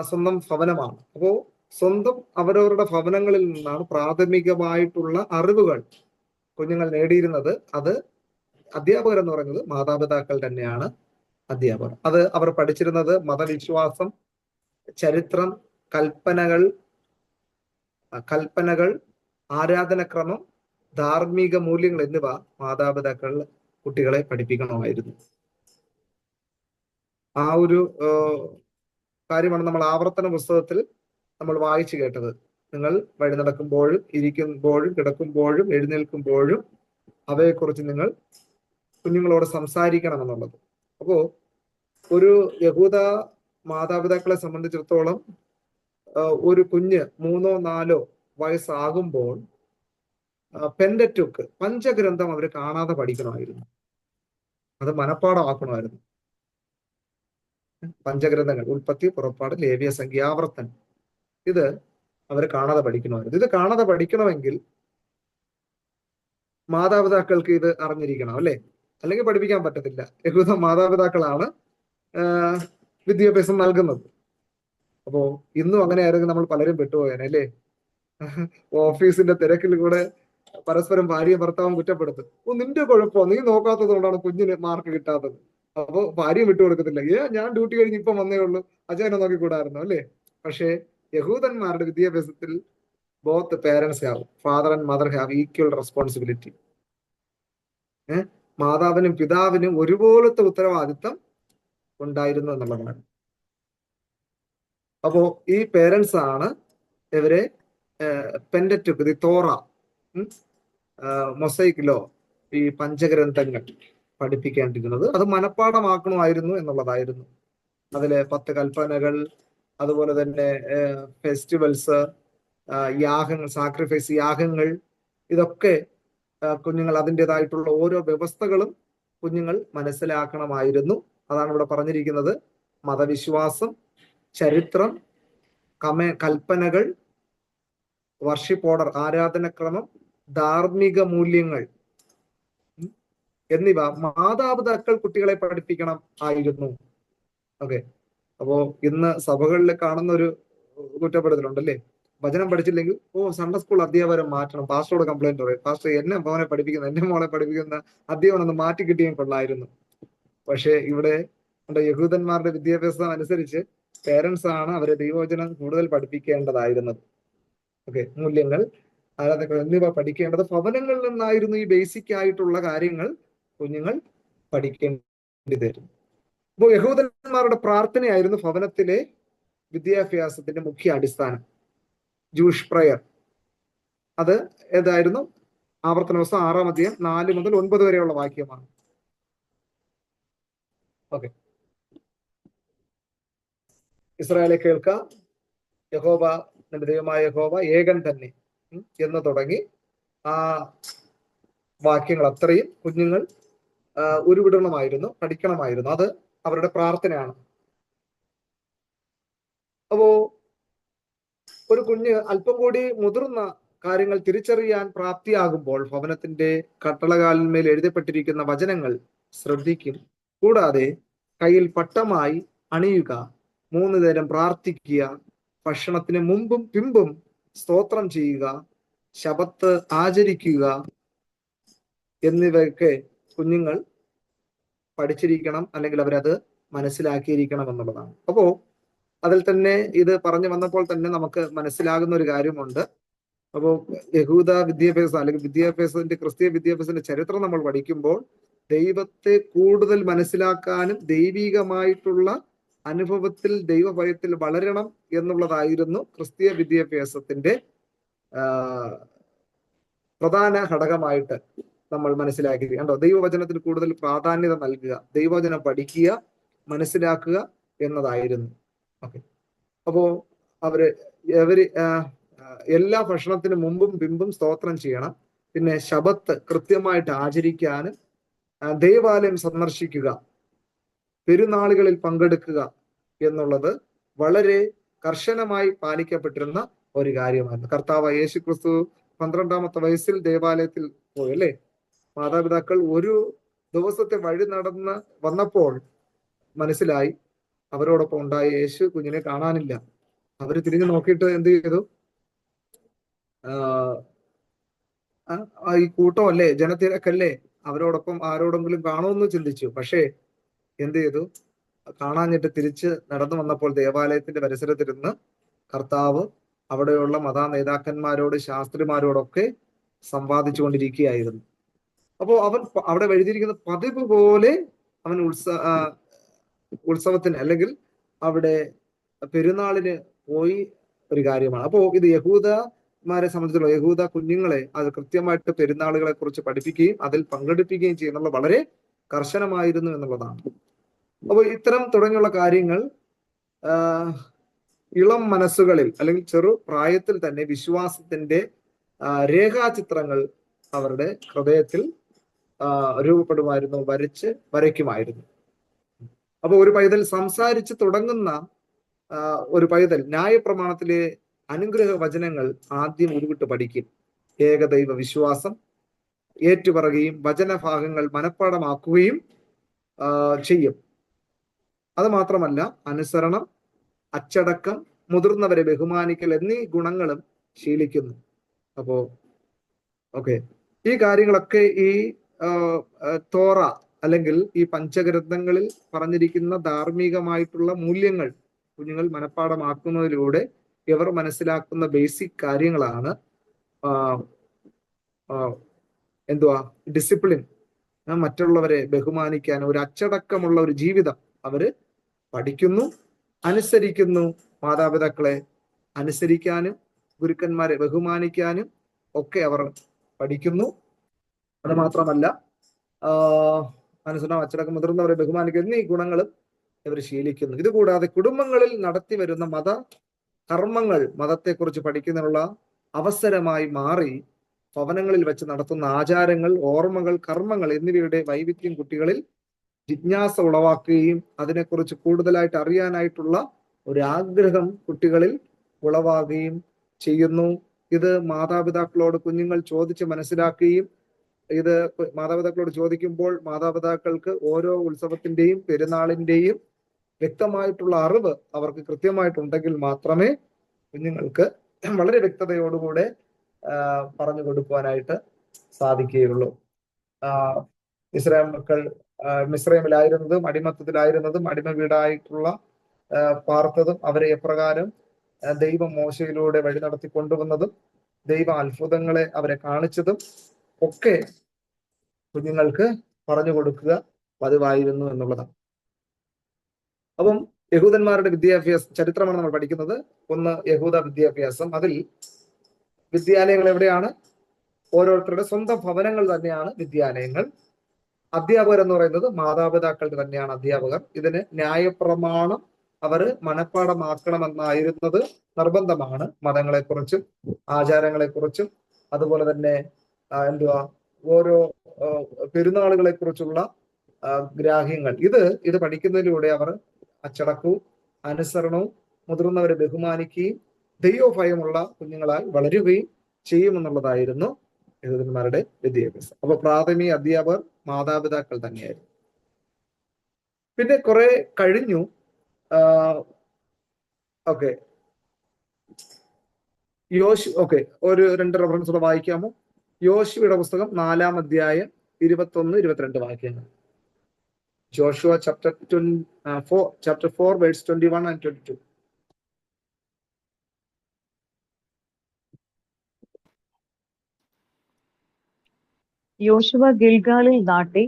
സ്വന്തം ഭവനമാണ്. അപ്പോ സ്വന്തം അവരവരുടെ ഭവനങ്ങളിൽ നിന്നാണ് പ്രാഥമികമായിട്ടുള്ള അറിവുകൾ കുഞ്ഞുങ്ങൾ നേടിയിരുന്നത്. അത് അധ്യാപകർ എന്ന് പറയുന്നത് മാതാപിതാക്കൾ തന്നെയാണ് അധ്യാപകർ. അത് അവർ പഠിച്ചിരുന്നത് മതവിശ്വാസം, ചരിത്രം, കൽപ്പനകൾ, ആരാധനക്രമം, ധാർമ്മിക മൂല്യങ്ങൾ എന്നിവ മാതാപിതാക്കൾ കുട്ടികളെ പഠിപ്പിക്കണമായിരുന്നു. ആ ഒരു കാര്യമാണ് നമ്മൾ ആവർത്തന പുസ്തകത്തിൽ നമ്മൾ വായിച്ചു കേട്ടത്. നിങ്ങൾ വഴി നടക്കുമ്പോഴും ഇരിക്കുമ്പോഴും കിടക്കുമ്പോഴും എഴുന്നേൽക്കുമ്പോഴും അവയെക്കുറിച്ച് നിങ്ങൾ കുഞ്ഞുങ്ങളോട് സംസാരിക്കണമെന്നുള്ളത്. അപ്പോ ഒരു യഹൂദ മാതാപിതാക്കളെ സംബന്ധിച്ചിടത്തോളം ഒരു കുഞ്ഞ് 3-4 വയസ്സാകുമ്പോൾ പെന്ററ്റുക്ക് പഞ്ചഗ്രന്ഥം അവർ കാണാതെ പഠിക്കണമായിരുന്നു. അത് മനഃപ്പാഠമാക്കണമായിരുന്നു. പഞ്ചഗ്രന്ഥങ്ങൾ ഉൽപ്പത്തി, പുറപ്പാട്, ലേവ്യ, സംഖ്യ, ആവർത്തനം, ഇത് അവർ കാണാതെ പഠിക്കണമായിരുന്നു. ഇത് കാണാതെ പഠിക്കണമെങ്കിൽ മാതാപിതാക്കൾക്ക് ഇത് അറിഞ്ഞിരിക്കണം, അല്ലെ? അല്ലെങ്കിൽ പഠിപ്പിക്കാൻ പറ്റത്തില്ല. യഹൂദ മാതാപിതാക്കളാണ് വിദ്യാഭ്യാസം നൽകുന്നത്. അപ്പോ ഇന്നും അങ്ങനെയായിരുന്നു നമ്മൾ പലരും പെട്ടുപോയേനെ, അല്ലേ? ഓഫീസിന്റെ തിരക്കിൽ കൂടെ പരസ്പരം ഭാര്യയും ഭർത്താവും കുറ്റപ്പെടുത്തും. നിന്റെ കുഴപ്പം, നീ നോക്കാത്തത് കൊണ്ടാണ് കുഞ്ഞിന് മാർക്ക് കിട്ടാത്തത്. അപ്പോ ഭാര്യയും വിട്ടുകൊടുക്കത്തില്ല. ഞാൻ ഡ്യൂട്ടി കഴിഞ്ഞ് ഇപ്പം വന്നേ ഉള്ളൂ, അച്ഛനെ നോക്കിക്കൂടായിരുന്നു, അല്ലേ? പക്ഷേ യഹൂദന്മാരുടെ വിദ്യാഭ്യാസത്തിൽ both parents have, father and mother have equal responsibility. മാതാവിനും പിതാവിനും ഒരുപോലത്തെ ഉത്തരവാദിത്തം ഉണ്ടായിരുന്നു എന്നുള്ളതാണ്. അപ്പോ ഈ പേരൻസ് ആണ് ഇവരെ പെന്ററ്റുക്ക്, ദി തോറ, മൊസൈക് ലോ, ഈ പഞ്ചഗ്രന്ഥങ്ങൾ പഠിപ്പിക്കേണ്ടിരുന്നത്. അത് മനഃപ്പാഠമാക്കണമായിരുന്നു എന്നുള്ളതായിരുന്നു. അതിലെ 10 കൽപ്പനകൾ, അതുപോലെ തന്നെ ഫെസ്റ്റിവൽസ്, യാഗങ്ങൾ, സാക്രിഫൈസ് യാഗങ്ങൾ, ഇതൊക്കെ കുഞ്ഞുങ്ങൾ അതിൻ്റെതായിട്ടുള്ള ഓരോ വ്യവസ്ഥകളും കുഞ്ഞുങ്ങൾ മനസ്സിലാക്കണമായിരുന്നു. അതാണ് ഇവിടെ പറഞ്ഞിരിക്കുന്നത്. മതവിശ്വാസം, ചരിത്രം, കൽപ്പനകൾ, വർഷിപ്പ് ഓർഡർ, ആരാധനക്രമം, ധാർമ്മിക മൂല്യങ്ങൾ എന്നിവ മാതാപിതാക്കൾ കുട്ടികളെ പഠിപ്പിക്കണം ആയിരുന്നു. ഓക്കെ. അപ്പോ ഇന്ന് സഭകളിൽ കാണുന്ന ഒരു കുറ്റപ്പെടുത്തലുണ്ടല്ലേ, വചനം പഠിച്ചില്ലെങ്കിൽ സൺഡേ സ്കൂൾ അധ്യാപകരെ മാറ്റണം, പാസ്റ്ററോട് കംപ്ലൈന്റ് പറയും, പാസ്റ്റർ എന്നെ മോനെ പഠിപ്പിക്കുന്ന, എന്നെ മോളെ പഠിപ്പിക്കുന്ന അധ്യാപനം ഒന്ന് മാറ്റി കിട്ടിയാൽ കൊള്ളായിരുന്നു. പക്ഷെ ഇവിടെ യഹൂദന്മാരുടെ വിദ്യാഭ്യാസം അനുസരിച്ച് പേരൻസ് ആണ് അവരെ ദൈവവചനം കൂടുതൽ പഠിപ്പിക്കേണ്ടതായിരുന്നത്. ഓക്കെ. മൂല്യങ്ങൾ, ആരാധന എന്നിവ പഠിക്കേണ്ടത് ഭവനങ്ങളിൽ നിന്നായിരുന്നു. ഈ ബേസിക് ആയിട്ടുള്ള കാര്യങ്ങൾ കുഞ്ഞുങ്ങൾ പഠിക്കേണ്ടി തരും. അപ്പോൾ യഹൂദന്മാരുടെ പ്രാർത്ഥനയായിരുന്നു ഭവനത്തിലെ വിദ്യാഭ്യാസത്തിന്റെ മുഖ്യ അടിസ്ഥാനം. ജൂഷ് പ്രയർ, അത് ഏതായിരുന്നു? ആവർത്തന പുസ്തകം 6-ാം അധ്യായം 4 മുതൽ 9 വരെയുള്ള വാക്യമാണ്. ഓക്കെ. ഇസ്രായേലെ കേൾക്ക, യഹോവ നിന്റെ ദൈവമായ യഹോവ ഏകൻ തന്നെ എന്ന് തുടങ്ങി ആ വാക്യങ്ങൾ അത്രയും കുഞ്ഞുങ്ങൾ ഉരുവിടണമായിരുന്നു, പഠിക്കണമായിരുന്നു. അത് അവരുടെ പ്രാർത്ഥനയാണ്. അപ്പോ ഒരു കുഞ്ഞ് അല്പം കൂടി മുതിർന്ന കാര്യങ്ങൾ തിരിച്ചറിയാൻ പ്രാപ്തിയാകുമ്പോൾ ഭവനത്തിന്റെ കട്ടളകാലിന്മേൽ എഴുതപ്പെട്ടിരിക്കുന്ന വചനങ്ങൾ ശ്രദ്ധിക്കും. കൂടാതെ കയ്യിൽ പട്ടമായി അണിയുക, 3 നേരം പ്രാർത്ഥിക്കുക, ഭക്ഷണത്തിന് മുമ്പും പിമ്പും സ്തോത്രം ചെയ്യുക, ശബത്ത് ആചരിക്കുക എന്നിവയൊക്കെ കുഞ്ഞുങ്ങൾ പഠിച്ചിരിക്കണം, അല്ലെങ്കിൽ അവരത് മനസ്സിലാക്കിയിരിക്കണം എന്നുള്ളതാണ്. അപ്പോ അതിൽ തന്നെ ഇത് പറഞ്ഞു വന്നപ്പോൾ തന്നെ നമുക്ക് മനസ്സിലാകുന്ന ഒരു കാര്യമുണ്ട്. അപ്പോൾ യഹൂദ വിദ്യാഭ്യാസം അല്ലെങ്കിൽ വിദ്യാഭ്യാസത്തിന്റെ, ക്രിസ്തീയ വിദ്യാഭ്യാസത്തിന്റെ ചരിത്രം നമ്മൾ പഠിക്കുമ്പോൾ ദൈവത്തെ കൂടുതൽ മനസ്സിലാക്കാനും ദൈവികമായിട്ടുള്ള അനുഭവത്തിൽ ദൈവഭയത്തിൽ വളരണം എന്നുള്ളതായിരുന്നു ക്രിസ്തീയ വിദ്യാഭ്യാസത്തിന്റെ പ്രധാന ഘടകമായിട്ട് നമ്മൾ മനസ്സിലാക്കി. കണ്ടോ, ദൈവവചനത്തിന് കൂടുതൽ പ്രാധാന്യത നൽകുക, ദൈവവചനം പഠിക്കുക, മനസ്സിലാക്കുക എന്നതായിരുന്നു. ഓക്കെ, അപ്പോ അവര് എല്ലാ ഭക്ഷണത്തിന് മുമ്പും പിമ്പും സ്തോത്രം ചെയ്യണം. പിന്നെ ശബത്ത് കൃത്യമായിട്ട് ആചരിക്കാനും ദൈവാലയം സന്ദർശിക്കുക, പെരുന്നാളുകളിൽ പങ്കെടുക്കുക എന്നുള്ളത് വളരെ കർശനമായി പാലിക്കപ്പെട്ടിരുന്ന ഒരു കാര്യമായിരുന്നു. കർത്താവ് യേശു ക്രിസ്തു 12-ാമത്തെ വയസ്സിൽ ദേവാലയത്തിൽ പോയി അല്ലേ? മാതാപിതാക്കൾ ഒരു ദിവസത്തെ വഴി നടന്ന് വന്നപ്പോൾ മനസ്സിലായി അവരോടൊപ്പം ഉണ്ടായ യേശു കുഞ്ഞിനെ കാണാനില്ല. അവര് തിരിഞ്ഞു നോക്കിയിട്ട് എന്ത് ചെയ്തു? ഈ കൂട്ടമല്ലേ, ജനത്തിരക്കല്ലേ, അവരോടൊപ്പം ആരോടെങ്കിലും കാണുമെന്ന് ചിന്തിച്ചു. പക്ഷേ എന്ത് ചെയ്തു? കാണാഞ്ഞിട്ട് തിരിച്ച് നടന്നു വന്നപ്പോൾ ദേവാലയത്തിന്റെ പരിസരത്തിരുന്ന് കർത്താവ് അവിടെയുള്ള മത നേതാക്കന്മാരോട് ശാസ്ത്രിമാരോടൊക്കെ സംവാദിച്ചു കൊണ്ടിരിക്കുകയായിരുന്നു. അപ്പോൾ അവൻ അവിടെ എഴുതിയിരിക്കുന്ന പതിവ് പോലെ അവൻ ഉത്സവത്തിന് അല്ലെങ്കിൽ അവിടെ പെരുന്നാളിന് പോയി ഒരു കാര്യമാണ്. അപ്പോൾ ഇത് യഹൂദന്മാരെ സംബന്ധിച്ചുള്ള യഹൂദ കുഞ്ഞുങ്ങളെ അത് കൃത്യമായിട്ട് പെരുന്നാളുകളെ കുറിച്ച് പഠിപ്പിക്കുകയും അതിൽ പങ്കെടുപ്പിക്കുകയും ചെയ്യുന്നുള്ള വളരെ കർശനമായിരുന്നു എന്നുള്ളതാണ്. അപ്പോൾ ഇത്തരം തുടങ്ങിയുള്ള കാര്യങ്ങൾ ഇളം മനസ്സുകളിൽ അല്ലെങ്കിൽ ചെറു പ്രായത്തിൽ തന്നെ വിശ്വാസത്തിന്റെ രേഖാചിത്രങ്ങൾ അവരുടെ ഹൃദയത്തിൽ രൂപപ്പെടുമായിരുന്നു, വരയ്ക്കുമായിരുന്നു. അപ്പോൾ ഒരു പൈതൽ സംസാരിച്ച് തുടങ്ങുന്ന ഒരു പൈതൽ ന്യായപ്രമാണത്തിലെ അനുഗ്രഹ വചനങ്ങൾ ആദ്യം ഉരുവിട്ട് പഠിക്കും. ഏകദൈവ വിശ്വാസം ഏറ്റുപറയുകയും വചനഭാഗങ്ങൾ മനഃപ്പാടമാക്കുകയും ചെയ്യും. അത് മാത്രമല്ല, അനുസരണം, അച്ചടക്കം, മുതിർന്നവരെ ബഹുമാനിക്കൽ എന്നീ ഗുണങ്ങളും ശീലിക്കുന്നു. അപ്പോ ഈ കാര്യങ്ങളൊക്കെ ഈ തോറ അല്ലെങ്കിൽ ഈ പഞ്ചഗ്രന്ഥങ്ങളിൽ പറഞ്ഞിരിക്കുന്ന ധാർമ്മികമായിട്ടുള്ള മൂല്യങ്ങൾ കുഞ്ഞുങ്ങൾ മനഃപ്പാടമാക്കുന്നതിലൂടെ ഇവർ മനസ്സിലാക്കുന്ന ബേസിക് കാര്യങ്ങളാണ് ഡിസിപ്ലിൻ, മറ്റുള്ളവരെ ബഹുമാനിക്കാൻ ഒരു അച്ചടക്കമുള്ള ഒരു ജീവിതം അവര് പഠിക്കുന്നു, അനുസരിക്കുന്നു. മാതാപിതാക്കളെ അനുസരിക്കാനും ഗുരുക്കന്മാരെ ബഹുമാനിക്കാനും ഒക്കെ അവർ പഠിക്കുന്നു. അത് മാത്രമല്ല, അനുസരണം, അച്ചടക്കം, മുതിർന്നവരെ ബഹുമാനിക്കുക എന്നീ ഗുണങ്ങളും ഇവർ ശീലിക്കുന്നു. ഇതുകൂടാതെ കുടുംബങ്ങളിൽ നടത്തി വരുന്ന മത കർമ്മങ്ങൾ മതത്തെക്കുറിച്ച് പഠിക്കുന്നതിനുള്ള അവസരമായി മാറി ഭവനങ്ങളിൽ വെച്ച് നടത്തുന്ന ആചാരങ്ങൾ, ഓർമ്മകൾ, കർമ്മങ്ങൾ എന്നിവയുടെ വൈവിധ്യം കുട്ടികളിൽ ജിജ്ഞാസ ഉളവാക്കുകയും അതിനെക്കുറിച്ച് കൂടുതലായിട്ട് അറിയാനായിട്ടുള്ള ഒരു ആഗ്രഹം കുട്ടികളിൽ ഉളവാകുകയും ചെയ്യുന്നു. ഇത് മാതാപിതാക്കളോട് കുഞ്ഞുങ്ങൾ ചോദിച്ച് മനസ്സിലാക്കുകയും ഇത് മാതാപിതാക്കളോട് ചോദിക്കുമ്പോൾ മാതാപിതാക്കൾക്ക് ഓരോ ഉത്സവത്തിന്റെയും പെരുന്നാളിന്റെയും വ്യക്തമായിട്ടുള്ള അറിവ് അവർക്ക് കൃത്യമായിട്ടുണ്ടെങ്കിൽ മാത്രമേ കുഞ്ഞുങ്ങൾക്ക് വളരെ വ്യക്തതയോടുകൂടെ പറഞ്ഞു കൊടുക്കുവാനായിട്ട് സാധിക്കുകയുള്ളൂ. ഇസ്രായേൽ മക്കൾ മിസ്രൈമിലായിരുന്നതും അടിമത്തത്തിലായിരുന്നതും അടിമ വീടായിട്ടുള്ള പാർത്തതും അവരെ എപ്രകാരം ദൈവം മോശയിലൂടെ വഴി നടത്തി കൊണ്ടുവന്നതും ദൈവ അത്ഭുതങ്ങളെ അവരെ കാണിച്ചതും ഒക്കെ കുഞ്ഞുങ്ങൾക്ക് പറഞ്ഞു കൊടുക്കുക പതിവായിരുന്നു എന്നുള്ളതാണ്. അപ്പം യഹൂദന്മാരുടെ വിദ്യാഭ്യാസ ചരിത്രമാണ് നമ്മൾ പഠിക്കുന്നത്. ഒന്ന് യഹൂദ വിദ്യാഭ്യാസം. അതിൽ വിദ്യാലയങ്ങൾ എവിടെയാണ്? ഓരോരുത്തരുടെ സ്വന്തം ഭവനങ്ങൾ തന്നെയാണ് വിദ്യാലയങ്ങൾ. അധ്യാപകർ എന്ന് പറയുന്നത് മാതാപിതാക്കളുടെ തന്നെയാണ് അധ്യാപകർ. ഇതിന് ന്യായപ്രമാണം അവര് മനഃപ്പാടമാക്കണമെന്നായിരുന്നത് നിർബന്ധമാണ്. മതങ്ങളെക്കുറിച്ചും ആചാരങ്ങളെക്കുറിച്ചും അതുപോലെ തന്നെ ഓരോ പെരുന്നാളുകളെ കുറിച്ചുള്ള ഗ്രാഹ്യങ്ങൾ ഇത് പഠിക്കുന്നതിലൂടെ അവർ അച്ചടക്കവും അനുസരണവും മുതിർന്നവരെ ബഹുമാനിക്കുകയും ദൈവഭയമുള്ള കുഞ്ഞുങ്ങളായി വളരുകയും ചെയ്യുമെന്നുള്ളതായിരുന്നു യഹൂദന്മാരുടെ വിദ്യാഭ്യാസം. അപ്പൊ പ്രാഥമിക അധ്യാപകർ മാതാപിതാക്കൾ തന്നെയായിരുന്നു. പിന്നെ കുറെ കഴിഞ്ഞു ഒരു 2 റെഫറൻസ് കൂടെ വായിക്കാമോ? യോശുവയുടെ പുസ്തകം 4-ാം അധ്യായം 21-22 വാക്യങ്ങൾ. Joshua chapter 4 verse 21 and 22. യോശുവ ഗിൽഗാലിൽ നാട്ടി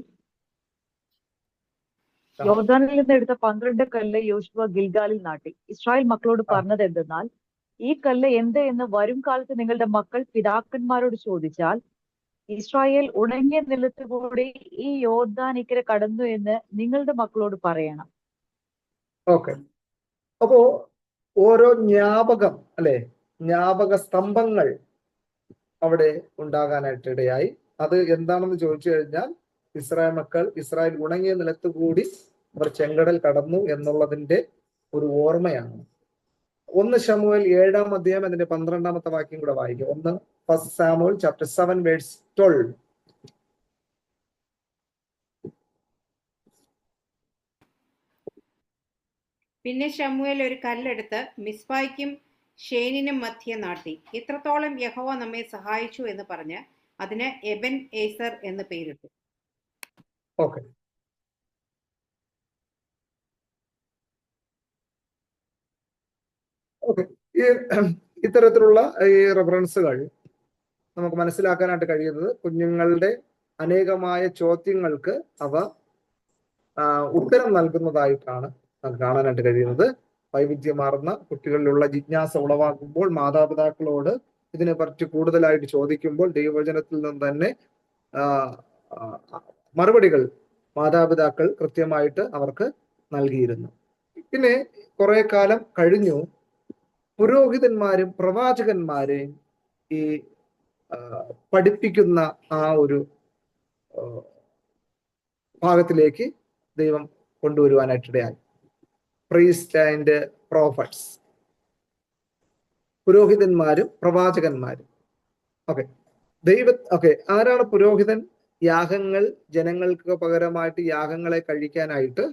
യോർദാനിൽ നിന്ന് എടുത്ത 12 കല്ല് യോശുവ ഗിൽഗാലിൽ നാട്ടി. ഇസ്രായേൽ മക്കളോട് പറഞ്ഞത് എന്തെന്നാൽ, ഈ കല്ല് എന്ത് എന്ന് വരും കാലത്ത് നിങ്ങളുടെ മക്കൾ പിതാക്കന്മാരോട് ചോദിച്ചാൽ ഇസ്രായേൽ ഉണങ്ങിയ നിലത്ത് കൂടി ഈ യോർദാൻ ഇക്കരെ കടന്നു എന്ന് നിങ്ങളുടെ മക്കളോട് പറയണം. ഓക്കെ. അപ്പോ ഓരോ ജ്ഞാപകം അല്ലെ, ജ്ഞാപക സ്തംഭങ്ങൾ അവിടെ ഉണ്ടാകാനായിട്ട് ഇടയായി. അത് എന്താണെന്ന് ചോദിച്ചു കഴിഞ്ഞാൽ ഇസ്രായേൽ മക്കൾ ഇസ്രായേൽ ഉണങ്ങിയ നിലത്ത് കൂടി അവർ ചെങ്കടൽ കടന്നു എന്നുള്ളതിന്റെ ഒരു ഓർമ്മയാണ്. 1 ശമൂവേൽ 7-ാം അധ്യായം അതിന്റെ 12-ാമത്തെ വാക്യം കൂടെ വായിക്കും. 1 സാമുവേൽ ചാപ്റ്റർ 7 വേഴ്സ് 12. പിന്നെ ശമൂവേൽ ഒരു കല്ലെടുത്ത് മിസ്പായ്ക്കും ഷേനിനും മധ്യേ നാട്ടി. ഇത്രത്തോളം യഹോവ നമ്മെ സഹായിച്ചു എന്ന് പറഞ്ഞ് അതിന് എബൻ ഏസർ എന്ന് പേരിട്ടു. ഓക്കെ. ഓക്കെ. ഇത്തരത്തിലുള്ള ഈ റെഫറൻസുകൾ നമുക്ക് മനസ്സിലാക്കാനായിട്ട് കഴിയുന്നത് കുഞ്ഞുങ്ങളുടെ അനേകമായ ചോദ്യങ്ങൾക്ക് അവ ഉത്തരം നൽകുന്നതായിട്ടാണ് നമുക്ക് കാണാനായിട്ട് കഴിയുന്നത്. വൈവിധ്യമാർന്ന കുട്ടികളിലുള്ള ജിജ്ഞാസ ഉളവാക്കുമ്പോൾ മാതാപിതാക്കളോട് ഇതിനെ പറ്റി കൂടുതലായിട്ട് ചോദിക്കുമ്പോൾ ദൈവവചനത്തിൽ നിന്ന് തന്നെ മറുപടികൾ മാതാപിതാക്കൾ കൃത്യമായിട്ട് അവർക്ക് നൽകിയിരുന്നു. പിന്നെ കുറെ കാലം കഴിഞ്ഞു പുരോഹിതന്മാരും പ്രവാചകന്മാരെയും ഈ പഠിപ്പിക്കുന്ന ആ ഒരു ഭാഗത്തിലേക്ക് ദൈവം കൊണ്ടുവരുവാനായിട്ടിടയായി. പ്രീസ്റ്റ് ആൻഡ് പ്രോഫറ്റ്സ്, പുരോഹിതന്മാരും പ്രവാചകന്മാരും. ഓക്കെ. ആരാണ് പുരോഹിതൻ? യാഗങ്ങൾ, ജനങ്ങൾക്ക് പകരമായിട്ട് യാഗങ്ങളെ കഴിക്കാനായിട്ട്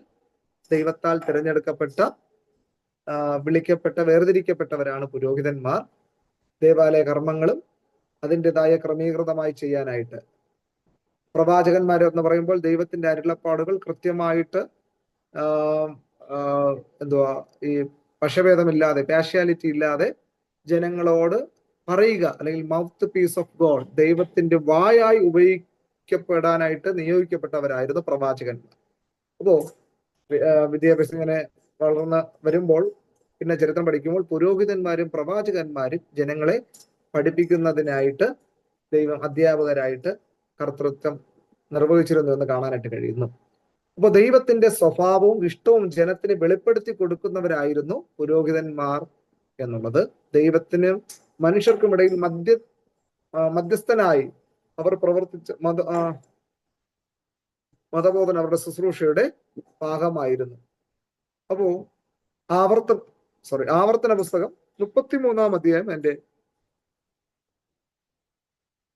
ദൈവത്താൽ തിരഞ്ഞെടുക്കപ്പെട്ട വിളിക്കപ്പെട്ട വേർതിരിക്കപ്പെട്ടവരാണ് പുരോഹിതന്മാർ. ദേവാലയ കർമ്മങ്ങളും അതിൻ്റെതായ ക്രമീകൃതമായി ചെയ്യാനായിട്ട്. പ്രവാചകന്മാരെന്ന് പറയുമ്പോൾ ദൈവത്തിന്റെ അരുളപ്പാടുകൾ കൃത്യമായിട്ട് ഈ പക്ഷഭേദമില്ലാതെ, പാഷ്യാലിറ്റി ഇല്ലാതെ ജനങ്ങളോട് പറയുക, അല്ലെങ്കിൽ മൗത്ത് പീസ് ഓഫ് ഗോഡ്, ദൈവത്തിന്റെ വായായി ഉപയോഗിക്കപ്പെടാനായിട്ട് നിയോഗിക്കപ്പെട്ടവരായിരുന്നു പ്രവാചകന്മാർ. അപ്പോ വിദ്യാഭ്യാസം ഇങ്ങനെ വളർന്ന് വരുമ്പോൾ, പിന്നെ ചരിത്രം പഠിക്കുമ്പോൾ പുരോഹിതന്മാരും പ്രവാചകന്മാരും ജനങ്ങളെ പഠിപ്പിക്കുന്നതിനായിട്ട് ദൈവം അധ്യാപകരായിട്ട് കർത്തൃത്വം നിർവഹിച്ചിരുന്നു എന്ന് കാണാനായിട്ട് കഴിയുന്നു. അപ്പോൾ ദൈവത്തിന്റെ സ്വഭാവവും ഇഷ്ടവും ജനത്തിന് വെളിപ്പെടുത്തി കൊടുക്കുന്നവരായിരുന്നു പുരോഹിതന്മാർ എന്നുള്ളത്. ദൈവത്തിനും മനുഷ്യർക്കും ഇടയിൽ മധ്യസ്ഥനായി അവർ പ്രവർത്തിച്ച മതബോധന അവരുടെ ശുശ്രൂഷയുടെ ഭാഗമായിരുന്നു. അപ്പോ ആവർത്തന പുസ്തകം 33-ാം അധ്യായം,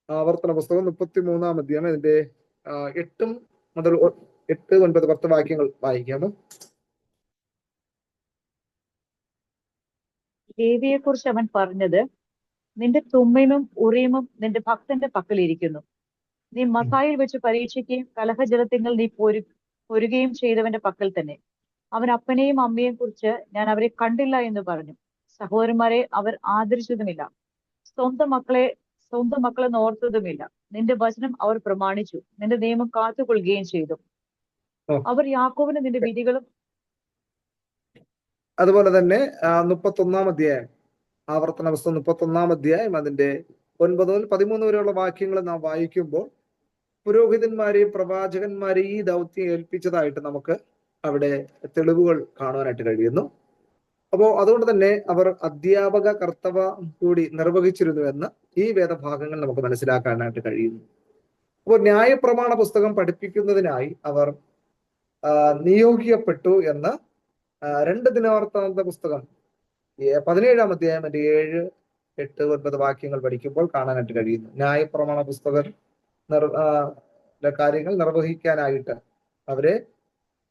ആവർത്തന പുസ്തകം 33-ാം അധ്യായം അതിന്റെ 8 മുതൽ 8, 9, 10 വാക്യങ്ങൾ വായിക്കാമോ? ലേവിയെ കുറിച്ച് അവൻ പറഞ്ഞത്, നിന്റെ തുമ്മീമും ഉറീമും നിന്റെ ഭക്തന്റെ പക്കലിരിക്കുന്നു. നീ മസായിൽ വെച്ച് പരീക്ഷിക്കുകയും കലഹജലത്തിങ്ങൾ നീ പൊരുകയും ചെയ്തവന്റെ പക്കൽ തന്നെ. അവൻ അപ്പനെയും അമ്മയെയും കുറിച്ച് ഞാൻ അവരെ കണ്ടില്ല എന്ന് പറഞ്ഞു. സഹോദരന്മാരെ അവർ ആദരിച്ചതുമില്ല, സ്വന്തം മക്കളെ നോർത്തതുമില്ല. നിന്റെ വചനം അവർ പ്രമാണിച്ചു, നിന്റെ നിയമം കാത്തുകൊള്ളുകയും ചെയ്തു. അവർ യാക്കോബിന് നിന്റെ വിധികളും. അതുപോലെ തന്നെ 31-ാം അധ്യായം, ആവർത്തന പുസ്തകം 31-ാം അധ്യായം അതിന്റെ 9 മുതൽ 13 വരെയുള്ള വാക്യങ്ങൾ നാം വായിക്കുമ്പോൾ പുരോഹിതന്മാരെയും പ്രവാചകന്മാരെയും ഈ ദൗത്യം ഏൽപ്പിച്ചതായിട്ട് നമുക്ക് അവിടെ തെളിവുകൾ കാണുവാനായിട്ട് കഴിയുന്നു. അപ്പോൾ അതുകൊണ്ട് തന്നെ അവർ അധ്യാപക കർത്തവ്യം കൂടി നിർവഹിച്ചിരുന്നു എന്ന് ഈ വേദഭാഗങ്ങൾ നമുക്ക് മനസ്സിലാക്കാനായിട്ട് കഴിയുന്നു. അപ്പോൾ ന്യായപ്രമാണ പുസ്തകം പഠിപ്പിക്കുന്നതിനായി അവർ നിയോഗിക്കപ്പെട്ടു എന്ന് 2 ദിനവൃത്താന്ത പുസ്തകം 17-ാം അധ്യായം 7, 8, 9 വാക്യങ്ങൾ പഠിക്കുമ്പോൾ കാണാനായിട്ട് കഴിയുന്നു. ന്യായപ്രമാണ പുസ്തക കാര്യങ്ങൾ നിർവഹിക്കാനായിട്ട് അവരെ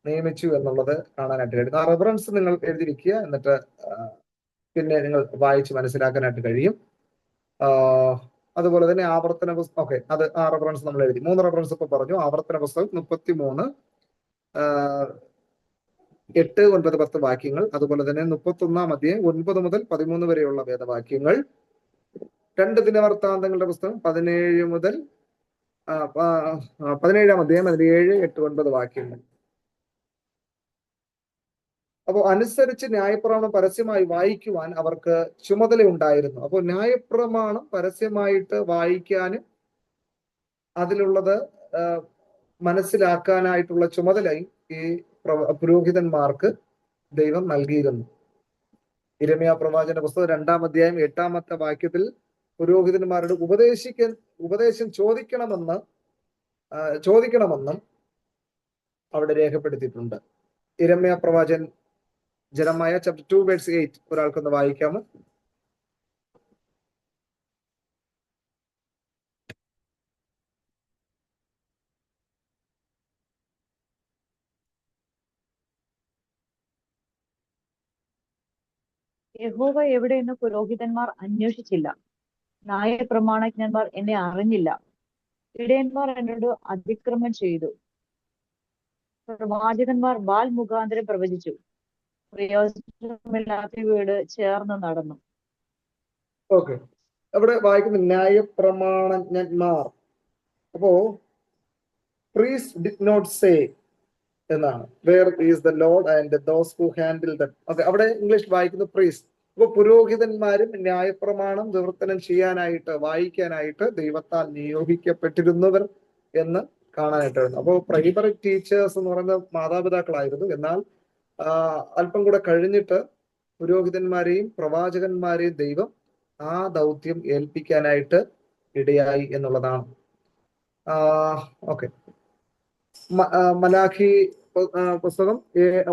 നിയമിച്ചു എന്നുള്ളത് കാണാനായിട്ട് കഴിയുന്നു. ആ റെഫറൻസ് നിങ്ങൾ എഴുതിയിരിക്കുക, എന്നിട്ട് പിന്നെ നിങ്ങൾ വായിച്ച് മനസ്സിലാക്കാനായിട്ട് കഴിയും. അതുപോലെ തന്നെ ആവർത്തന പുസ്തകം, അത് ആ റെഫറൻസ് നമ്മൾ എഴുതി. 3 റെഫറൻസ് ഇപ്പൊ പറഞ്ഞു. ആവർത്തന പുസ്തകം 33, 8, 9, 10 വാക്യങ്ങൾ. അതുപോലെ തന്നെ 31-ാം അധ്യായം 9 മുതൽ 13 വരെയുള്ള വേദവാക്യങ്ങൾ. 2 ദിനവൃത്താന്തങ്ങളുടെ പുസ്തകം 17 മുതൽ 17-ാം അധ്യായം അതിന്റെ 7, 8, 9 വാക്യങ്ങൾ. അപ്പോൾ അനുസരിച്ച് ന്യായപ്രമാണം പരസ്യമായി വായിക്കുവാൻ അവർക്ക് ചുമതല ഉണ്ടായിരുന്നു. അപ്പോൾ ന്യായപ്രമാണം പരസ്യമായിട്ട് വായിക്കാനും അതിലുള്ളത് മനസ്സിലാക്കാനായിട്ടുള്ള ചുമതലയും ഈ പുരോഹിതന്മാർക്ക് ദൈവം നൽകിയിരുന്നു. യിരെമ്യാ പ്രവാചകന്റെ പുസ്തകം 2-ാം അധ്യായം 8-ാമത്തെ വാക്യത്തിൽ പുരോഹിതന്മാരുടെ ഉപദേശം ചോദിക്കണമെന്നും അവിടെ രേഖപ്പെടുത്തിയിട്ടുണ്ട്. യിരെമ്യാ പ്രവാചകൻ ജെറമയ ചാപ്റ്റർ 2 വേഴ്സ് 8 ഒരാൾക്കൊന്ന് വായിക്കാമോ? യഹോവ എവിടെയെന്ന് പുരോഹിതന്മാർ അന്വേഷിച്ചില്ല, ന്യായപ്രമാണജ്ഞന്മാർ എന്നെ അറിഞ്ഞില്ല. ഇടയന്മാർ എന്നോട് അതിക്രമം ചെയ്തു, പ്രവാചകന്മാർ ബാൽ മുഖാന്തരം പ്രവചിച്ചു, പ്രയോജനമില്ലാത്തവയോട് ചേർന്ന് നടന്നു. ഓക്കെ, അവിടെ വായിക്കുന്ന ന്യായപ്രമാണജ്ഞന്മാർ. അപ്പോ പ്രീസ്റ്റ് ഡിഡ് നോട്ട് സേ എന്നാണ്, where is the Lord and those who handle the. Okay, അവിടെ ഇംഗ്ലീഷ് വായിക്കുന്ന പ്രീസ്റ്റ്. അപ്പൊ പുരോഹിതന്മാരും ന്യായപ്രമാണം വിവർത്തനം ചെയ്യാനായിട്ട്, വായിക്കാനായിട്ട് ദൈവത്താൽ നിയോഗിക്കപ്പെട്ടിരുന്നവർ എന്ന് കാണാനായിട്ട് വരുന്നു. അപ്പോൾ പ്രൈമറി ടീച്ചേഴ്സ് എന്ന് പറയുന്ന മാതാപിതാക്കളായിരുന്നു. എന്നാൽ അല്പം കൂടെ കഴിഞ്ഞിട്ട് പുരോഹിതന്മാരെയും പ്രവാചകന്മാരെയും ദൈവം ആ ദൗത്യം ഏൽപ്പിക്കാനായിട്ട് ഇടയായി എന്നുള്ളതാണ്. ഓക്കെ, മലാഖി പുസ്തകം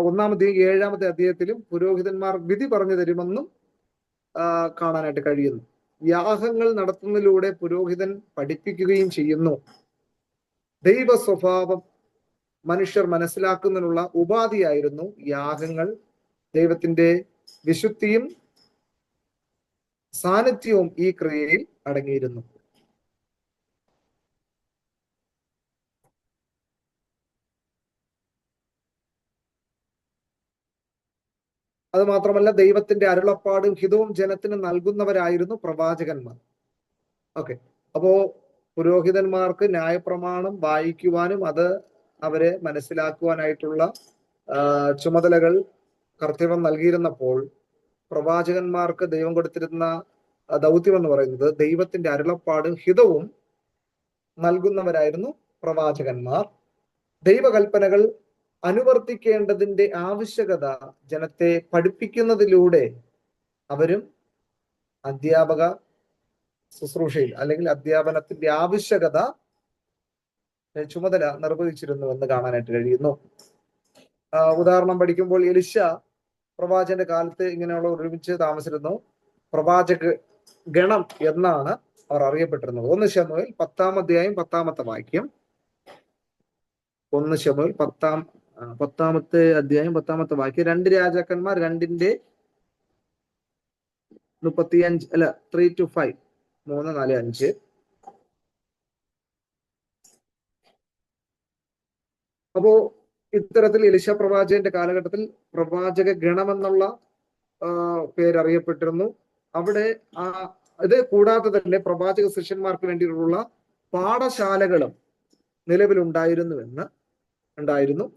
1-ാമത്തെ 7-ാമത്തെ അധ്യായത്തിലും പുരോഹിതന്മാർ വിധി പറഞ്ഞു തരുമെന്നും കാണാനായിട്ട് കഴിയുന്നു. യാഗങ്ങൾ നടത്തുന്നതിലൂടെ പുരോഹിതൻ പഠിപ്പിക്കുകയും ചെയ്യുന്നു. ദൈവ സ്വഭാവം മനുഷ്യർ മനസ്സിലാക്കുന്നതിനുള്ള ഉപാധിയായിരുന്നു യാഗങ്ങൾ. ദൈവത്തിന്റെ വിശുദ്ധിയും സാന്നിധ്യവും ഈ ക്രിയയിൽ അടങ്ങിയിരുന്നു. അത് മാത്രമല്ല, ദൈവത്തിന്റെ അരുളപ്പാടും ഹിതവും ജനത്തിന് നൽകുന്നവരായിരുന്നു പ്രവാചകന്മാർ. ഓക്കെ, അപ്പോ പുരോഹിതന്മാർക്ക് ന്യായപ്രമാണം വായിക്കുവാനും അത് അവരെ മനസ്സിലാക്കുവാനായിട്ടുള്ള ചുമതലകൾ, കർത്തവ്യം നൽകിയിരുന്നപ്പോൾ പ്രവാചകന്മാർക്ക് ദൈവം കൊടുത്തിരുന്ന ദൗത്യം എന്ന് പറയുന്നത് ദൈവത്തിന്റെ അരുളപ്പാടും ഹിതവും നൽകുന്നവരായിരുന്നു പ്രവാചകന്മാർ. ദൈവകൽപ്പനകൾ അനുവർത്തിക്കേണ്ടതിന്റെ ആവശ്യകത ജനത്തെ പഠിപ്പിക്കുന്നതിലൂടെ അവരും അധ്യാപക ശുശ്രൂഷയിൽ അല്ലെങ്കിൽ അധ്യാപനത്തിന്റെ ആവശ്യകത, ചുമതല നിർവഹിച്ചിരുന്നു എന്ന് കാണാനായിട്ട് കഴിയുന്നു. ഉദാഹരണം പഠിക്കുമ്പോൾ എലിശ പ്രവാചകന്റെ കാലത്ത് ഇങ്ങനെയുള്ള ഒരുമിച്ച് താമസിച്ചിരുന്നു. പ്രവാചക ഗണം എന്നാണ് അവർ അറിയപ്പെട്ടിരുന്നത്. 1 ശമൂവേൽ 10-ാം അധ്യായം 10-ാമത്തെ വാക്യം. 1 ശമൂവേൽ 10-ാമത്തെ അധ്യായം 10-ാമത്തെ വാക്യം. 2 രാജാക്കന്മാർ 2:35 അല്ല 3-5 3-4-5. അപ്പോ ഇത്തരത്തിൽ എലിശ പ്രവാചകന്റെ കാലഘട്ടത്തിൽ പ്രവാചക ഗണമെന്നുള്ള പേരറിയപ്പെട്ടിരുന്നു. അവിടെ ഇത് കൂടാതെ തന്നെ പ്രവാചക ശിഷ്യന്മാർക്ക് വേണ്ടിയിട്ടുള്ള പാഠശാലകളും നിലവിലുണ്ടായിരുന്നു.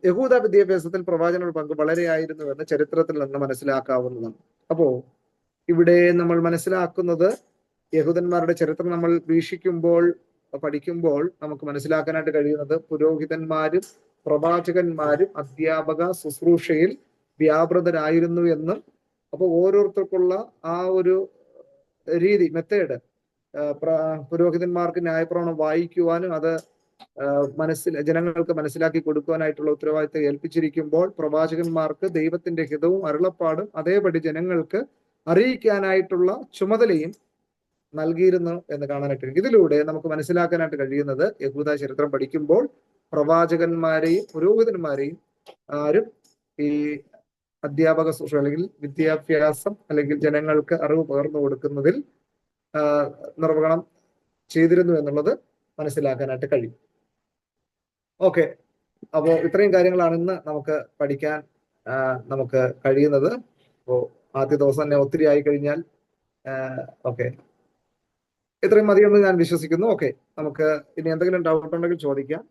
യഹൂദ വിദ്യാഭ്യാസത്തിൽ പ്രവാചകരുടെ പങ്ക് വളരെയായിരുന്നുവെന്ന് ചരിത്രത്തിൽ നിന്ന് മനസ്സിലാക്കാവുന്നതാണ്. അപ്പോ ഇവിടെ നമ്മൾ മനസ്സിലാക്കുന്നത്, യഹൂദന്മാരുടെ ചരിത്രം നമ്മൾ പഠിക്കുമ്പോൾ നമുക്ക് മനസ്സിലാക്കാനായിട്ട് കഴിയുന്നത് പുരോഹിതന്മാരും പ്രവാചകന്മാരും അധ്യാപക ശുശ്രൂഷയിൽ വ്യാപൃതരായിരുന്നു എന്നും, അപ്പോൾ ഓരോരുത്തർക്കുള്ള ആ ഒരു രീതി, മെത്തേഡ്, പുരോഹിതന്മാർക്ക് ന്യായപ്രമാണം വായിക്കുവാനും അത് ജനങ്ങൾക്ക് മനസ്സിലാക്കി കൊടുക്കുവാനായിട്ടുള്ള ഉത്തരവാദിത്തം ഏൽപ്പിച്ചിരിക്കുമ്പോൾ പ്രവാചകന്മാർക്ക് ദൈവത്തിന്റെ ഹിതവും അരുളപ്പാടും അതേപടി ജനങ്ങൾക്ക് അറിയിക്കാനായിട്ടുള്ള ചുമതലയും നൽകിയിരുന്നു എന്ന് കാണാനായിട്ട് കഴിയും. ഇതിലൂടെ നമുക്ക് മനസ്സിലാക്കാനായിട്ട് കഴിയുന്നത്, യഹൂദ ചരിത്രം പഠിക്കുമ്പോൾ പ്രവാചകന്മാരെയും പുരോഹിതന്മാരെയും ആരും ഈ അധ്യാപക ശുശ്രൂഷ അല്ലെങ്കിൽ വിദ്യാഭ്യാസം അല്ലെങ്കിൽ ജനങ്ങൾക്ക് അറിവ് പകർന്നു കൊടുക്കുന്നതിൽ നിർവഹണം ചെയ്തിരുന്നു എന്നുള്ളത് മനസ്സിലാക്കാനായിട്ട് കഴിയും. ഓക്കെ, അപ്പോൾ ഇത്രയും കാര്യങ്ങളാണ് ഇന്ന് നമുക്ക് പഠിക്കാൻ നമുക്ക് കഴിയുന്നത്. അപ്പോൾ ആദ്യ ദിവസം തന്നെ ഒത്തിരി ആയി കഴിഞ്ഞാൽ ഓക്കെ, ഇത്രയും മതിയെന്ന് ഞാൻ വിശ്വസിക്കുന്നു. ഓക്കെ, നമുക്ക് ഇനി എന്തെങ്കിലും ഡൗട്ട് ഉണ്ടെങ്കിൽ ചോദിക്കാം.